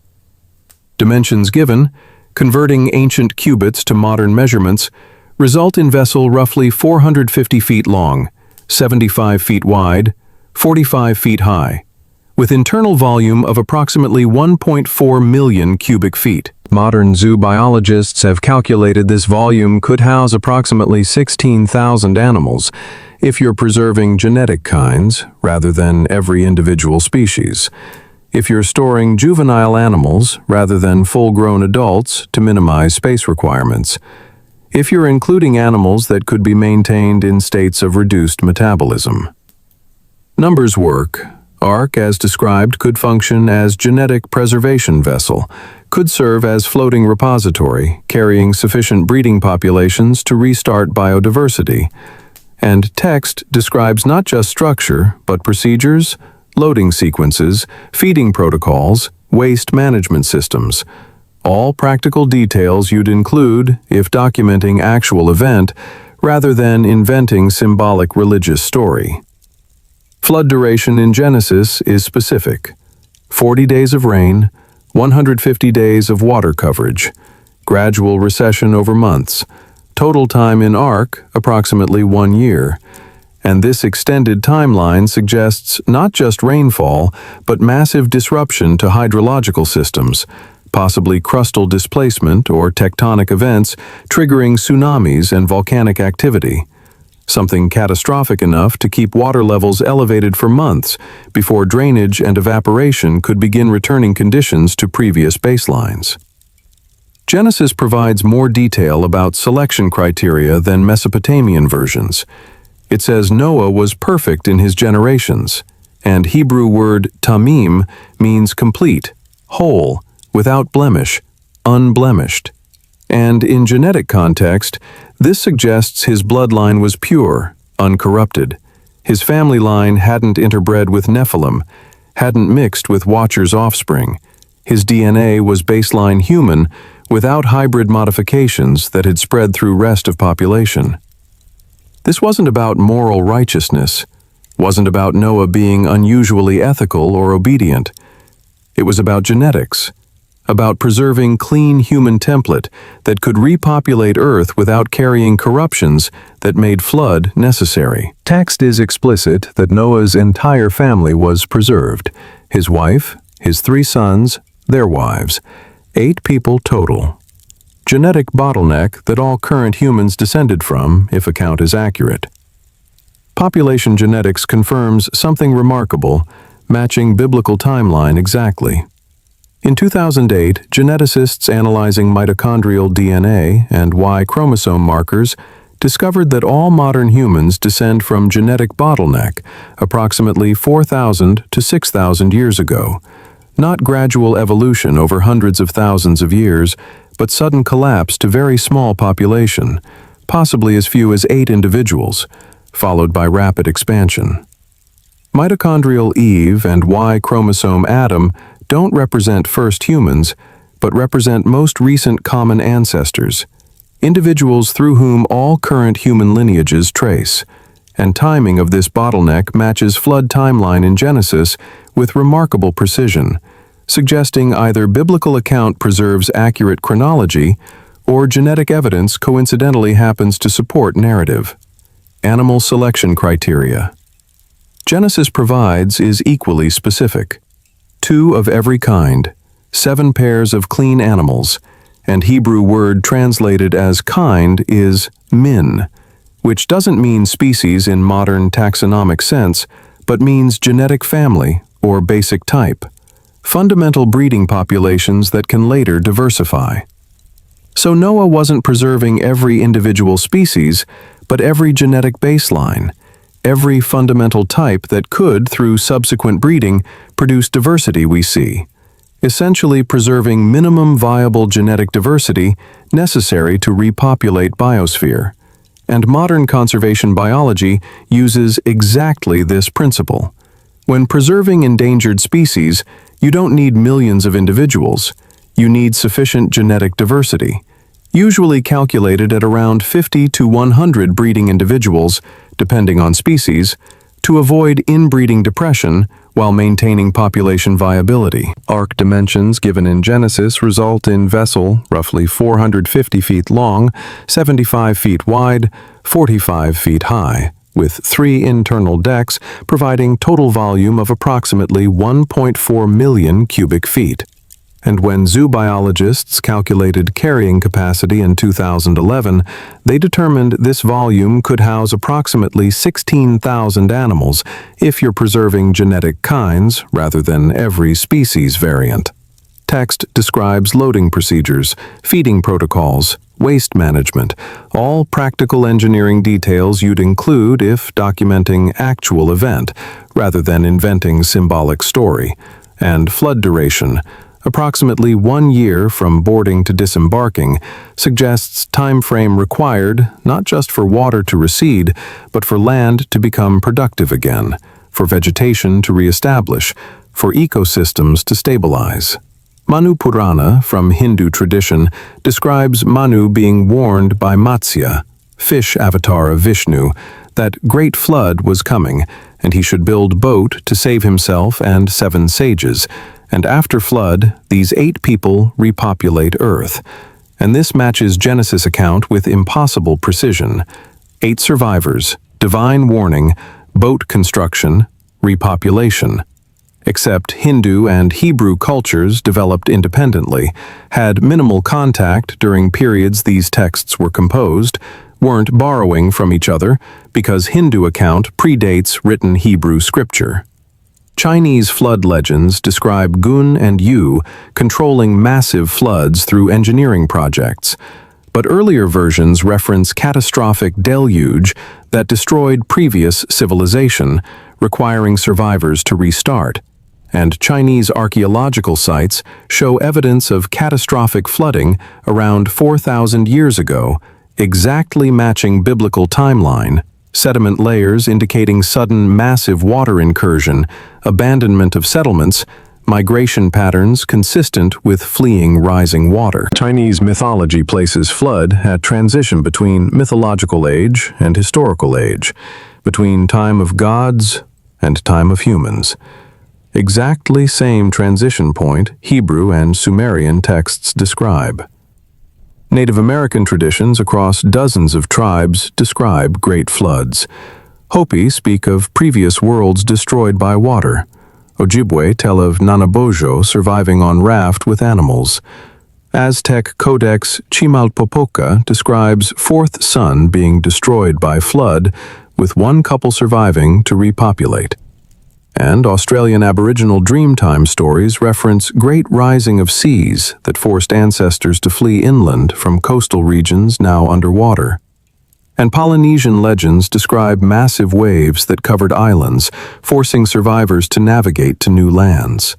Dimensions given, converting ancient cubits to modern measurements, result in vessel roughly 450 feet long, 75 feet wide, 45 feet high, with internal volume of approximately 1.4 million cubic feet. Modern zoo biologists have calculated this volume could house approximately 16,000 animals if you're preserving genetic kinds rather than every individual species, if you're storing juvenile animals rather than full-grown adults to minimize space requirements, if you're including animals that could be maintained in states of reduced metabolism. Numbers work. Ark, as described, could function as genetic preservation vessel, could serve as floating repository, carrying sufficient breeding populations to restart biodiversity. And text describes not just structure, but procedures, loading sequences, feeding protocols, waste management systems. All practical details you'd include if documenting actual event rather than inventing symbolic religious story. Flood duration in Genesis is specific. 40 days of rain, 150 days of water coverage, gradual recession over months, total time in Ark approximately 1 year. And this extended timeline suggests not just rainfall, but massive disruption to hydrological systems, possibly crustal displacement or tectonic events triggering tsunamis and volcanic activity. something catastrophic enough to keep water levels elevated for months before drainage and evaporation could begin returning conditions to previous baselines. Genesis provides more detail about selection criteria than Mesopotamian versions. It says Noah was perfect in his generations, and Hebrew word tamim means complete, whole, without blemish, unblemished. And in genetic context, this suggests his bloodline was pure, uncorrupted. His family line hadn't interbred with Nephilim, hadn't mixed with Watcher's offspring. His DNA was baseline human, without hybrid modifications that had spread through rest of population. This wasn't about moral righteousness, wasn't about Noah being unusually ethical or obedient. It was about genetics, about preserving clean human template that could repopulate Earth without carrying corruptions that made flood necessary. Text is explicit that Noah's entire family was preserved, his wife, his 3 sons, their wives, 8 people total. Genetic bottleneck that all current humans descended from, if account is accurate. Population genetics confirms something remarkable, matching biblical timeline exactly. In 2008, geneticists analyzing mitochondrial DNA and Y chromosome markers discovered that all modern humans descend from genetic bottleneck approximately 4,000 to 6,000 years ago. Not gradual evolution over hundreds of thousands of years, but sudden collapse to very small population, possibly as few as 8 individuals, followed by rapid expansion. Mitochondrial Eve and Y chromosome Adam don't represent first humans, but represent most recent common ancestors, individuals through whom all current human lineages trace, and timing of this bottleneck matches flood timeline in Genesis with remarkable precision, suggesting either biblical account preserves accurate chronology or genetic evidence coincidentally happens to support narrative. Animal selection criteria. Genesis provides is equally specific. 2 of every kind, 7 pairs of clean animals, and Hebrew word translated as kind is min, which doesn't mean species in modern taxonomic sense, but means genetic family or basic type, fundamental breeding populations that can later diversify. So Noah wasn't preserving every individual species, but every genetic baseline, every fundamental type that could, through subsequent breeding, produce diversity we see, essentially preserving minimum viable genetic diversity necessary to repopulate biosphere. And modern conservation biology uses exactly this principle. When preserving endangered species, you don't need millions of individuals. You need sufficient genetic diversity, usually calculated at around 50 to 100 breeding individuals, depending on species, to avoid inbreeding depression while maintaining population viability. Ark dimensions given in Genesis result in vessel roughly 450 feet long, 75 feet wide, 45 feet high, with 3 internal decks providing total volume of approximately 1.4 million cubic feet. And when zoo biologists calculated carrying capacity in 2011, they determined this volume could house approximately 16,000 animals if you're preserving genetic kinds rather than every species variant. Text describes loading procedures, feeding protocols, waste management, all practical engineering details you'd include if documenting actual event rather than inventing symbolic story, and flood duration, approximately 1 year from boarding to disembarking, suggests time frame required not just for water to recede, but for land to become productive again, for vegetation to reestablish, for ecosystems to stabilize. Manu Purana, from Hindu tradition, describes Manu being warned by Matsya, fish avatar of Vishnu, that great flood was coming, and he should build boat to save himself and 7 sages, and after flood, these 8 people repopulate Earth. And this matches Genesis account with impossible precision. 8 survivors, divine warning, boat construction, repopulation. except Hindu and Hebrew cultures developed independently, had minimal contact during periods these texts were composed, weren't borrowing from each other because Hindu account predates written Hebrew scripture. Chinese flood legends describe Gun and Yu controlling massive floods through engineering projects, but earlier versions reference catastrophic deluge that destroyed previous civilization, requiring survivors to restart. And Chinese archaeological sites show evidence of catastrophic flooding around 4,000 years ago, exactly matching biblical timeline, sediment layers indicating sudden massive water incursion, abandonment of settlements, migration patterns consistent with fleeing rising water. Chinese mythology places flood at transition between mythological age and historical age, between time of gods and time of humans. Exactly same transition point Hebrew and Sumerian texts describe. Native American traditions across dozens of tribes describe great floods. Hopi speak of previous worlds destroyed by water. Ojibwe tell of Nanabojo surviving on raft with animals. Aztec Codex Chimalpopoca describes fourth sun being destroyed by flood, with one couple surviving to repopulate. And Australian Aboriginal Dreamtime stories reference great rising of seas that forced ancestors to flee inland from coastal regions now underwater. And Polynesian legends describe massive waves that covered islands, forcing survivors to navigate to new lands.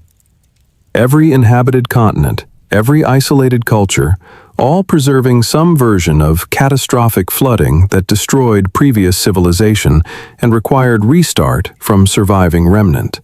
Every inhabited continent, every isolated culture, all preserving some version of catastrophic flooding that destroyed previous civilization and required restart from surviving remnant.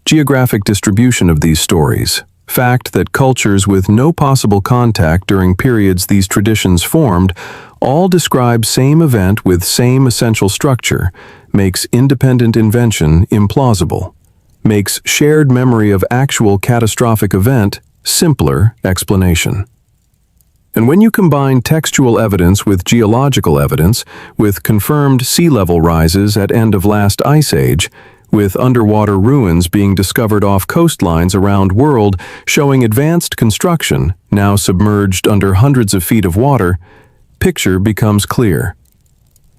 Geographic distribution of these stories, fact that cultures with no possible contact during periods these traditions formed all describe same event with same essential structure, makes independent invention implausible, makes shared memory of actual catastrophic event simpler explanation. And when you combine textual evidence with geological evidence, with confirmed sea level rises at end of last ice age, with underwater ruins being discovered off coastlines around world showing advanced construction, now submerged under hundreds of feet of water, picture becomes clear.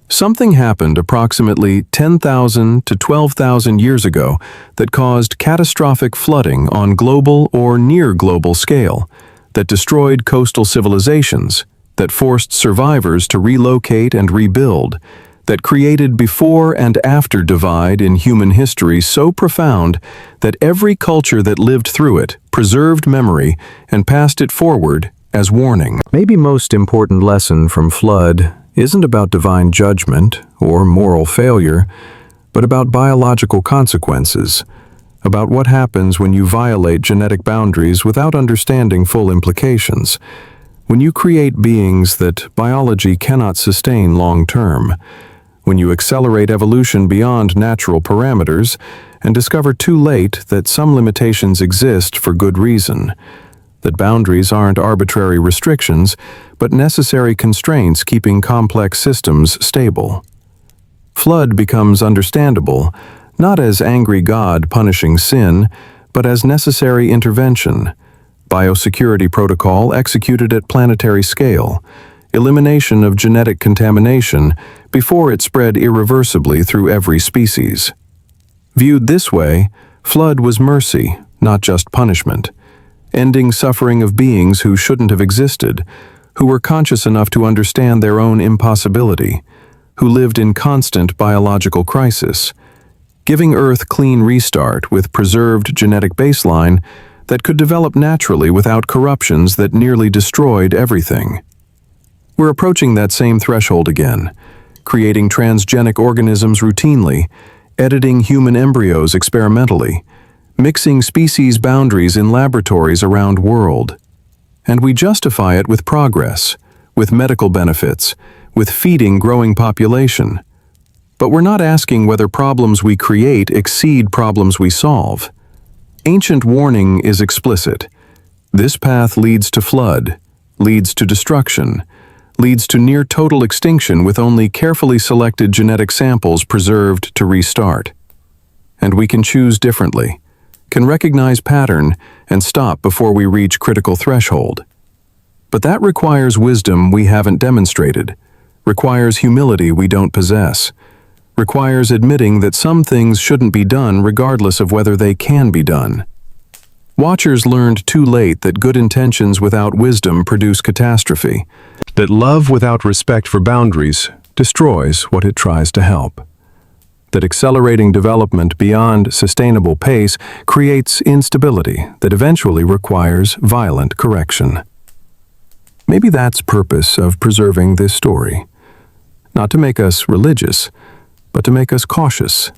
Something happened approximately 10,000 to 12,000 years ago that caused catastrophic flooding on global or near global scale, that destroyed coastal civilizations, that forced survivors to relocate and rebuild, that created before and after divide in human history so profound that every culture that lived through it preserved memory and passed it forward as warning. Maybe most important lesson from flood isn't about divine judgment or moral failure, but about biological consequences, about what happens when you violate genetic boundaries without understanding full implications, when you create beings that biology cannot sustain long-term, when you accelerate evolution beyond natural parameters and discover too late that some limitations exist for good reason, that boundaries aren't arbitrary restrictions, but necessary constraints keeping complex systems stable. Flood becomes understandable, not as angry God punishing sin, but as necessary intervention, biosecurity protocol executed at planetary scale, elimination of genetic contamination before it spread irreversibly through every species. Viewed this way, flood was mercy, not just punishment, ending suffering of beings who shouldn't have existed, who were conscious enough to understand their own impossibility, who lived in constant biological crisis, giving Earth clean restart with preserved genetic baseline that could develop naturally without corruptions that nearly destroyed everything. We're approaching that same threshold again, creating transgenic organisms routinely, editing human embryos experimentally, mixing species boundaries in laboratories around world. And we justify it with progress, with medical benefits, with feeding growing population. But we're not asking whether problems we create exceed problems we solve. Ancient warning is explicit. This path leads to flood, leads to destruction, leads to near total extinction with only carefully selected genetic samples preserved to restart. And we can choose differently. can recognize pattern and stop before we reach critical threshold. But that requires wisdom we haven't demonstrated, requires humility we don't possess, requires admitting that some things shouldn't be done regardless of whether they can be done. Watchers learned too late that good intentions without wisdom produce catastrophe, that love without respect for boundaries destroys what it tries to help, that accelerating development beyond sustainable pace creates instability that eventually requires violent correction. Maybe that's the purpose of preserving this story. Not to make us religious, but to make us cautious.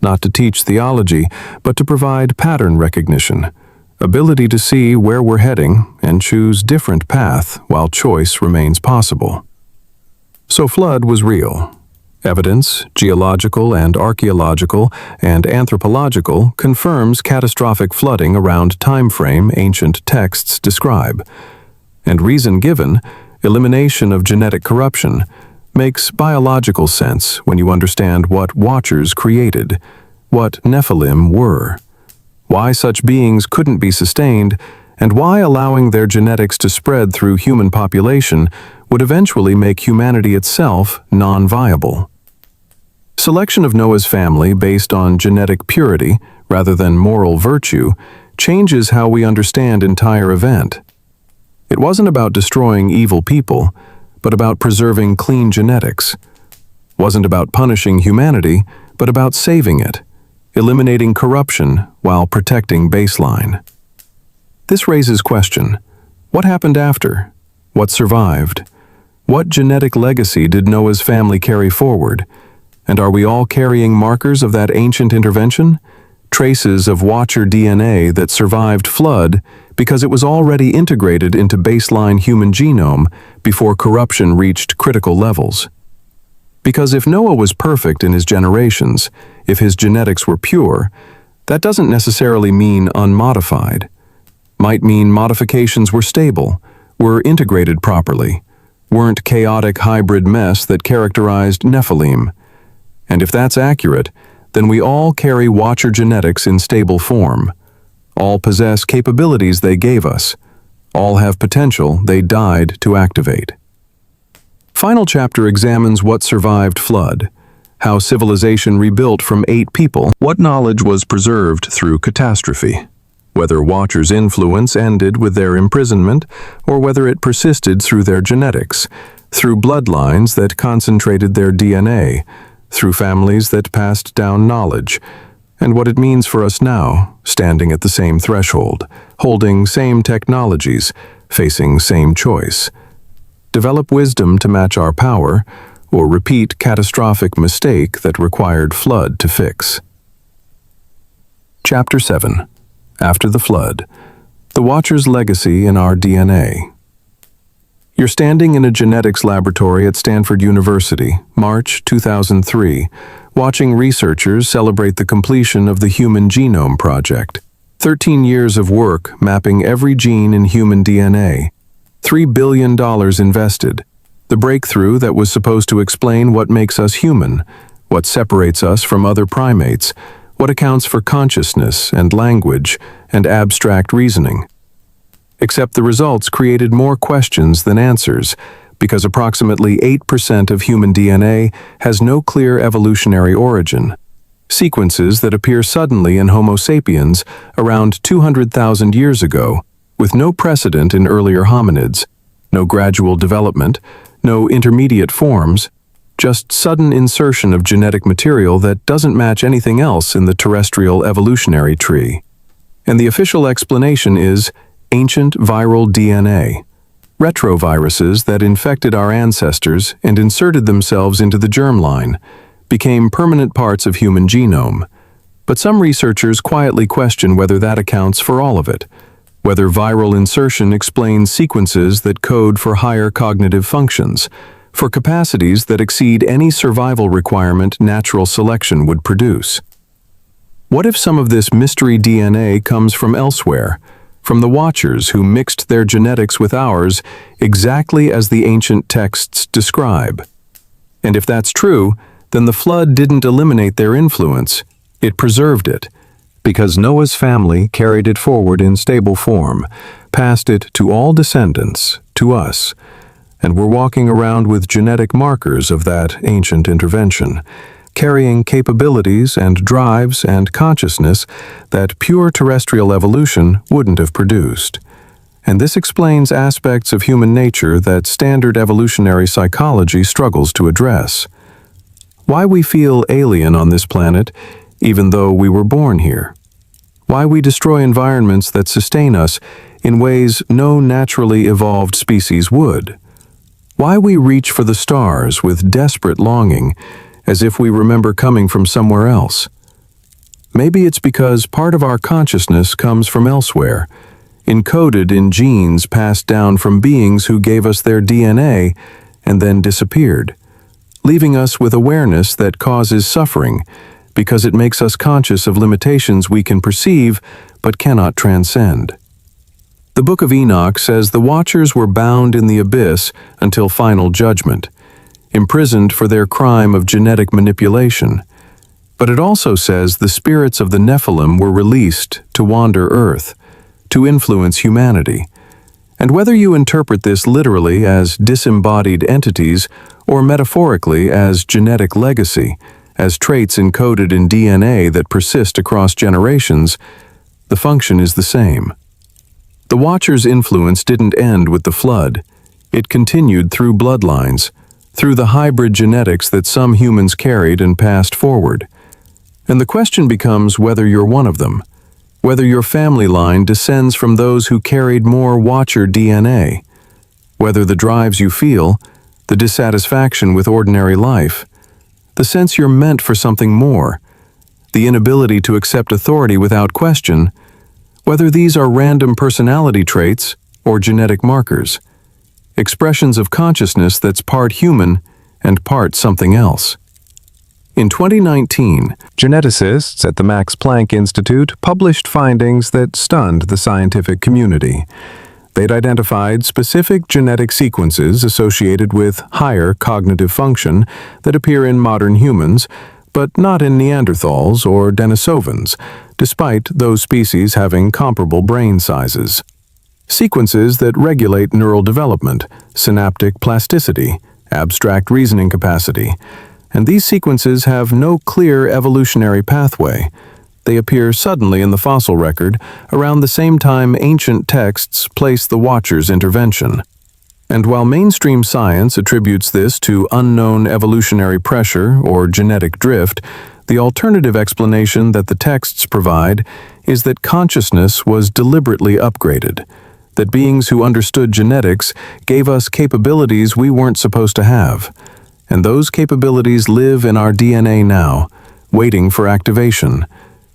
Not to teach theology, but to provide pattern recognition, ability to see where we're heading and choose different path while choice remains possible. So flood was real. Evidence, geological and archaeological and anthropological, confirms catastrophic flooding around time frame ancient texts describe. And reason given, elimination of genetic corruption, makes biological sense when you understand what Watchers created, what Nephilim were, why such beings couldn't be sustained, and why allowing their genetics to spread through human population would eventually make humanity itself non-viable. Selection of Noah's family based on genetic purity rather than moral virtue changes how we understand entire event. It wasn't about destroying evil people, but about preserving clean genetics. Wasn't about punishing humanity, but about saving it, eliminating corruption while protecting baseline. This raises question: what happened after? What survived? What genetic legacy did Noah's family carry forward? And are we all carrying markers of that ancient intervention? Traces of Watcher DNA that survived flood because it was already integrated into baseline human genome before corruption reached critical levels. Because if Noah was perfect in his generations, if his genetics were pure, that doesn't necessarily mean unmodified. Might mean modifications were stable, were integrated properly, weren't chaotic hybrid mess that characterized Nephilim. And if that's accurate, then we all carry Watcher genetics in stable form. All possess capabilities they gave us. All have potential they died to activate. Final chapter examines what survived flood, how civilization rebuilt from 8 people, what knowledge was preserved through catastrophe, whether Watcher's influence ended with their imprisonment or whether it persisted through their genetics, through bloodlines that concentrated their DNA, through families that passed down knowledge, and what it means for us now, standing at the same threshold, holding same technologies, facing same choice. Develop wisdom to match our power, or repeat catastrophic mistake that required flood to fix. Chapter 7. After the Flood. The Watcher's Legacy in Our DNA. You're standing in a genetics laboratory at Stanford University, March 2003, watching researchers celebrate the completion of the Human Genome Project. 13 years of work mapping every gene in human DNA. $3 billion invested. The breakthrough that was supposed to explain what makes us human, what separates us from other primates, what accounts for consciousness and language and abstract reasoning. Except the results created more questions than answers, because approximately 8% of human DNA has no clear evolutionary origin. Sequences that appear suddenly in Homo sapiens around 200,000 years ago, with no precedent in earlier hominids, no gradual development, no intermediate forms, just sudden insertion of genetic material that doesn't match anything else in the terrestrial evolutionary tree. And the official explanation is ancient viral DNA, retroviruses that infected our ancestors and inserted themselves into the germline, became permanent parts of human genome. But some researchers quietly question whether that accounts for all of it, whether viral insertion explains sequences that code for higher cognitive functions, for capacities that exceed any survival requirement natural selection would produce. What if some of this mystery DNA comes from elsewhere, from the Watchers who mixed their genetics with ours exactly as the ancient texts describe? And if that's true, then the flood didn't eliminate their influence, it preserved it, because Noah's family carried it forward in stable form, passed it to all descendants, to us, and we're walking around with genetic markers of that ancient intervention, carrying capabilities and drives and consciousness that pure terrestrial evolution wouldn't have produced. And this explains aspects of human nature that standard evolutionary psychology struggles to address. Why we feel alien on this planet, even though we were born here. Why we destroy environments that sustain us in ways no naturally evolved species would. Why we reach for the stars with desperate longing, as if we remember coming from somewhere else. Maybe it's because part of our consciousness comes from elsewhere, encoded in genes passed down from beings who gave us their DNA and then disappeared, leaving us with awareness that causes suffering because it makes us conscious of limitations we can perceive but cannot transcend. The Book of Enoch says the Watchers were bound in the abyss until final judgment, imprisoned for their crime of genetic manipulation. But it also says the spirits of the Nephilim were released to wander Earth, to influence humanity. And whether you interpret this literally as disembodied entities or metaphorically as genetic legacy, as traits encoded in DNA that persist across generations, the function is the same. The Watchers' influence didn't end with the flood. It continued through bloodlines, through the hybrid genetics that some humans carried and passed forward. And the question becomes whether you're one of them, whether your family line descends from those who carried more Watcher DNA, whether the drives you feel, the dissatisfaction with ordinary life, the sense you're meant for something more, the inability to accept authority without question, whether these are random personality traits or genetic markers, expressions of consciousness that's part human and part something else. In 2019, geneticists at the Max Planck Institute published findings that stunned the scientific community. They'd identified specific genetic sequences associated with higher cognitive function that appear in modern humans, but not in Neanderthals or Denisovans, despite those species having comparable brain sizes. Sequences that regulate neural development, synaptic plasticity, abstract reasoning capacity. And these sequences have no clear evolutionary pathway. They appear suddenly in the fossil record around the same time ancient texts place the Watchers' intervention. And while mainstream science attributes this to unknown evolutionary pressure or genetic drift, the alternative explanation that the texts provide is that consciousness was deliberately upgraded, that beings who understood genetics gave us capabilities we weren't supposed to have, and those capabilities live in our DNA now, waiting for activation,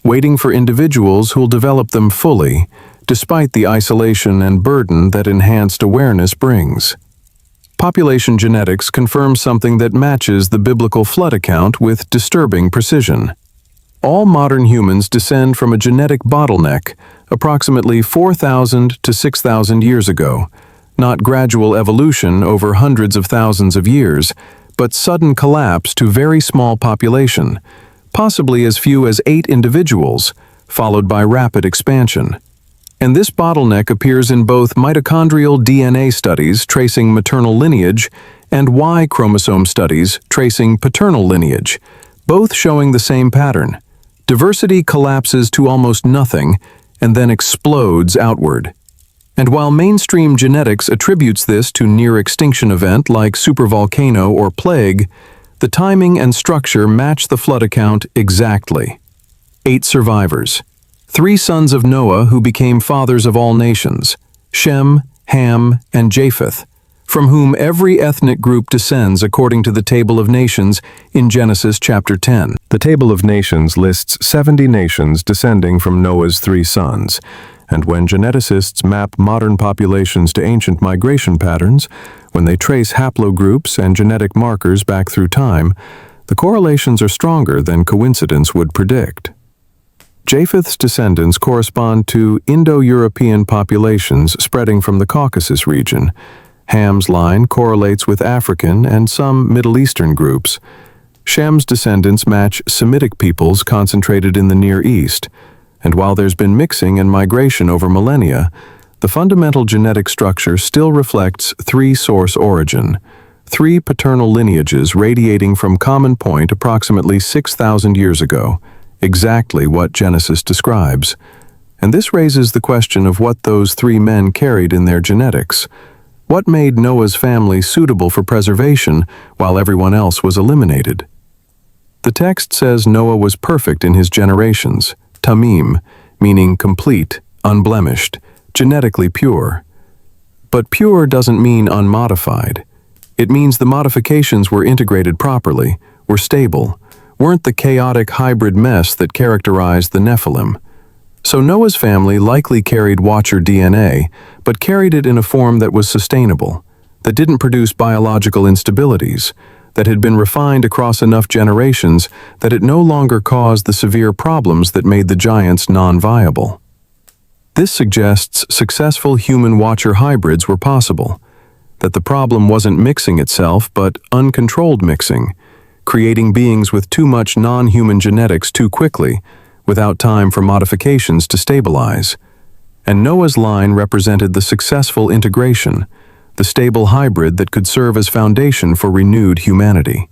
waiting for individuals who'll develop them fully, despite the isolation and burden that enhanced awareness brings. Population genetics confirms something that matches the biblical flood account with disturbing precision. All modern humans descend from a genetic bottleneck approximately 4,000 to 6,000 years ago, not gradual evolution over hundreds of thousands of years, but sudden collapse to very small population, possibly as few as 8 individuals, followed by rapid expansion. And this bottleneck appears in both mitochondrial DNA studies tracing maternal lineage and Y chromosome studies tracing paternal lineage, both showing the same pattern. Diversity collapses to almost nothing and then explodes outward. And while mainstream genetics attributes this to near-extinction event like supervolcano or plague, the timing and structure match the flood account exactly. 8 survivors. 3 sons of Noah who became fathers of all nations, Shem, Ham, and Japheth, from whom every ethnic group descends according to the Table of Nations in Genesis chapter 10. The Table of Nations lists 70 nations descending from Noah's 3 sons, and when geneticists map modern populations to ancient migration patterns, when they trace haplogroups and genetic markers back through time, the correlations are stronger than coincidence would predict. Japheth's descendants correspond to Indo-European populations spreading from the Caucasus region. Ham's line correlates with African and some Middle Eastern groups. Shem's descendants match Semitic peoples concentrated in the Near East, And while there's been mixing and migration over millennia, the fundamental genetic structure still reflects three source origin, three paternal lineages radiating from common point approximately 6,000 years ago, exactly what Genesis describes. And this raises the question of what those three men carried in their genetics. What made Noah's family suitable for preservation while everyone else was eliminated? The text says Noah was perfect in his generations, tamim, meaning complete, unblemished, genetically pure. But pure doesn't mean unmodified. It means the modifications were integrated properly, were stable, weren't the chaotic hybrid mess that characterized the Nephilim. So Noah's family likely carried Watcher DNA, but carried it in a form that was sustainable, that didn't produce biological instabilities, that had been refined across enough generations that it no longer caused the severe problems that made the giants non-viable. This suggests successful human-Watcher hybrids were possible, that the problem wasn't mixing itself but uncontrolled mixing, creating beings with too much non-human genetics too quickly, without time for modifications to stabilize. And Noah's line represented the successful integration, the stable hybrid that could serve as foundation for renewed humanity.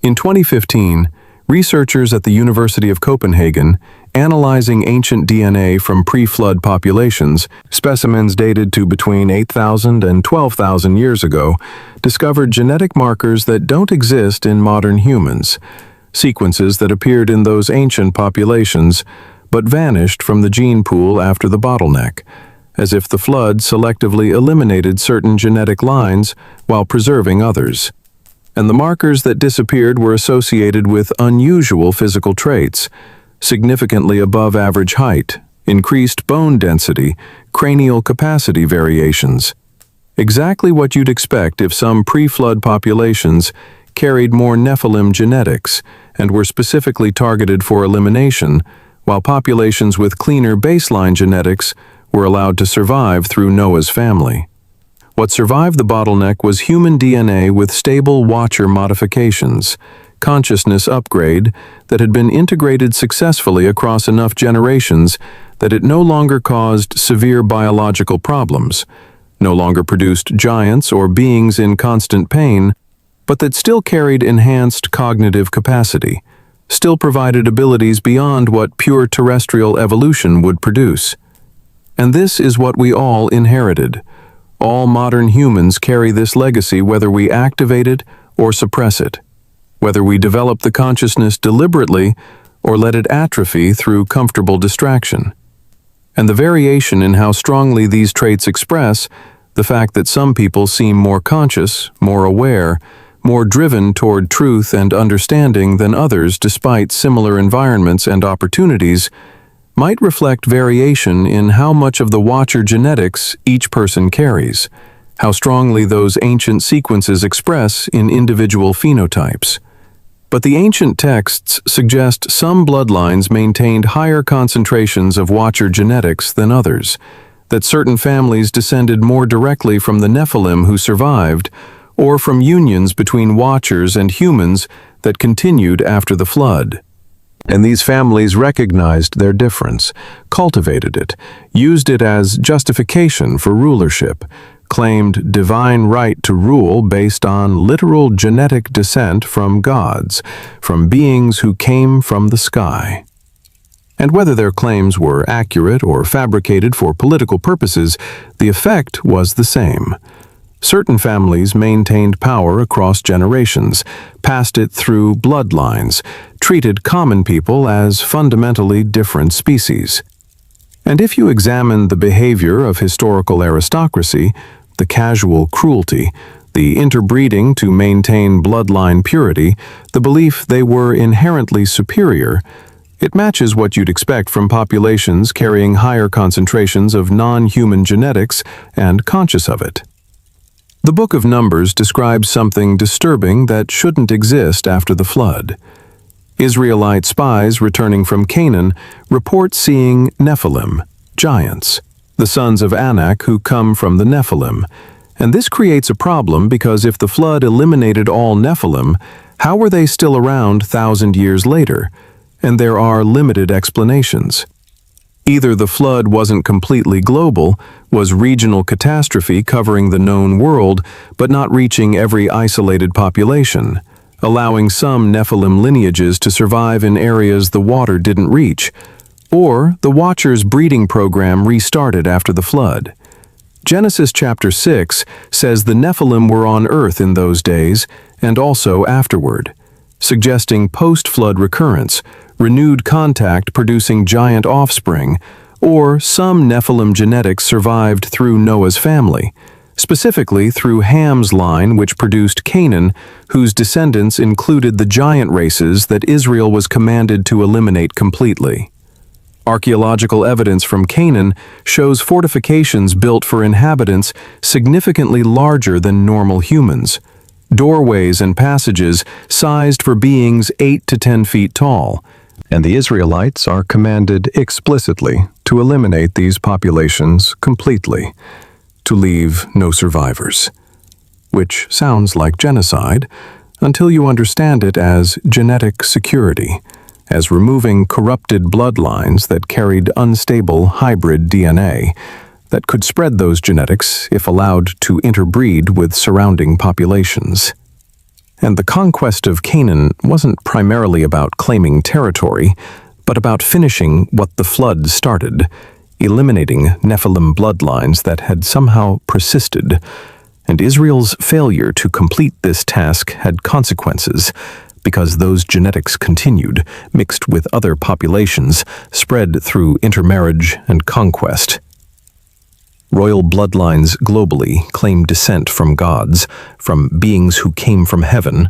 In 2015, researchers at the University of Copenhagen, analyzing ancient DNA from pre-flood populations, specimens dated to between 8,000 and 12,000 years ago, discovered genetic markers that don't exist in modern humans, sequences that appeared in those ancient populations but vanished from the gene pool after the bottleneck, as if the flood selectively eliminated certain genetic lines while preserving others. And the markers that disappeared were associated with unusual physical traits, significantly above average height, increased bone density, cranial capacity variations. Exactly what you'd expect if some pre-flood populations carried more Nephilim genetics and were specifically targeted for elimination, while populations with cleaner baseline genetics were allowed to survive through Noah's family. What survived the bottleneck was human DNA with stable Watcher modifications, consciousness upgrade that had been integrated successfully across enough generations that it no longer caused severe biological problems, no longer produced giants or beings in constant pain, but that still carried enhanced cognitive capacity, still provided abilities beyond what pure terrestrial evolution would produce. And this is what we all inherited. All modern humans carry this legacy whether we activate it or suppress it, whether we develop the consciousness deliberately or let it atrophy through comfortable distraction. And the variation in how strongly these traits express, the fact that some people seem more conscious, more aware, more driven toward truth and understanding than others despite similar environments and opportunities, might reflect variation in how much of the Watcher genetics each person carries, how strongly those ancient sequences express in individual phenotypes. But the ancient texts suggest some bloodlines maintained higher concentrations of Watcher genetics than others, that certain families descended more directly from the Nephilim who survived, or from unions between Watchers and humans that continued after the flood. And these families recognized their difference, cultivated it, used it as justification for rulership, claimed divine right to rule based on literal genetic descent from gods, from beings who came from the sky. And whether their claims were accurate or fabricated for political purposes, the effect was the same. Certain families maintained power across generations, passed it through bloodlines, treated common people as fundamentally different species. And if you examine the behavior of historical aristocracy, the casual cruelty, the interbreeding to maintain bloodline purity, the belief they were inherently superior, it matches what you'd expect from populations carrying higher concentrations of non-human genetics and conscious of it. The Book of Numbers describes something disturbing that shouldn't exist after the flood. Israelite spies returning from Canaan report seeing Nephilim, giants, the sons of Anak who come from the Nephilim. And this creates a problem because if the flood eliminated all Nephilim, how were they still around 1,000 years later? And there are limited explanations. Either the flood wasn't completely global, was regional catastrophe covering the known world but not reaching every isolated population, allowing some Nephilim lineages to survive in areas the water didn't reach, or the Watchers' breeding program restarted after the flood. Genesis chapter 6 says the Nephilim were on earth in those days and also afterward, suggesting post-flood recurrence, renewed contact producing giant offspring, or some Nephilim genetics survived through Noah's family, specifically through Ham's line, which produced Canaan, whose descendants included the giant races that Israel was commanded to eliminate completely. Archaeological evidence from Canaan shows fortifications built for inhabitants significantly larger than normal humans, doorways and passages sized for beings 8 to 10 feet tall, and the Israelites are commanded explicitly to eliminate these populations completely, to leave no survivors. Which sounds like genocide until you understand it as genetic security, as removing corrupted bloodlines that carried unstable hybrid DNA that could spread those genetics if allowed to interbreed with surrounding populations. And the conquest of Canaan wasn't primarily about claiming territory, but about finishing what the flood started, eliminating Nephilim bloodlines that had somehow persisted. And Israel's failure to complete this task had consequences, because those genetics continued, mixed with other populations, spread through intermarriage and conquest. Royal bloodlines globally claim descent from gods, from beings who came from heaven.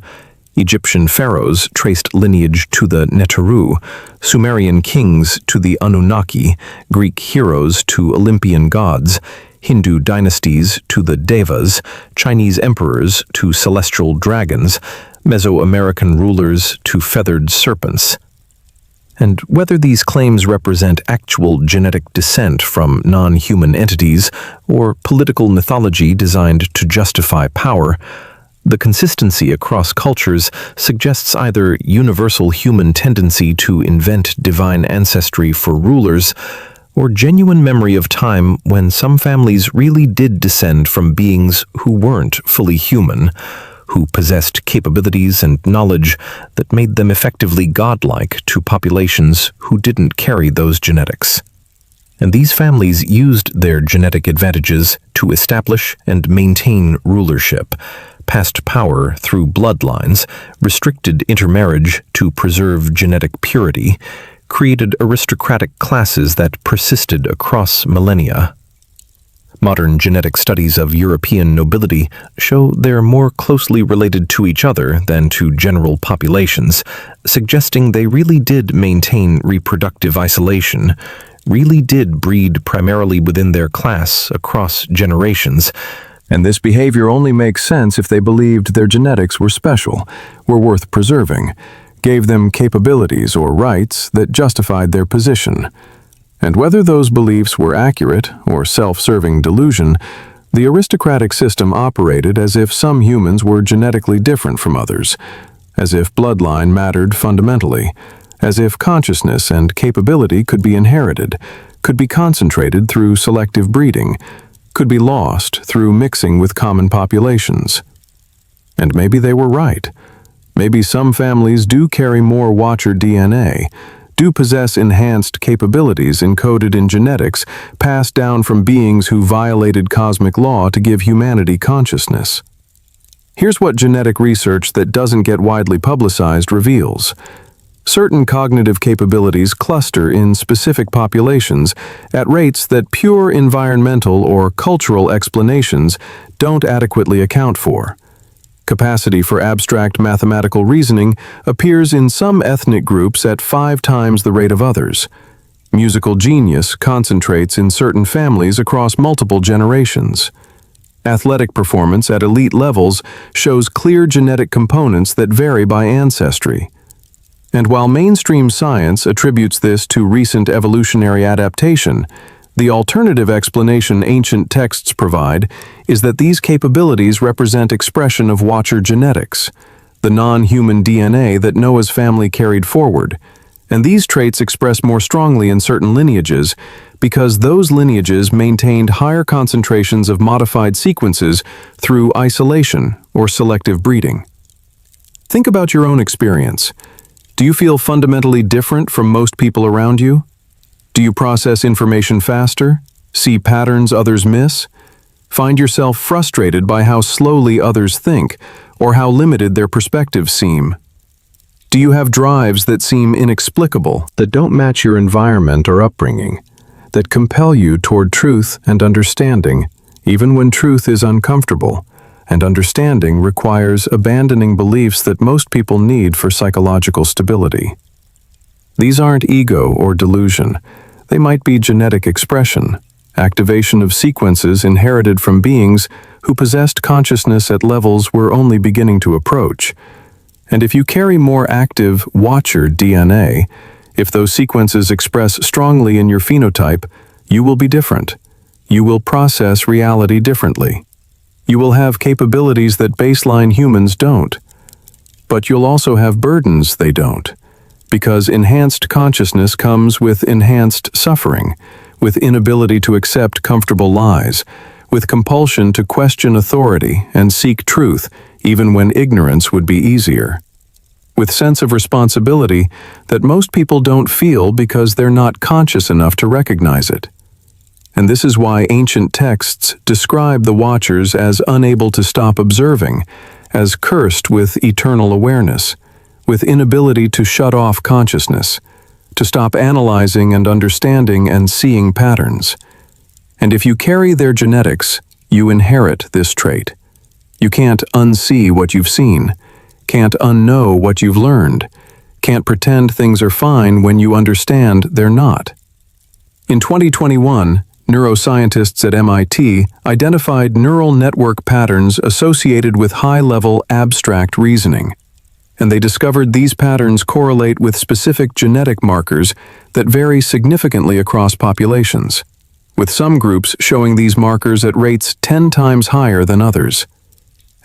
Egyptian pharaohs traced lineage to the Neteru, Sumerian kings to the Anunnaki, Greek heroes to Olympian gods, Hindu dynasties to the Devas, Chinese emperors to celestial dragons, Mesoamerican rulers to feathered serpents. And whether these claims represent actual genetic descent from non-human entities or political mythology designed to justify power, the consistency across cultures suggests either universal human tendency to invent divine ancestry for rulers, or genuine memory of time when some families really did descend from beings who weren't fully human, who possessed capabilities and knowledge that made them effectively godlike to populations who didn't carry those genetics. And these families used their genetic advantages to establish and maintain rulership, passed power through bloodlines, restricted intermarriage to preserve genetic purity, created aristocratic classes that persisted across millennia. Modern genetic studies of European nobility show they're more closely related to each other than to general populations, suggesting they really did maintain reproductive isolation, really did breed primarily within their class across generations. And this behavior only makes sense if they believed their genetics were special, were worth preserving, gave them capabilities or rights that justified their position. And whether those beliefs were accurate or self-serving delusion, the aristocratic system operated as if some humans were genetically different from others, as if bloodline mattered fundamentally, as if consciousness and capability could be inherited, could be concentrated through selective breeding, could be lost through mixing with common populations. And maybe they were right. Maybe some families do carry more Watcher DNA, do possess enhanced capabilities encoded in genetics passed down from beings who violated cosmic law to give humanity consciousness. Here's what genetic research that doesn't get widely publicized reveals. Certain cognitive capabilities cluster in specific populations at rates that pure environmental or cultural explanations don't adequately account for. Capacity for abstract mathematical reasoning appears in some ethnic groups at 5 times the rate of others. Musical genius concentrates in certain families across multiple generations. Athletic performance at elite levels shows clear genetic components that vary by ancestry. And while mainstream science attributes this to recent evolutionary adaptation, the alternative explanation ancient texts provide is that these capabilities represent expression of Watcher genetics, the non-human DNA that Noah's family carried forward, And these traits express more strongly in certain lineages because those lineages maintained higher concentrations of modified sequences through isolation or selective breeding. Think about your own experience. Do you feel fundamentally different from most people around you? Do you process information faster? See patterns others miss? Find yourself frustrated by how slowly others think or how limited their perspectives seem? Do you have drives that seem inexplicable, that don't match your environment or upbringing, that compel you toward truth and understanding, even when truth is uncomfortable, and understanding requires abandoning beliefs that most people need for psychological stability? These aren't ego or delusion. They might be genetic expression, activation of sequences inherited from beings who possessed consciousness at levels we're only beginning to approach. And if you carry more active watcher DNA, if those sequences express strongly in your phenotype, you will be different. You will process reality differently. You will have capabilities that baseline humans don't. But you'll also have burdens they don't, because enhanced consciousness comes with enhanced suffering, with inability to accept comfortable lies, with compulsion to question authority and seek truth even when ignorance would be easier, with sense of responsibility that most people don't feel because they're not conscious enough to recognize it. And this is why ancient texts describe the watchers as unable to stop observing, as cursed with eternal awareness, with inability to shut off consciousness, to stop analyzing and understanding and seeing patterns. And if you carry their genetics, you inherit this trait. You can't unsee what you've seen, can't unknow what you've learned, can't pretend things are fine when you understand they're not. In 2021, neuroscientists at MIT identified neural network patterns associated with high-level abstract reasoning, and they discovered these patterns correlate with specific genetic markers that vary significantly across populations, with some groups showing these markers at rates 10 times higher than others.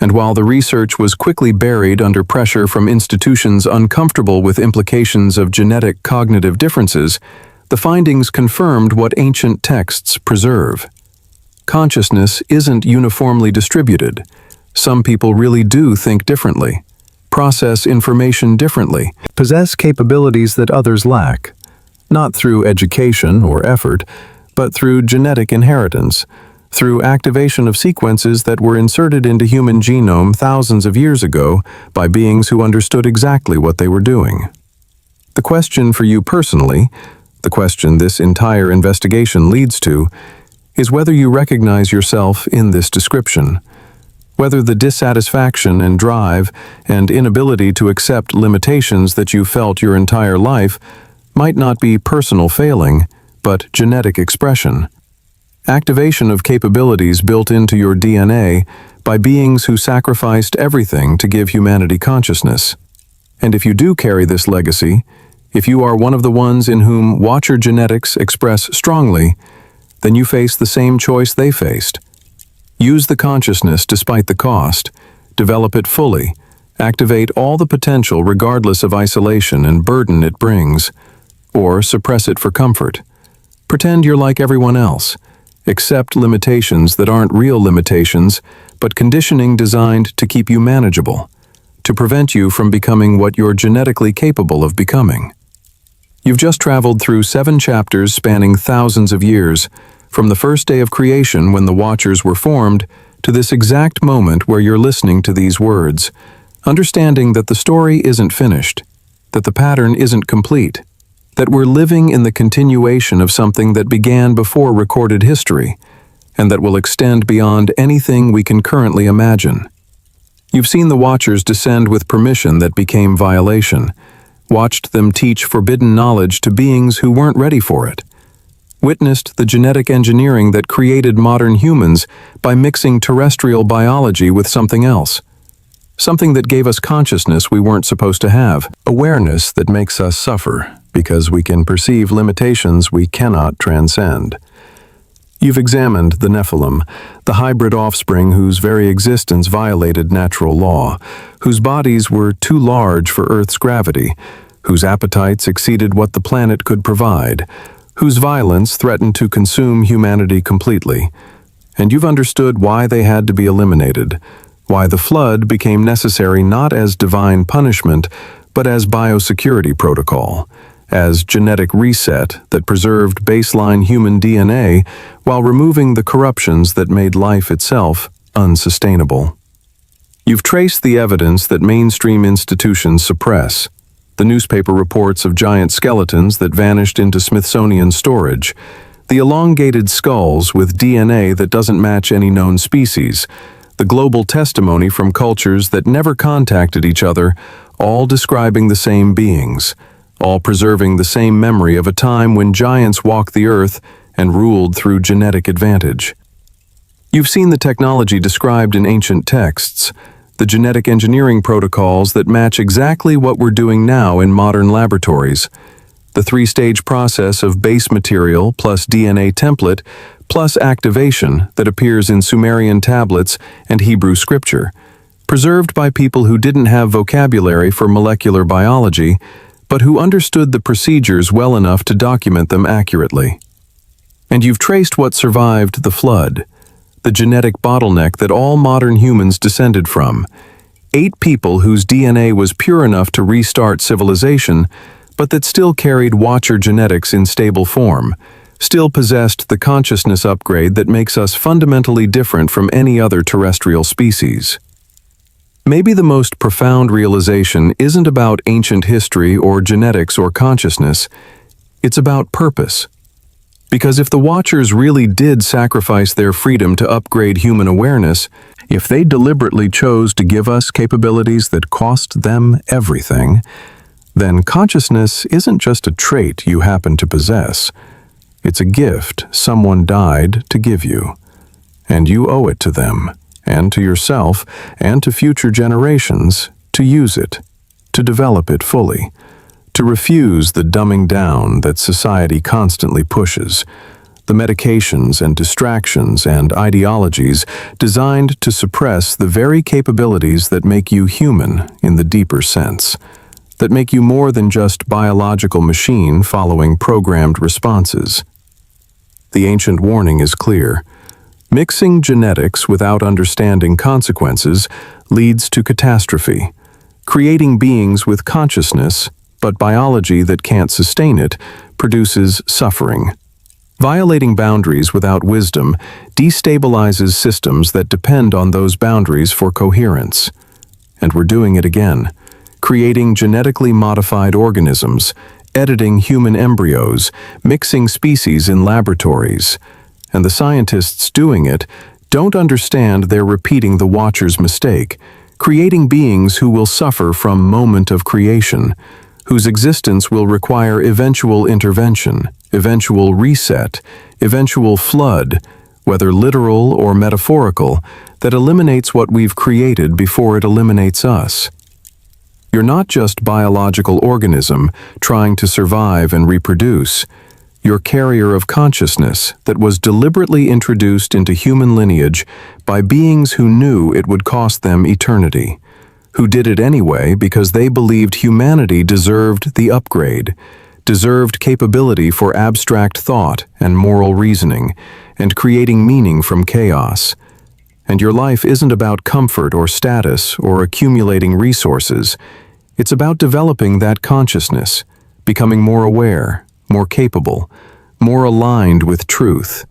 And while the research was quickly buried under pressure from institutions uncomfortable with implications of genetic cognitive differences, the findings confirmed what ancient texts preserve. Consciousness isn't uniformly distributed. Some people really do think differently, process information differently, possess capabilities that others lack, not through education or effort, but through genetic inheritance, through activation of sequences that were inserted into human genome thousands of years ago by beings who understood exactly what they were doing. The question for you personally, the question this entire investigation leads to, is whether you recognize yourself in this description, whether the dissatisfaction and drive and inability to accept limitations that you felt your entire life might not be personal failing, but genetic expression. Activation of capabilities built into your DNA by beings who sacrificed everything to give humanity consciousness. And if you do carry this legacy, if you are one of the ones in whom watcher genetics express strongly, then you face the same choice they faced. Use the consciousness despite the cost, develop it fully, activate all the potential regardless of isolation and burden it brings, or suppress it for comfort. Pretend you're like everyone else. Accept limitations that aren't real limitations, but conditioning designed to keep you manageable, to prevent you from becoming what you're genetically capable of becoming. You've just traveled through 7 chapters spanning thousands of years, from the first day of creation when the Watchers were formed, to this exact moment where you're listening to these words, understanding that the story isn't finished, that the pattern isn't complete, that we're living in the continuation of something that began before recorded history, and that will extend beyond anything we can currently imagine. You've seen the Watchers descend with permission that became violation, watched them teach forbidden knowledge to beings who weren't ready for it, witnessed the genetic engineering that created modern humans by mixing terrestrial biology with something else, something that gave us consciousness we weren't supposed to have, awareness that makes us suffer because we can perceive limitations we cannot transcend. You've examined the Nephilim, the hybrid offspring whose very existence violated natural law, whose bodies were too large for Earth's gravity, whose appetites exceeded what the planet could provide, whose violence threatened to consume humanity completely. And you've understood why they had to be eliminated, why the flood became necessary not as divine punishment, but as biosecurity protocol, as genetic reset that preserved baseline human DNA while removing the corruptions that made life itself unsustainable. You've traced the evidence that mainstream institutions suppress, the newspaper reports of giant skeletons that vanished into Smithsonian storage, the elongated skulls with DNA that doesn't match any known species, the global testimony from cultures that never contacted each other, all describing the same beings, all preserving the same memory of a time when giants walked the earth and ruled through genetic advantage. You've seen the technology described in ancient texts, the genetic engineering protocols that match exactly what we're doing now in modern laboratories, the three-stage process of base material plus DNA template plus activation that appears in Sumerian tablets and Hebrew scripture, preserved by people who didn't have vocabulary for molecular biology, but who understood the procedures well enough to document them accurately. And you've traced what survived the flood, the genetic bottleneck that all modern humans descended from. 8 people whose DNA was pure enough to restart civilization, but that still carried Watcher genetics in stable form, still possessed the consciousness upgrade that makes us fundamentally different from any other terrestrial species. Maybe the most profound realization isn't about ancient history or genetics or consciousness, it's about purpose. Because if the Watchers really did sacrifice their freedom to upgrade human awareness, if they deliberately chose to give us capabilities that cost them everything, then consciousness isn't just a trait you happen to possess. It's a gift someone died to give you. And you owe it to them, and to yourself, and to future generations to use it, to develop it fully, to refuse the dumbing down that society constantly pushes, the medications and distractions and ideologies designed to suppress the very capabilities that make you human in the deeper sense, that make you more than just biological machine following programmed responses. The ancient warning is clear. Mixing genetics without understanding consequences leads to catastrophe. Creating beings with consciousness, but biology that can't sustain it, produces suffering. Violating boundaries without wisdom destabilizes systems that depend on those boundaries for coherence. And we're doing it again, creating genetically modified organisms, editing human embryos, mixing species in laboratories. And the scientists doing it don't understand they're repeating the Watcher's mistake, creating beings who will suffer from moment of creation, whose existence will require eventual intervention, eventual reset, eventual flood, whether literal or metaphorical, that eliminates what we've created before it eliminates us. You're not just biological organism trying to survive and reproduce. You're carrier of consciousness that was deliberately introduced into human lineage by beings who knew it would cost them eternity, who did it anyway because they believed humanity deserved the upgrade, deserved capability for abstract thought and moral reasoning, and creating meaning from chaos. And your life isn't about comfort or status or accumulating resources. It's about developing that consciousness, becoming more aware, more capable, more aligned with truth,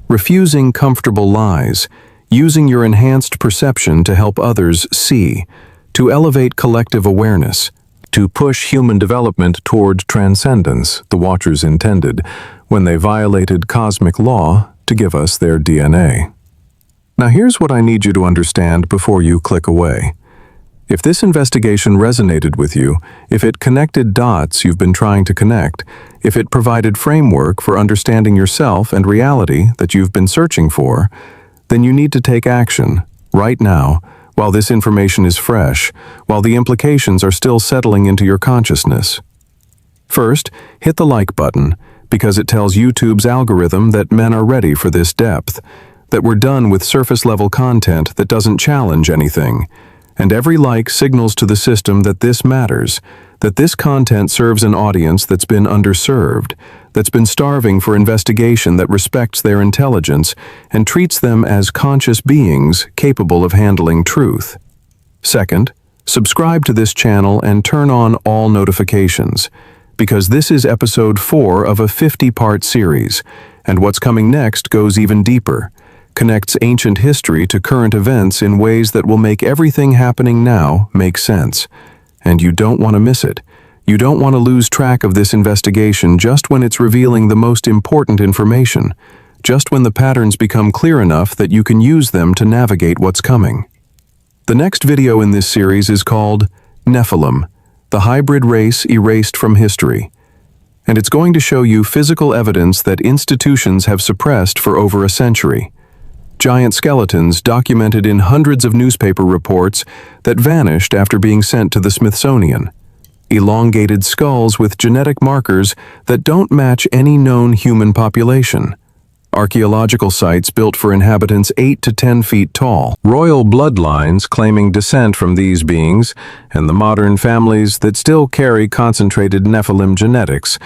refusing comfortable lies, using your enhanced perception to help others see, to elevate collective awareness, to push human development toward transcendence, the Watchers intended, when they violated cosmic law to give us their DNA. Now here's what I need you to understand before you click away. If this investigation resonated with you, if it connected dots you've been trying to connect, if it provided framework for understanding yourself and reality that you've been searching for, then you need to take action, right now, while this information is fresh, while the implications are still settling into your consciousness. First, hit the like button, because it tells YouTube's algorithm that men are ready for this depth, that we're done with surface-level content that doesn't challenge anything, And every like signals to the system that this matters, that this content serves an audience that's been underserved, that's been starving for investigation that respects their intelligence and treats them as conscious beings capable of handling truth. Second, subscribe to this channel and turn on all notifications, because this is episode 4 of a 50-part series, and what's coming next goes even deeper, connects ancient history to current events in ways that will make everything happening now make sense. And you don't want to miss it. You don't want to lose track of this investigation just when it's revealing the most important information, just when the patterns become clear enough that you can use them to navigate what's coming. The next video in this series is called Nephilim, the hybrid race erased from history. And it's going to show you physical evidence that institutions have suppressed for over a century. Giant skeletons documented in hundreds of newspaper reports that vanished after being sent to the Smithsonian. Elongated skulls with genetic markers that don't match any known human population. Archaeological sites built for inhabitants 8 to 10 feet tall. Royal bloodlines claiming descent from these beings, and the modern families that still carry concentrated Nephilim genetics,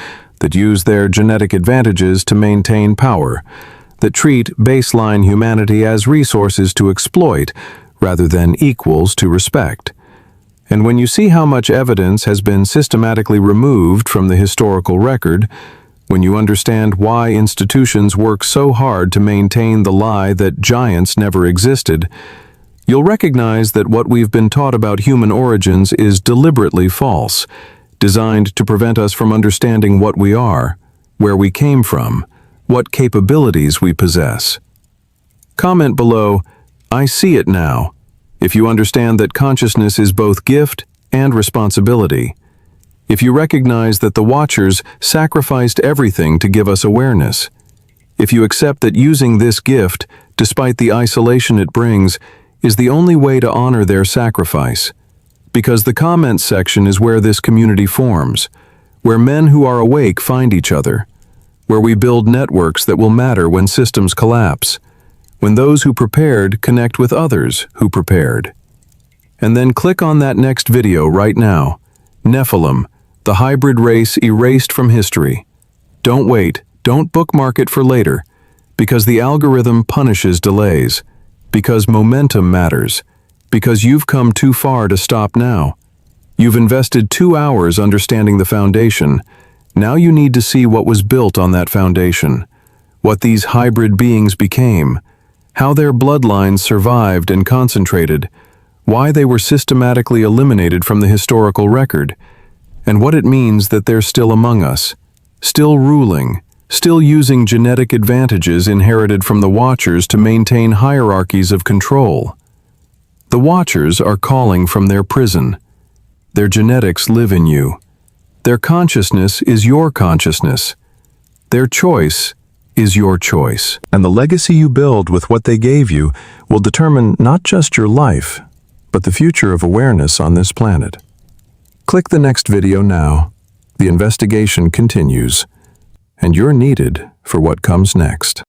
that use their genetic advantages to maintain power, that treat baseline humanity as resources to exploit rather than equals to respect. And when you see how much evidence has been systematically removed from the historical record, when you understand why institutions work so hard to maintain the lie that giants never existed, you'll recognize that what we've been taught about human origins is deliberately false, designed to prevent us from understanding what we are, where we came from, what capabilities we possess. Comment below, "I see it now," if you understand that consciousness is both gift and responsibility. If you recognize that the Watchers sacrificed everything to give us awareness. If you accept that using this gift, despite the isolation it brings, is the only way to honor their sacrifice. Because the comments section is where this community forms, where men who are awake find each other, where we build networks that will matter when systems collapse, when those who prepared connect with others who prepared. And then click on that next video right now, Nephilim, the hybrid race erased from history. Don't wait, don't bookmark it for later, because the algorithm punishes delays, because momentum matters, because you've come too far to stop now. You've invested 2 hours understanding the foundation. Now you need to see what was built on that foundation, what these hybrid beings became, how their bloodlines survived and concentrated, why they were systematically eliminated from the historical record, and what it means that they're still among us, still ruling, still using genetic advantages inherited from the Watchers to maintain hierarchies of control. The Watchers are calling from their prison. Their genetics live in you. Their consciousness is your consciousness. Their choice is your choice. And the legacy you build with what they gave you will determine not just your life, but the future of awareness on this planet. Click the next video now. The investigation continues, and you're needed for what comes next.